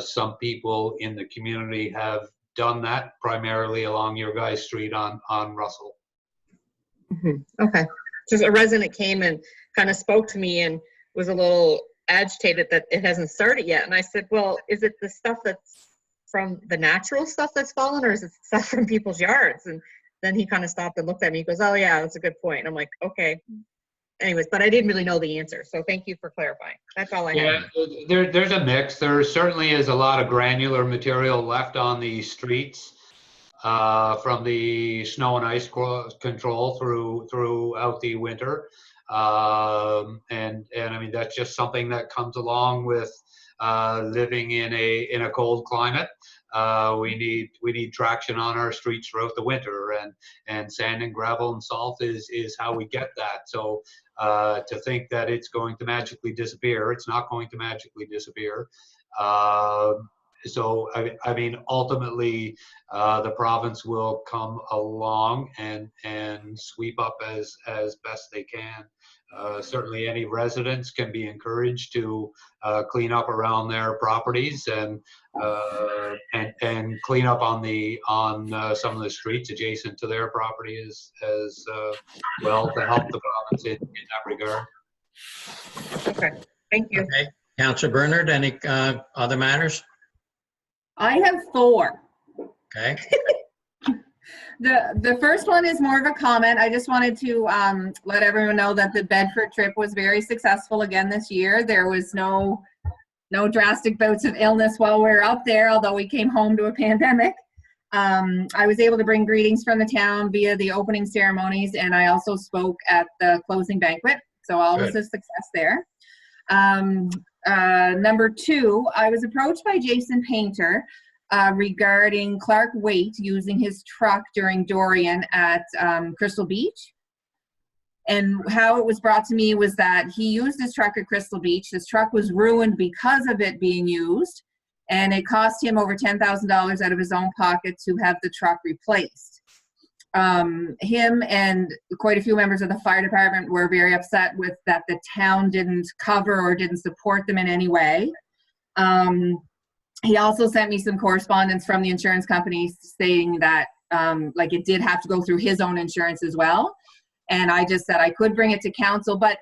some people in the community have done that, primarily along your guys' street on Russell. Okay. Just a resident came and kind of spoke to me and was a little agitated that it hasn't started yet. And I said, well, is it the stuff that's from the natural stuff that's fallen, or is it stuff from people's yards? And then he kind of stopped and looked at me. He goes, oh yeah, that's a good point. And I'm like, okay. Anyways, but I didn't really know the answer. So thank you for clarifying. That's all I have. Yeah, there's a mix. There certainly is a lot of granular material left on the streets from the snow and ice control throughout the winter. And I mean, that's just something that comes along with living in a cold climate. We need traction on our streets throughout the winter, and sand and gravel and salt is how we get that. So to think that it's going to magically disappear, it's not going to magically disappear. So I mean, ultimately, the province will come along and sweep up as best they can. Certainly, any residents can be encouraged to clean up around their properties and clean up on some of the streets adjacent to their property as well, to help the province in that regard. Okay. Thank you. Okay. Councillor Bernard, any other matters? I have 4. Okay. The first one is more of a comment. I just wanted to let everyone know that the Bedford trip was very successful again this year. There was no drastic bouts of illness while we were up there, although we came home to a pandemic. I was able to bring greetings from the town via the opening ceremonies, and I also spoke at the closing banquet. So all was a success there. Number 2, I was approached by Jason Painter regarding Clark Waite using his truck during Dorian at Crystal Beach. And how it was brought to me was that he used his truck at Crystal Beach. His truck was ruined because of it being used, and it cost him over $10,000 out of his own pocket to have the truck replaced. Him and quite a few members of the fire department were very upset with that the town didn't cover or didn't support them in any way. He also sent me some correspondence from the insurance company saying that like it did have to go through his own insurance as well. And I just said I could bring it to council, but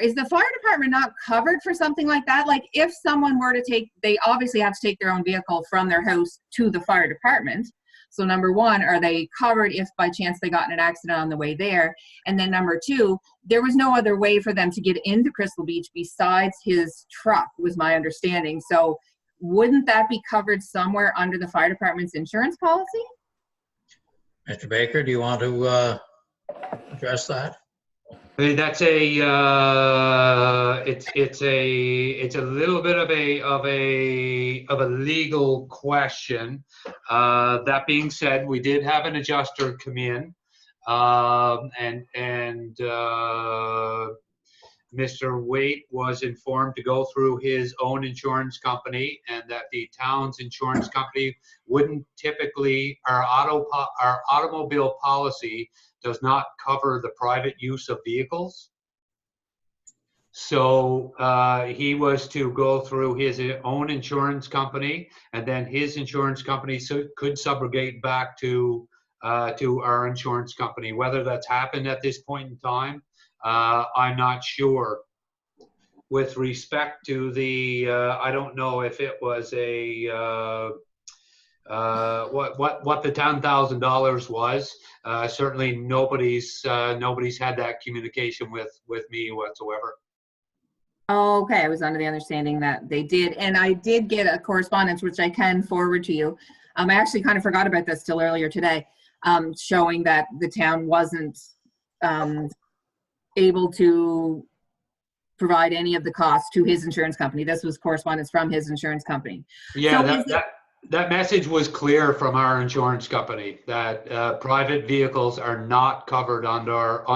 is the fire department not covered for something like that? Like if someone were to they obviously have to take their own vehicle from their house to the fire department. So number 1, are they covered if by chance they got in an accident on the way there? And then number 2, there was no other way for them to get into Crystal Beach besides his truck, was my understanding. So wouldn't that be covered somewhere under the fire department's insurance policy? Mr. Baker, do you want to address that? I mean, that's it's a little bit of a legal question. That being said, we did have an adjuster come in, and Mr. Waite was informed to go through his own insurance company, and that the town's insurance company wouldn't typically, our automobile policy does not cover the private use of vehicles. So he was to go through his own insurance company, and then his insurance company could subrogate back to our insurance company. Whether that's happened at this point in time, I'm not sure. With respect to the, I don't know if it was what the $10,000 was. Certainly nobody's had that communication with me whatsoever. Okay, I was under the understanding that they did, and I did get a correspondence, which I can forward to you. I actually kind of forgot about this till earlier today, showing that the town wasn't able to provide any of the costs to his insurance company. This was correspondence from his insurance company. Yeah, So that message was clear from our insurance company that private vehicles are not covered under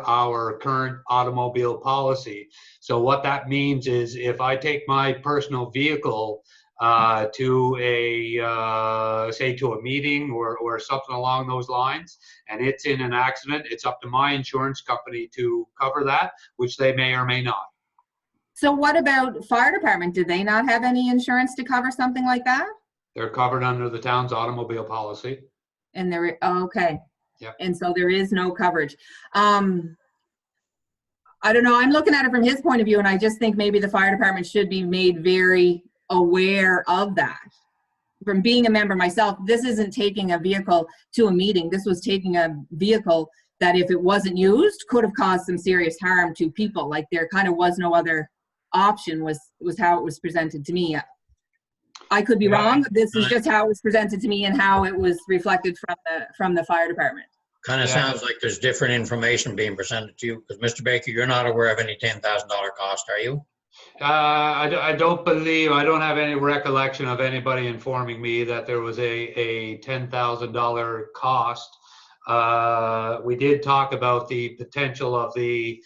our current automobile policy. So what that means is if I take my personal vehicle to a meeting or something along those lines, and it's in an accident, it's up to my insurance company to cover that, which they may or may not. So what about fire department? Did they not have any insurance to cover something like that? They're covered under the town's automobile policy. And there, okay. Yep. And so there is no coverage. I don't know. I'm looking at it from his point of view, and I just think maybe the fire department should be made very aware of that. From being a member myself, this isn't taking a vehicle to a meeting. This was taking a vehicle that, if it wasn't used, could have caused some serious harm to people. Like, there kind of was no other option, was how it was presented to me. I could be wrong. This is just how it was presented to me and how it was reflected from the fire department. Kind of sounds like there's different information being presented to you, because Mr. Baker, you're not aware of any $10,000 cost, are you? I don't have any recollection of anybody informing me that there was a $10,000 cost. We did talk about the potential of the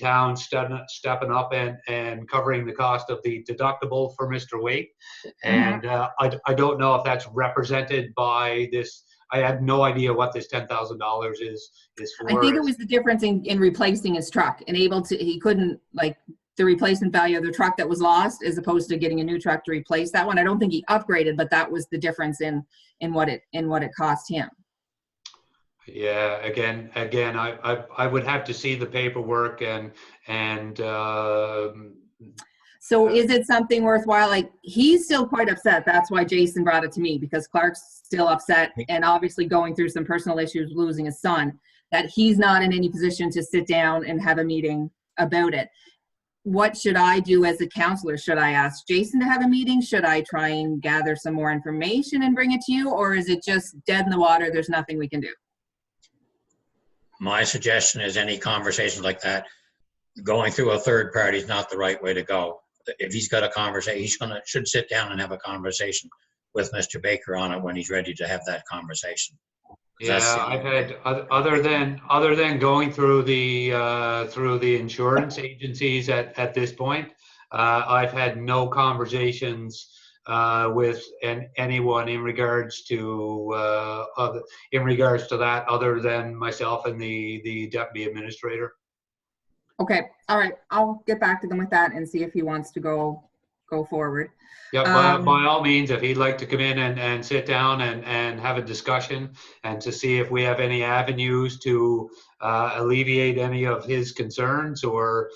town stepping up and covering the cost of the deductible for Mr. Waite. And I don't know if that's represented by this. I had no idea what this $10,000 is for. I think it was the difference in replacing his truck and he couldn't, like, the replacement value of the truck that was lost as opposed to getting a new truck to replace that one. I don't think he upgraded, but that was the difference in what it cost him. Yeah, again, I would have to see the paperwork and so is it something worthwhile? Like, he's still quite upset. That's why Jason brought it to me, because Clark's still upset and obviously going through some personal issues, losing his son, that he's not in any position to sit down and have a meeting about it. What should I do as a counselor? Should I ask Jason to have a meeting? Should I try and gather some more information and bring it to you? Or is it just dead in the water? There's nothing we can do. My suggestion is any conversation like that, going through a third party is not the right way to go. If he's got a conversation, should sit down and have a conversation with Mr. Baker on it when he's ready to have that conversation. Yeah, I've had other than going through the insurance agencies at this point, I've had no conversations with anyone in regards to that, other than myself and the deputy administrator. Okay, all right. I'll get back to them with that and see if he wants to go forward. Yeah, by all means, if he'd like to come in and sit down and have a discussion and to see if we have any avenues to alleviate any of his concerns, or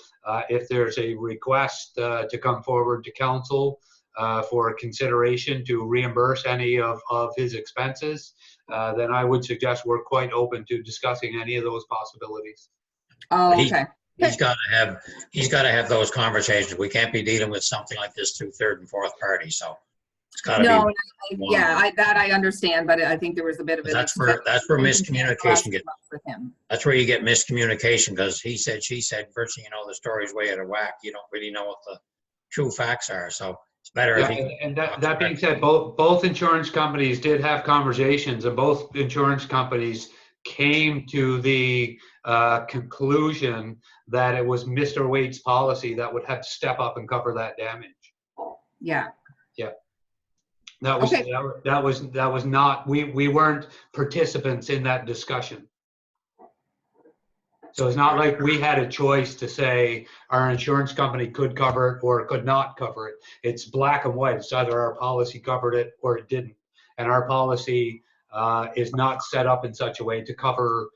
if there's a request to come forward to council for consideration to reimburse any of his expenses, then I would suggest we're quite open to discussing any of those possibilities. Oh, okay. He's got to have those conversations. We can't be dealing with something like this through third and fourth parties. So it's got to be. That I understand, but I think there was a bit of that's where miscommunication with him. That's where you get miscommunication, because he said, she said. First thing you know, the story's way out of whack. You don't really know what the true facts are. So it's better. Yeah, and that being said, both insurance companies did have conversations, and both insurance companies came to the conclusion that it was Mr. Waite's policy that would have to step up and cover that damage. Yeah. Yeah. That was not, we weren't participants in that discussion. So it's not like we had a choice to say our insurance company could cover it or could not cover it. It's black and white. It's either our policy covered it or it didn't. And our policy is not set up in such a way to cover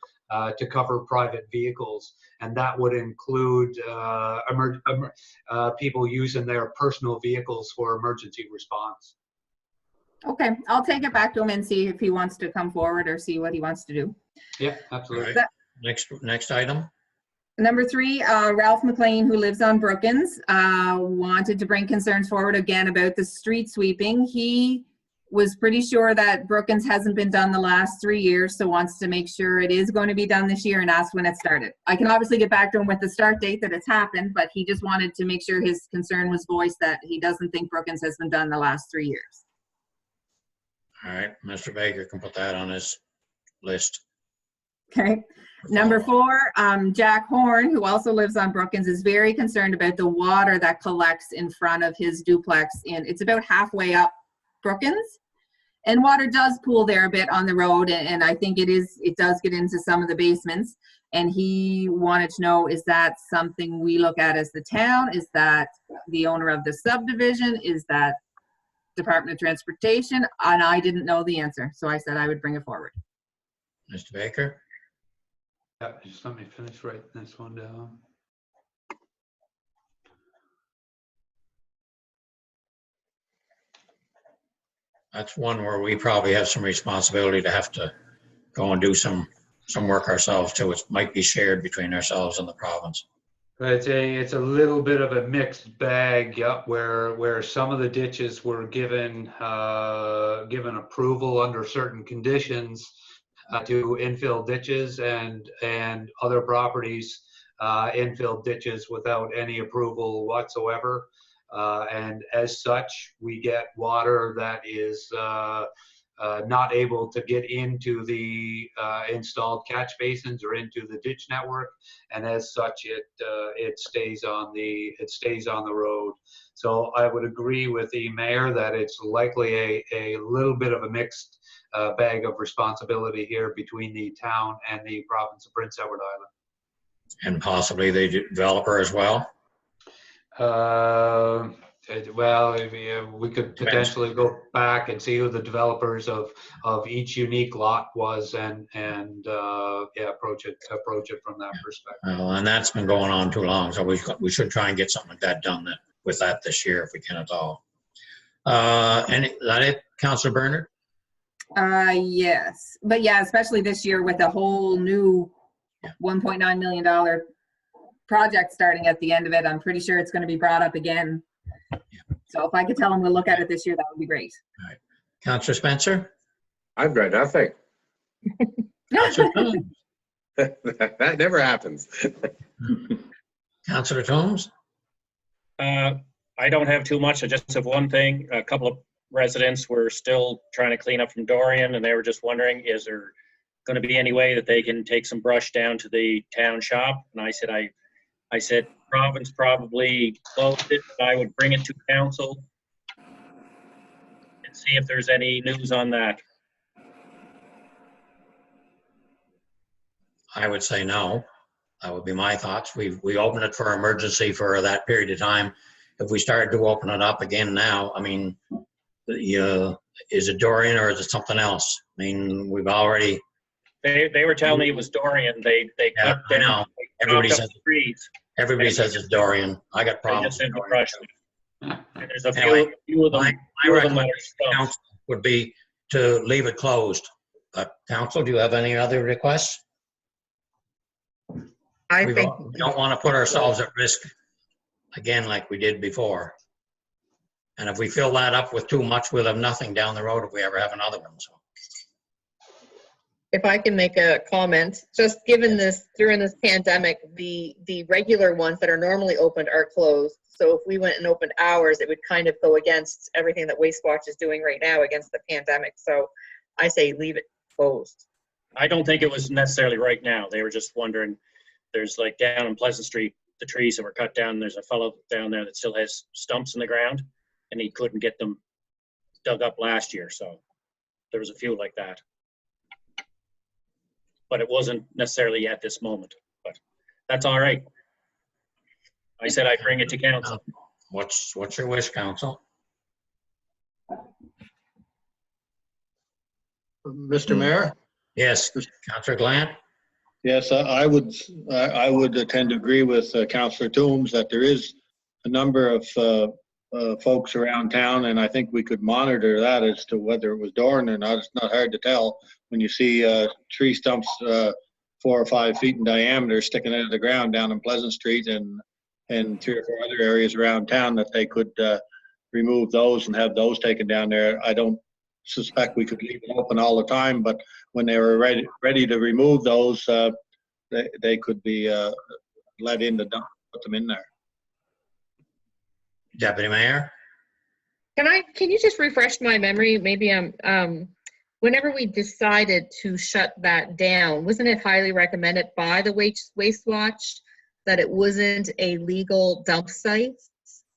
private vehicles, and that would include people using their personal vehicles for emergency response. Okay, I'll take it back to him and see if he wants to come forward or see what he wants to do. Yeah, absolutely. Next item. Number 3, Ralph McLean, who lives on Brookins, wanted to bring concerns forward again about the street sweeping. He was pretty sure that Brookins hasn't been done the last 3 years, so wants to make sure it is going to be done this year and asked when it started. I can obviously get back to him with the start date that it's happened, but he just wanted to make sure his concern was voiced that he doesn't think Brookins has been done the last 3 years. All right, Mr. Baker can put that on his list. Okay. Number 4, Jack Horn, who also lives on Brookins, is very concerned about the water that collects in front of his duplex. And it's about halfway up Brookins. And water does pool there a bit on the road. And I think it does get into some of the basements. And he wanted to know, is that something we look at as the town? Is that the owner of the subdivision? Is that Department of Transportation? And I didn't know the answer. So I said I would bring it forward. Mr. Baker? Yeah, just let me finish writing this one down. That's one where we probably have some responsibility to have to go and do some work ourselves too. It might be shared between ourselves and the province. But it's a little bit of a mixed bag, yeah, where some of the ditches were given approval under certain conditions to infill ditches, and other properties infill ditches without any approval whatsoever. And as such, we get water that is not able to get into the installed catch basins or into the ditch network, and as such, it stays on the road. So I would agree with the mayor that it's likely a little bit of a mixed bag of responsibility here between the town and the province of Prince Edward Island. And possibly the developer as well? Well, we could potentially go back and see who the developers of each unique lot was, and yeah, approach it from that perspective. Well, and that's been going on too long, so we should try and get something like that done with that this year if we can at all. Is that it, Councillor Bernard? Yes, but yeah, especially this year with a whole new $1.9 million project starting at the end of it. I'm pretty sure it's going to be brought up again. So if I could tell him we'll look at it this year, that would be great. All right. Councillor Spencer? I've got nothing. Councillor Toombs? That never happens. Councillor Toombs? I don't have too much. I just have one thing. A couple of residents were still trying to clean up from Dorian, and they were just wondering, is there going to be any way that they can take some brush down to the town shop? And I said, province probably closed it, but I would bring it to council and see if there's any news on that. I would say no. That would be my thoughts. We opened it for emergency for that period of time. If we started to open it up again now, I mean, is it Dorian or is it something else? I mean, we've already. They were telling me it was Dorian. They cut I down. know. Everybody says trees. Everybody says it's Dorian. I got problems. They just with to Dorian. brush them. And there's a Anyway, few of them. My few of them that recommendation are to council would be to leave it closed. Council, do you have any other requests? We don't want to put ourselves at risk again like we did before. And if we fill that up with too much, we'll have nothing down the road if we ever have another one. So. If I can make a comment, just given this, during this pandemic, the regular ones that are normally opened are closed. So if we went and opened ours, it would kind of go against everything that Waste Watch is doing right now against the pandemic. So I say leave it closed. I don't think it was necessarily right now. They were just wondering, there's like down in Pleasant Street, the trees that were cut down, there's a fellow down there that still has stumps in the ground, and he couldn't get them dug up last year. So there was a few like that. But it wasn't necessarily at this moment. But That's all right. I said I'd bring it to council. What's your wish, council? Mr. Mayor? Yes, Councillor Glant? Yes, I would tend to agree with Councillor Toombs that there is a number of folks around town, and I think we could monitor that as to whether it was Doran or not. It's not hard to tell when you see tree stumps 4 or 5 feet in diameter sticking out of the ground down in Pleasant Street and 3 or 4 other areas around town, that they could remove those and have those taken down there. I don't suspect we could leave it open all the time, but when they were ready to remove those, they could be let in the dump, put them in there. Deputy Mayor? Can you just refresh my memory? Maybe whenever we decided to shut that down, wasn't it highly recommended by the Waste Watch that it wasn't a legal dump site?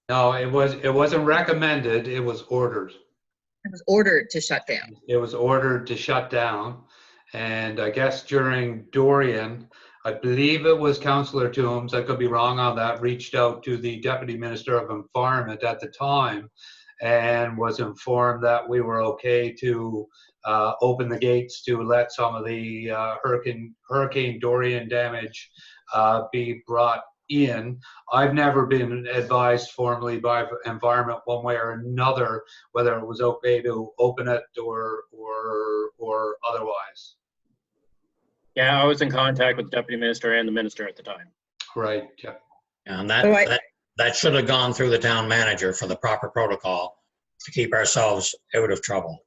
No, it wasn't recommended, it was ordered. It was ordered to shut down. It was ordered to shut down. And I guess during Dorian, I believe it was Councillor Toombs, I could be wrong on that, reached out to the Deputy Minister of Environment at the time and was informed that we were okay to open the gates to let some of the Hurricane Dorian damage be brought in. I've never been advised formally by Environment one way or another whether it was okay to open it or otherwise. Yeah, I was in contact with the Deputy Minister and the Minister at the time. Right, yeah. And that should have gone through the town manager for the proper protocol to keep ourselves out of trouble.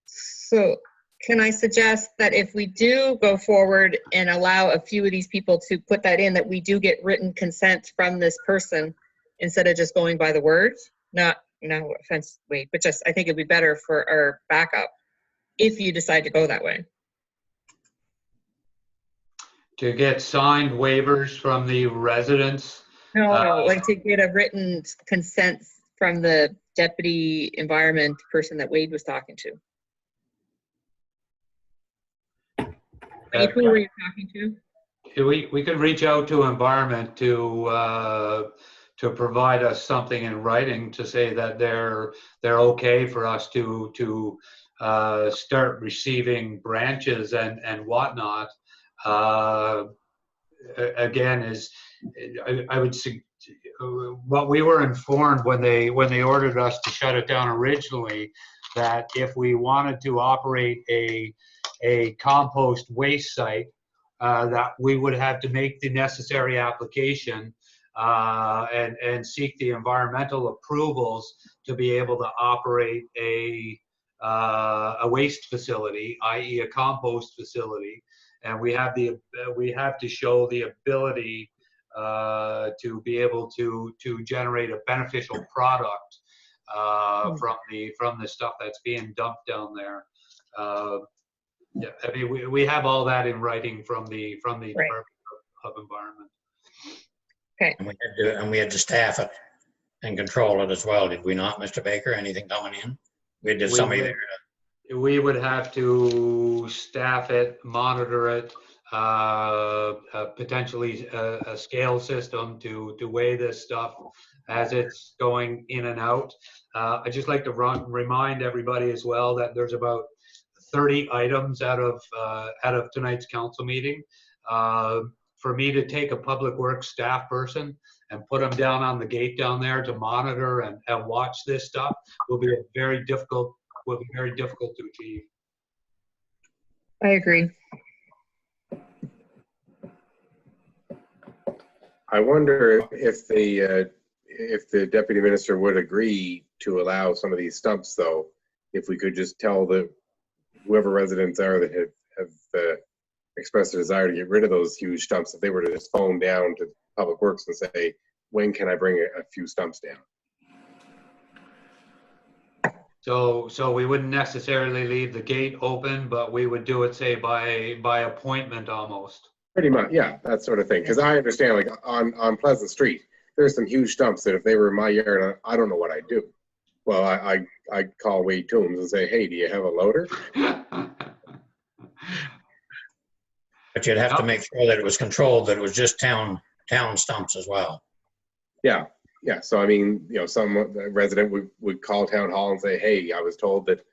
So can I suggest that if we do go forward and allow a few of these people to put that in, that we do get written consent from this person instead of just going by the word? Not, no offense, Wade, but just I think it'd be better for our backup if you decide to go that way. To get signed waivers from the residents. No, like to get a written consent from the deputy environment person that Wade was talking to. Who were you talking to? We could reach out to Environment to provide us something in writing to say that they're okay for us to start receiving branches and whatnot. Again, I would say what we were informed when they ordered us to shut it down originally, that if we wanted to operate a compost waste site, that we would have to make the necessary application and seek the environmental approvals to be able to operate a waste facility, i.e. a compost facility. And we have to show the ability to be able to generate a beneficial product from the stuff that's being dumped down there. Yeah, I mean, we have all that in writing from the Department of Environment. Okay. And we had to staff it and control it as well, did we not, Mr. Baker? Anything coming in? We did somebody there. We would have to staff it, monitor it, potentially a scale system to weigh this stuff as it's going in and out. I'd just like to remind everybody as well that there's about 30 items out of tonight's council meeting. For me to take a public works staff person and put them down on the gate down there to monitor and watch this stuff will be very difficult to achieve. I agree. I wonder if the deputy minister would agree to allow some of these stumps, though, if we could just tell whoever residents are that have expressed a desire to get rid of those huge stumps, if they were to just phone down to Public Works and say, when can I bring a few stumps down? So we wouldn't necessarily leave the gate open, but we would do it, say, by appointment almost. Pretty much, yeah, that sort of thing. Because I understand, like on Pleasant Street, there's some huge stumps that if they were in my yard, I don't know what I'd do. Well, I call Wade Toombs and say, hey, do you have a loader? But you'd have to make sure that it was controlled, that it was just town stumps as well. Yeah, yeah. So I mean, some resident would call town hall and say, "Hey, I was told that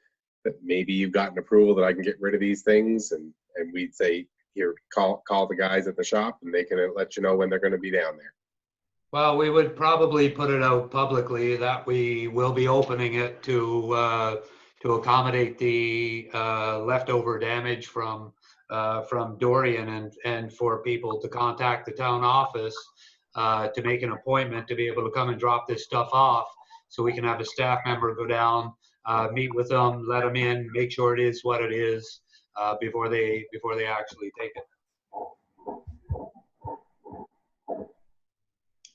maybe you've gotten approval that I can get rid of these things," and we'd say, "Here, call the guys at the shop, and they can let you know when they're going to be down there." Well, we would probably put it out publicly that we will be opening it to accommodate the leftover damage from Dorian, and for people to contact the town office to make an appointment to be able to come and drop this stuff off, so we can have a staff member go down, meet with them, let them in, make sure it is what it is before they actually take it.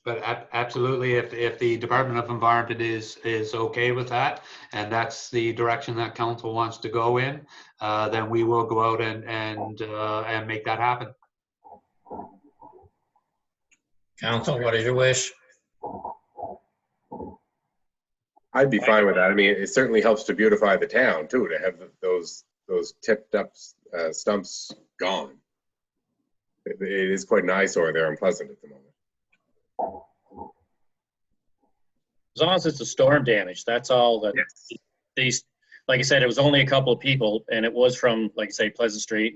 But absolutely, if the Department of Environment is okay with that, and that's the direction that council wants to go in, then we will go out and make that happen. Council, what is your wish? I'd be fine with that. I mean, it certainly helps to beautify the town too, to have those tipped up stumps gone. It is quite an eyesore there in Pleasant at the moment. As long as it's the storm damage, that's all that these, like I said, it was only a couple of people, and it was from, like I say, Pleasant Street,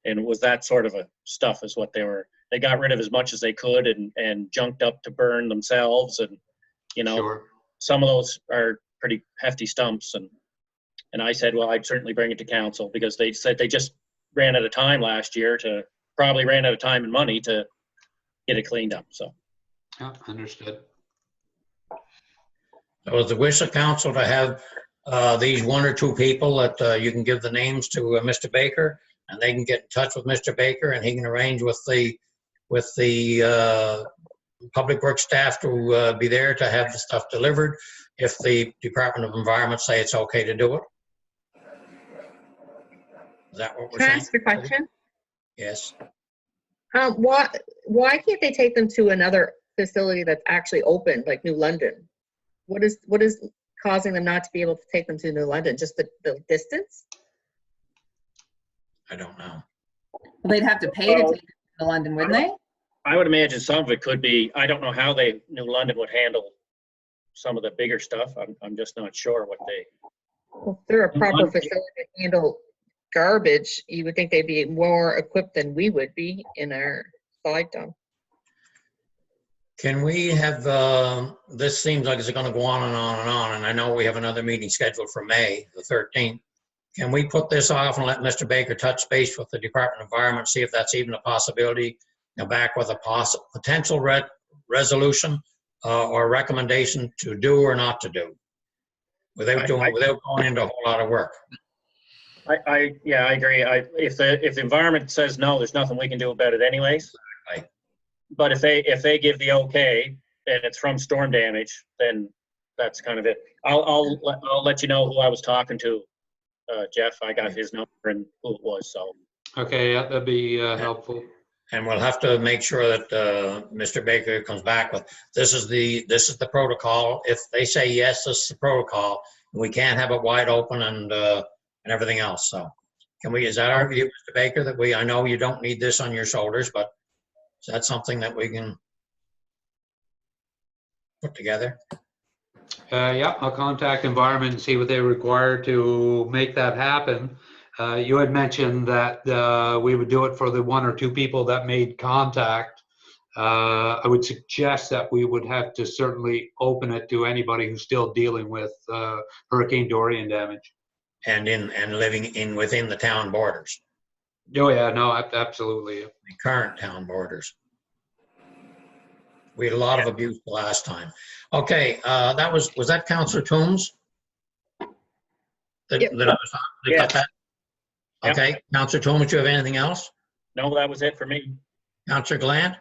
and it was that sort of a stuff is what they got rid of as much as they could and junked up to burn themselves. And, Sure. Some of those are pretty hefty stumps. And I said, well, I'd certainly bring it to council, because they said they just ran out of time last year probably ran out of time and money to get it cleaned up. So. Yeah, understood. So is the wish of council to have these one or two people that you can give the names to Mr. Baker, and they can get in touch with Mr. Baker, and he can arrange with the public works staff to be there to have the stuff delivered if the Department of Environment say it's okay to do it? Is that what we're Can I saying? ask a question? Yes. Why can't they take them to another facility that's actually open, like New London? What is causing them not to be able to take them to New London? Just the distance? I don't know. Well, they'd have to pay to take it to London, wouldn't they? I would imagine some of it could be, I don't know how New London would handle some of the bigger stuff. I'm just not sure what they. Well, if they're a proper facility to handle garbage, you would think they'd be more equipped than we would be in our slide dump. Can we have, this seems like it's going to go on and on and on, and I know we have another meeting scheduled for May the 13th. Can we put this off and let Mr. Baker touch base with the Department of Environment, see if that's even a possibility, back with a potential resolution or recommendation to do or not to do, without going into a whole lot of work? I agree. If the environment says no, there's nothing we can do about it anyways. Right. But if they give the okay and it's from storm damage, then that's kind of it. I'll let you know who I was talking to, Jeff. I got his number and who it was. So. Okay, yeah, that'd be helpful. And we'll have to make sure that Mr. Baker comes back with, this is the protocol. If they say yes, this is the protocol, we can't have it wide open and everything else. So is that our view, Mr. Baker, that I know you don't need this on your shoulders, but is that something that we can put together? Yeah, I'll contact Environment and see what they require to make that happen. You had mentioned that we would do it for the one or two people that made contact. I would suggest that we would have to certainly open it to anybody who's still dealing with Hurricane Dorian damage. And living within the town borders, Oh yeah, no, absolutely. the current town borders. We had a lot of abuse the last time. Okay, was that Councillor Toombs? Yep. Yes. That? Okay, Councillor Toombs, do you have anything else? No, that was it for me. Councillor Glant?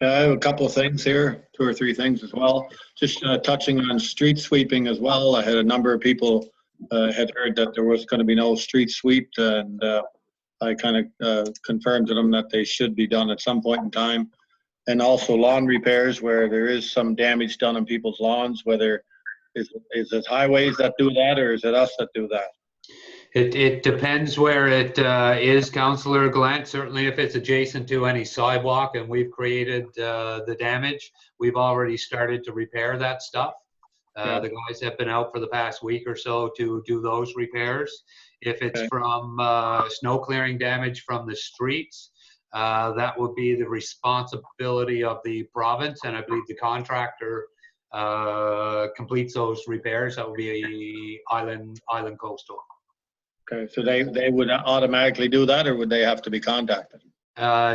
I have a couple of things here, 2 or 3 things as well. Just touching on street sweeping as well. I had a number of people had heard that there was going to be no street sweep, and I kind of confirmed to them that they should be done at some point in time. And also lawn repairs where there is some damage done on people's lawns, whether is it highways that do that or is it us that do that? It depends where it is, Councillor Glant. Certainly if it's adjacent to any sidewalk and we've created the damage, we've already started to repair that stuff. Yeah. The guys have been out for the past week or so to do those repairs. If it's Okay. from snow clearing damage from the streets, that would be the responsibility of the province, and I believe the contractor completes those repairs. That would be Island Coastal. Okay, so they would automatically do that, or would they have to be contacted?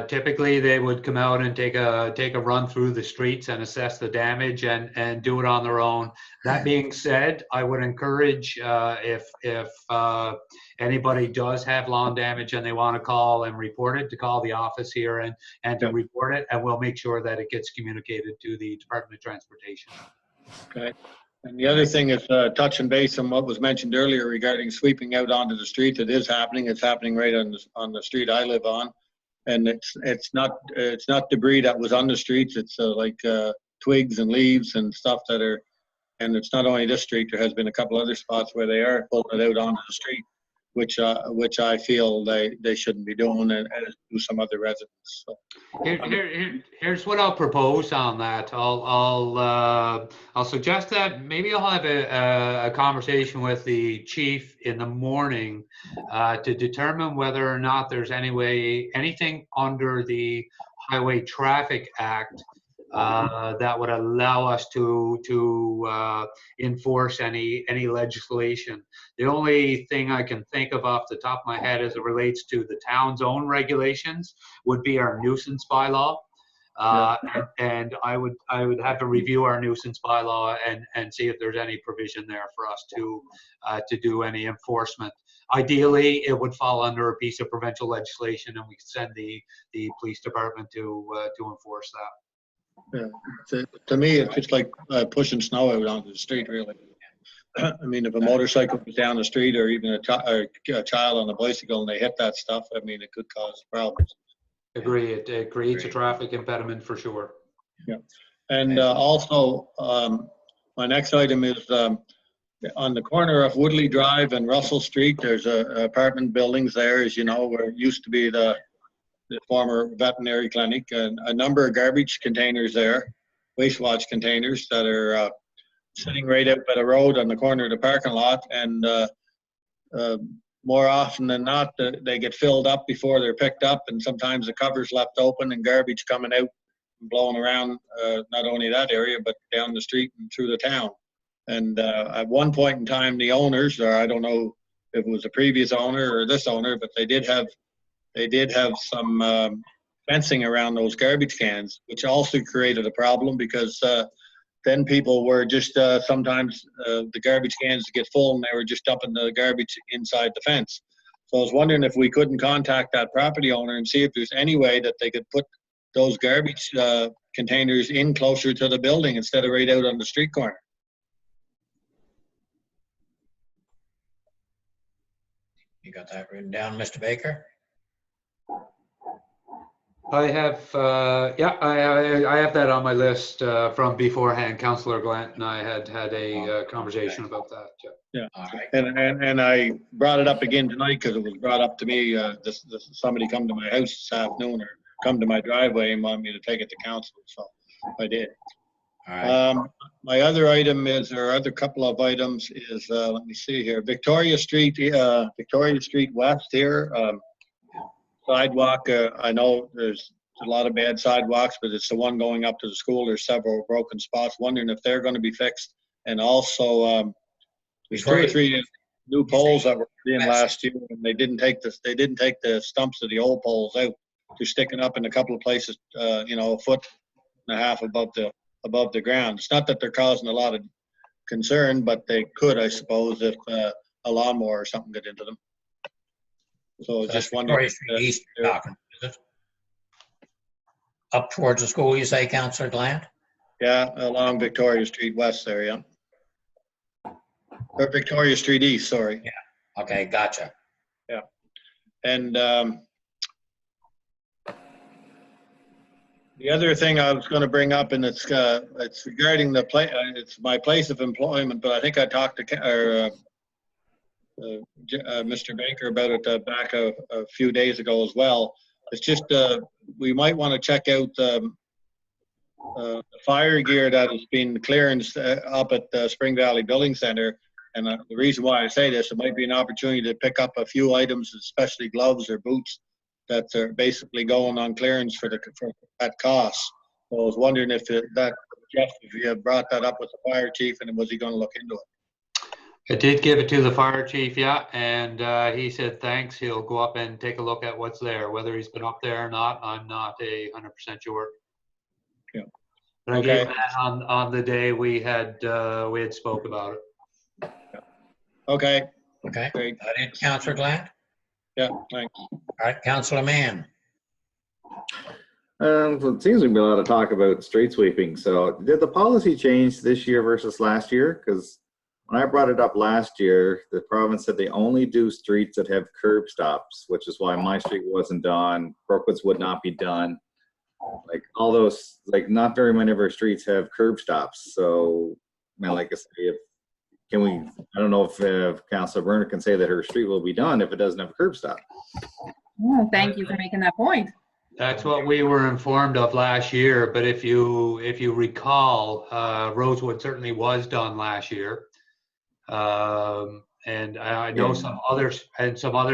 Typically, they would come out and take a run through the streets and assess the damage and do it on their own. That being said, I would encourage if anybody does have lawn damage and they want to call and report it, to call the office here and to report it, and we'll make sure that it gets communicated to the Department of Transportation. Okay. And the other thing is touching base on what was mentioned earlier regarding sweeping out onto the street. It is happening. It's happening right on the street I live on. And it's not debris that was on the streets. It's like twigs and leaves and stuff that are, and it's not only this street. There has been a couple other spots where they are pulling it out onto the street, which I feel they shouldn't be doing, and as do some other residents. So. Here's what I'll propose on that. I'll suggest that maybe I'll have a conversation with the chief in the morning to determine whether or not there's anything under the Highway Traffic Act that would allow us to enforce any legislation. The only thing I can think of off the top of my head as it relates to the town's own regulations would be our nuisance bylaw. And I would have to review our nuisance bylaw and see if there's any provision there for us to do any enforcement. Ideally, it would fall under a piece of provincial legislation, and we could send the police department to enforce that. Yeah, to me, it's just like pushing snow out onto the street, really. I mean, if a motorcycle was down the street, or even a child on a bicycle, and they hit that stuff, I mean, it could cause problems. Agree. It creates a traffic impediment for sure. Yeah. And also, my next item is on the corner of Woodley Drive and Russell Street. There's apartment buildings there, as you know, where it used to be the former veterinary clinic, and a number of garbage containers there, waste watch containers that are sitting right out by the road on the corner of the parking lot. And more often than not, they get filled up before they're picked up, and sometimes the cover's left open and garbage coming out and blowing around, not only that area, but down the street and through the town. And at one point in time, the owners, or I don't know if it was the previous owner or this owner, but they did have some fencing around those garbage cans, which also created a problem, because then people were just sometimes the garbage cans get full and they were just dumping the garbage inside the fence. So I was wondering if we couldn't contact that property owner and see if there's any way that they could put those garbage containers in closer to the building instead of right out on the street corner. You got that written down, Mr. Baker? I have, I have that on my list from beforehand. Councillor Glant and I had a conversation about that. Yeah. All right. And I brought it up again tonight because it was brought up to me. Somebody come to my house this afternoon, or come to my driveway and wanted me to take it to council, so I did. All right. My other item is, or other couple of items is, let me see here, Victoria Street West here. Sidewalk, I know there's a lot of bad sidewalks, but it's the one going up to the school. There's several broken spots. Wondering if they're going to be fixed. And also, there's 2 or 3 new poles that were put in last year, and they didn't take the stumps of the old poles out. They're sticking up in a couple of places, a 1.5 foot above the ground. It's not that they're causing a lot of concern, but they could, I suppose, if a lawnmower or something got into them. So just wondering. East talking, is it? Up towards the school, you say, Councillor Glant? Yeah, along Victoria Street West there, yeah. Or Victoria Street East, sorry. Yeah. Okay, gotcha. Yeah. And the other thing I was going to bring up, and it's regarding it's my place of employment, but I think I talked to Mr. Baker about it back a few days ago as well. It's just, we might want to check out the fire gear that has been clearanced up at the Spring Valley Building Center. And the reason why I say this, it might be an opportunity to pick up a few items, especially gloves or boots, that are basically going on clearance for that cost. So I was wondering if Jeff, if you had brought that up with the fire chief, and was he going to look into it? I did give it to the fire chief, yeah, and he said thanks. He'll go up and take a look at what's there. Whether he's been up there or not, I'm not 100% sure. Yeah. But I Okay. gave that on the day we had spoke about it. Okay, Okay, great. that it, Councillor Glant? Yeah, thanks. All right, Councillor Mann. So it seems to be a lot of talk about street sweeping. So did the policy change this year versus last year? Because when I brought it up last year, the province said they only do streets that have curb stops, which is why my street wasn't done. Brookwood's would not be done. Like all those, like not very many of our streets have curb stops. So, I mean, like I say, I don't know if Councillor Bernard can say that her street will be done if it doesn't have a curb stop. Oh, thank you for making that point. That's what we were informed of last year, but if you recall, Rosewood certainly was done last year. And I know some other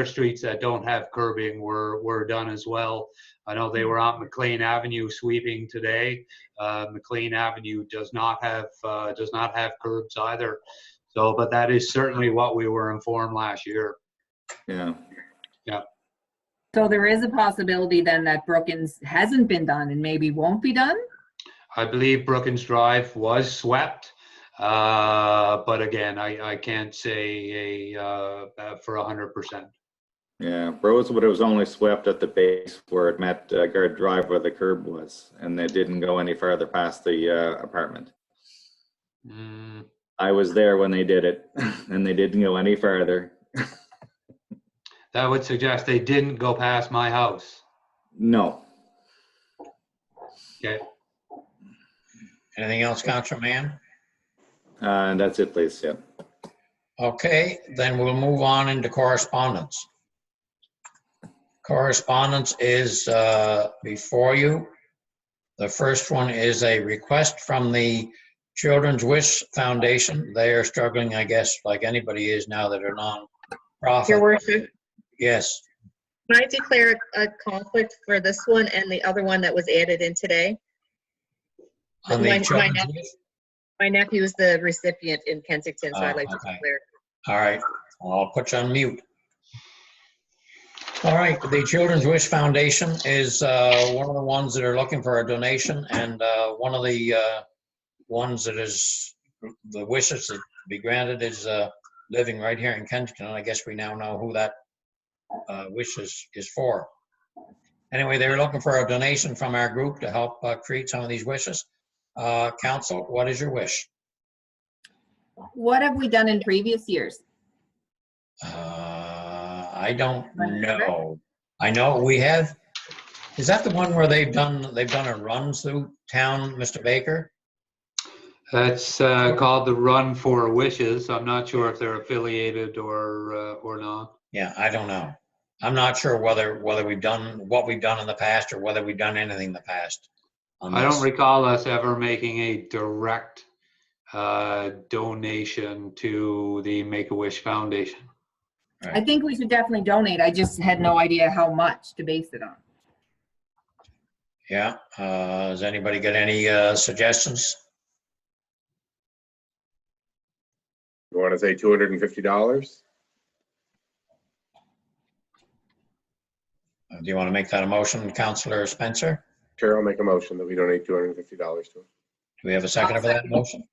streets that don't have curbing were done as well. I know they were on McLean Avenue sweeping today. McLean Avenue does not have curbs either. So, but that is certainly what we were informed last year. Yeah. Yeah. So there is a possibility then that Brookins hasn't been done and maybe won't be done? I believe Brookins Drive was swept. But again, I can't say for 100%. Yeah, Rosewood was only swept at the base where it met Guard Drive where the curb was, and they didn't go any further past the apartment. Mm. I was there when they did it, and they didn't go any further. That would suggest they didn't go past my house. No. Okay. Anything else, Councillor Mann? And that's it, please. Yeah. Okay, then we'll move on into correspondence. Correspondence is before you. The first one is a request from the Children's Wish Foundation. They are struggling, I guess, like anybody is now that are non-profit. Your Worship, Yes. can I declare a conflict for this one and the other one that was added in today? On the My Children's nephew- Wish? My nephew is the recipient in Kensington, so I'd like to Okay. declare. All right, I'll put you on mute. All right, the Children's Wish Foundation is one of the ones that are looking for a donation, and one of the ones that is, the wishes to be granted is living right here in Kensington. I guess we now know who that wish is for. Anyway, they were looking for a donation from our group to help create some of these wishes. Council, what is your wish? What have we done in previous years? I don't know. I know we have, is that the one where they've done a run through town, Mr. Baker? That's called the Run for Wishes. I'm not sure if they're affiliated or not. Yeah, I don't know. I'm not sure whether we've done what we've done in the past or whether we've done anything in the past. on I this. don't recall us ever making a direct donation to the Make-A-Wish Foundation. I think we should definitely donate. I just had no idea how much to base it on. Yeah, has anybody got any suggestions? You want to say $250? Do you want to make that a motion, Councillor Spencer? Chair, I'll make a motion that we donate $250 to him. Do we have a second for that motion?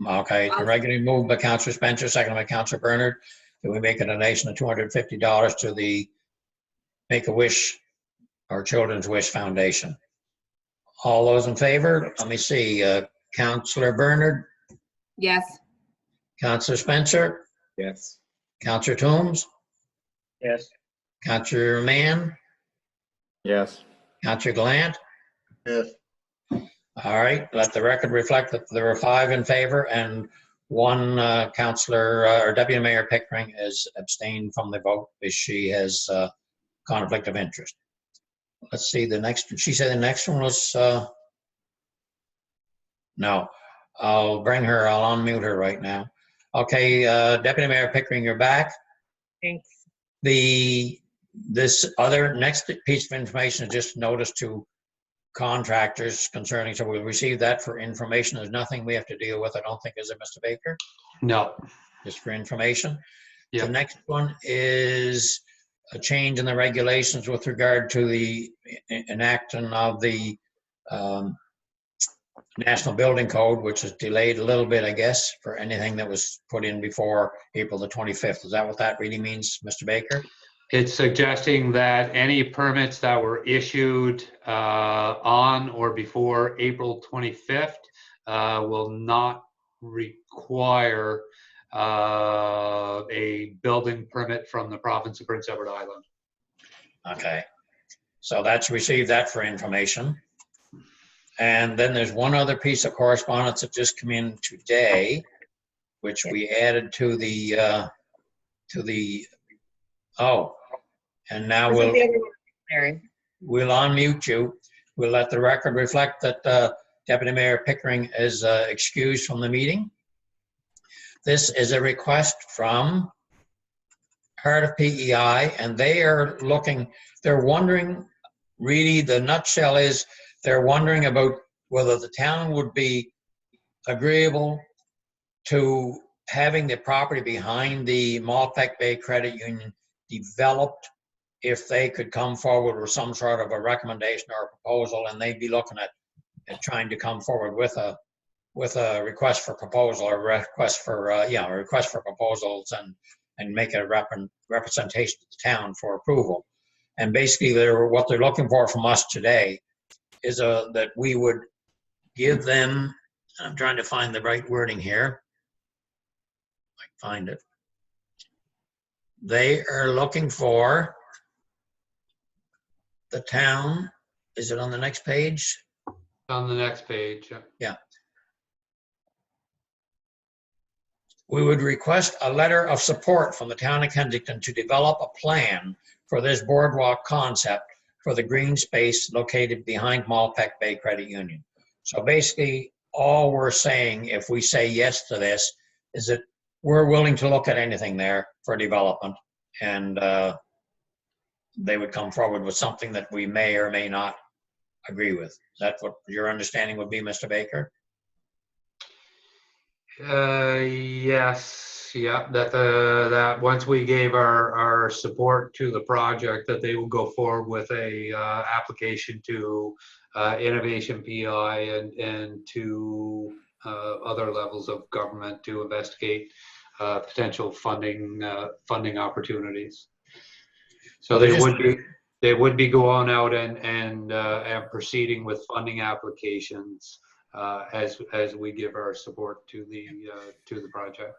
Okay, I'll- regularly moved by Councillor Spencer, second by Councillor Bernard, that we make a donation of $250 to the Make-A-Wish or Children's Wish Foundation. All those in favor? Let me see, Councillor Bernard, Yes. Councillor Spencer, Yes. Councillor Toombs, Yes. Councillor Mann, Yes. Councillor Glant. Yes. All right, let the record reflect that there were 5 in favor and One councillor or Deputy Mayor Pickering is abstained from the vote as she has conflict of interest. Let's see, the next, she said the next one was, no, I'll bring her, I'll unmute her right now. Okay, Deputy Mayor Pickering, you're back. Thanks. This other next piece of information is just notice to contractors concerning, so we'll receive that for information. There's nothing we have to deal with, I don't think, is it, Mr. Baker? No. Just for information. Yeah. The next one is a change in the regulations with regard to the enacting of the National Building Code, which is delayed a little bit, I guess, for anything that was put in before April the 25th. Is that what that really means, Mr. Baker? It's suggesting that any permits that were issued on or before April 25th will not require a building permit from the province of Prince Edward Island. Okay, so that's received that for information. And then there's one other piece of correspondence that just came in today, which we added to the, oh, and now This is we'll the other one, Mary. unmute you. We'll let the record reflect that Deputy Mayor Pickering is excused from the meeting. This is a request from Heart of PEI, and they are looking, they're wondering, really the nutshell is, they're wondering about whether the town would be agreeable to having the property behind the Malpeque Bay Credit Union developed if they could come forward with some sort of a recommendation or a proposal, and they'd be looking at trying to come forward with a request for proposal or request for a request for proposals and make a representation to the town for approval. And basically, what they're looking for from us today is that we would give them, I'm trying to find the right wording here. I can find it. They are looking for the town, is it on the next page? On the next page. Yeah. We would request a letter of support from the town of Kensington to develop a plan for this boardwalk concept for the green space located behind Malpeque Bay Credit Union. So basically, all we're saying, if we say yes to this, is that we're willing to look at anything there for development, and they would come forward with something that we may or may not agree with. Is that what your understanding would be, Mr. Baker? Yes, yeah, that once we gave our support to the project, that they will go forward with a application to Innovation PI and to other levels of government to investigate potential funding opportunities. So they would be going out and proceeding with funding applications as we give our support to the project.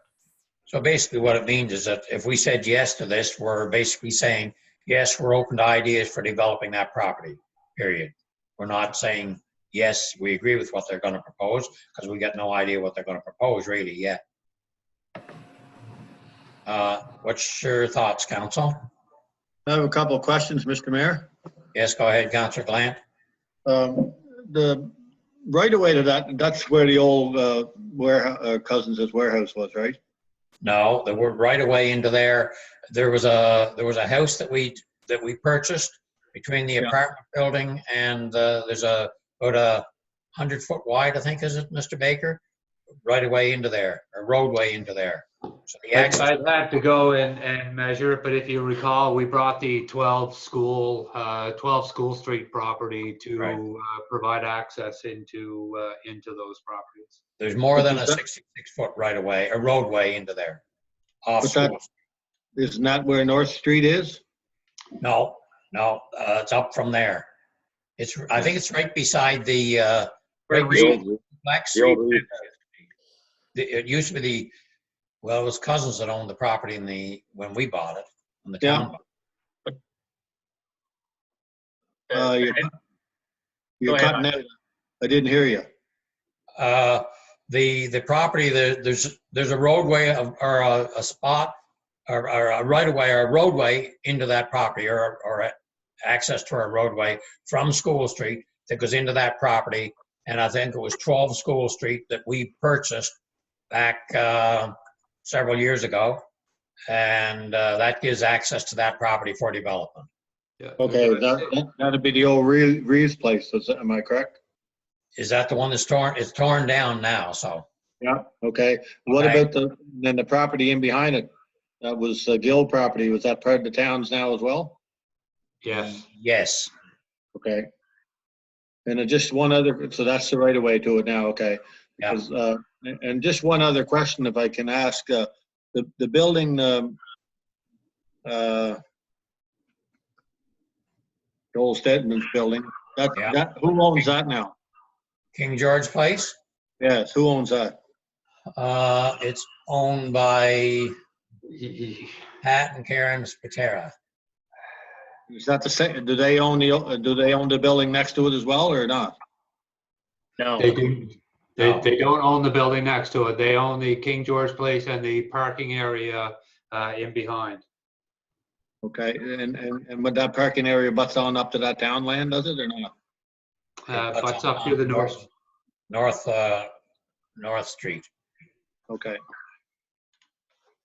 So basically what it means is that if we said yes to this, we're basically saying, yes, we're open to ideas for developing that property, period. We're not saying, yes, we agree with what they're going to propose, because we got no idea what they're going to propose really yet. What's your thoughts, Council? I have a couple of questions, Mr. Mayor. Yes, go ahead, Councillor Glant. The right away to that's where the old Cousins' warehouse was, right? No, the word right away into there. There was a house that we purchased between the apartment building and there's about a 100-foot wide, I think, is it, Mr. Baker? Right away into there, a roadway into there. So the access. I'd have to go and measure it, but if you recall, we brought the 12 School Street property to provide access into those properties. There's more than a 66-foot right away, a roadway into there. Isn't that where North Street is? No, it's up from there. I think it's right beside the Black Street. It used to be it was Cousins that owned the property when we bought it, when the town bought it. You're cutting out. I didn't hear you. the property, there's a roadway or a spot or a right of way or a roadway into that property or access to a roadway from School Street that goes into that property. And I think it was 12 School Street that we purchased back several years ago. And that gives access to that property for development. Yeah. Okay, that'd be the old Reeves place, am I correct? Is that the one that's torn? It's torn down now, so. Yeah. Okay, what Okay. about the property in behind it? That was Gill property, was that part of the towns now as well? Yes. Yes. Okay. And then just one other, so that's the right of way to it now, okay? Yeah. Because, and just one other question, if I can ask, the building, Joel Stedman's building, Yeah. who owns that now? King George Place. Yes, who owns that? It's owned by Pat and Karen Spatera. Is that the same, do they own the building next to it as well, or not? No, They do. No. They don't own the building next to it. They own the King George Place and the parking area in behind. Okay, and would that parking area butts on up to that town land, does it, or not? Butts up to the north. North Street. Okay.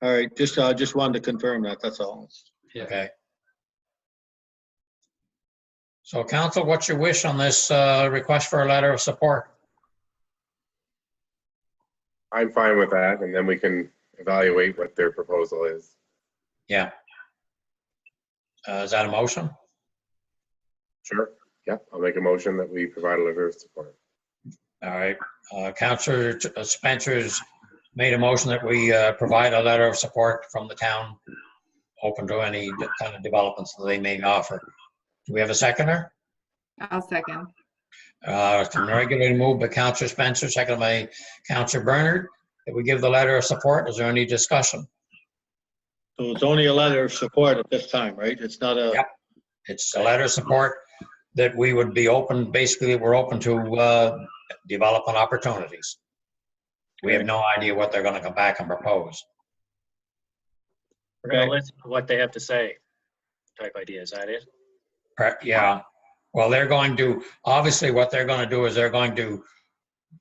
All right, just wanted to confirm that, that's all. Yeah. Okay. So council, what's your wish on this request for a letter of support? I'm fine with that, and then we can evaluate what their proposal is. Yeah. Is that a motion? Sure. Yeah, I'll make a motion that we provide a letter of support. All right. Councillor Spencer's made a motion that we provide a letter of support from the town, open to any kind of developments that they may offer. Do we have a seconder? I'll second. It's been regularly moved by Councillor Spencer, seconded by Councillor Bernard, that we give the letter of support. Is there any discussion? So it's only a letter of support at this time, right? It's not a. Yep. It's a letter of support that we would be open, basically, we're open to development opportunities. We have no idea what they're gonna come back and propose. we're gonna listen to what they have to say. Type idea, is that it? Yeah, well, they're going to, obviously what they're gonna do is they're going to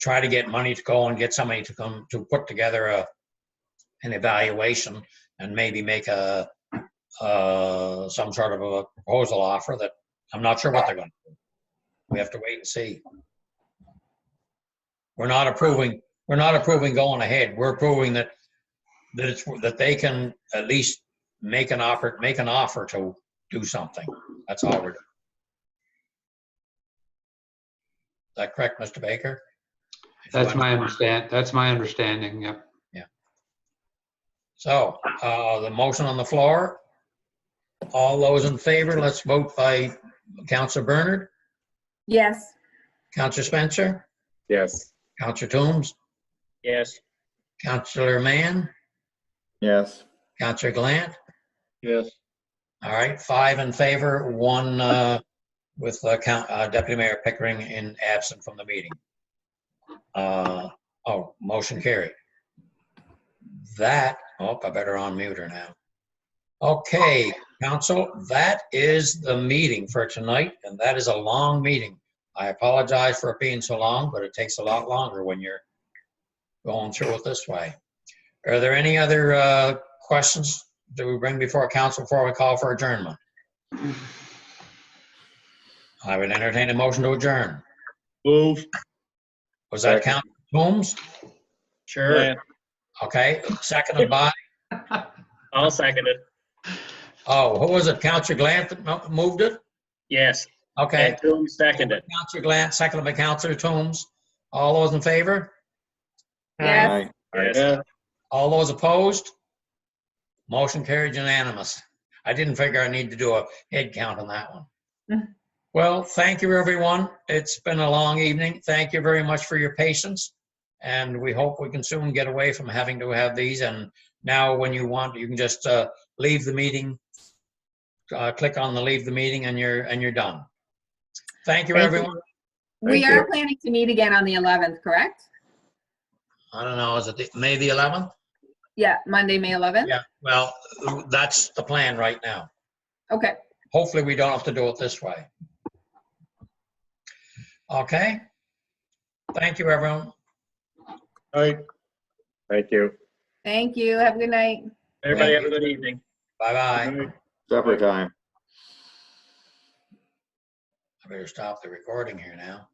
try to get money to go and get somebody to come to put together an evaluation and maybe make some sort of a proposal offer that I'm not sure what they're gonna do. We have to wait and see. We're not approving going ahead. We're approving that they can at least make an offer to do something. That's all we're doing. Is that correct, Mr. Baker? That's my understanding, yeah. So, the motion on the floor, all those in favor, let's vote by Councillor Bernard, Yes. Councillor Spencer, Yes. Councillor Toombs, Yes, Councillor Mann, Yes. Councillor Glant. Yes. All right, 5 in favor, 1 with Deputy Mayor Pickering in absent from the meeting. Motion carried. I better unmute her now. Okay, council, that is the meeting for tonight, and that is a long meeting. I apologize for it being so long, but it takes a lot longer when you're going through it this way. Are there any other questions that we bring before council before we call for adjournment? I would entertain a motion to adjourn. Move. Was that Councilor Toombs? sure. Okay, seconded by, I'll second it. who was it? Councilor Glant that moved it? Yes. Okay, And Toombs seconded. Councilor Glant, seconded by Councilor Toombs. All those in favor? Yes. Yes. Yeah. All those opposed? Motion carried unanimous. I didn't figure I need to do a head count on that one. Well, thank you, everyone. It's been a long evening. Thank you very much for your patience. And we hope we can soon get away from having to have these. And now when you want, you can just leave the meeting, click on the leave the meeting and you're done. Thank you, Thank you. everyone. We Thank are you. planning to meet again on the 11th, correct? I don't know, is it May the 11th? Yeah, Monday, May 11th? Yeah, well, that's the plan right now. Okay. Hopefully, we don't have to do it this way. Okay? Thank you, everyone. All right. Thank you. Thank you. Have a good night. Everybody have a good evening. Bye-bye. Supper time. I better stop the recording here now.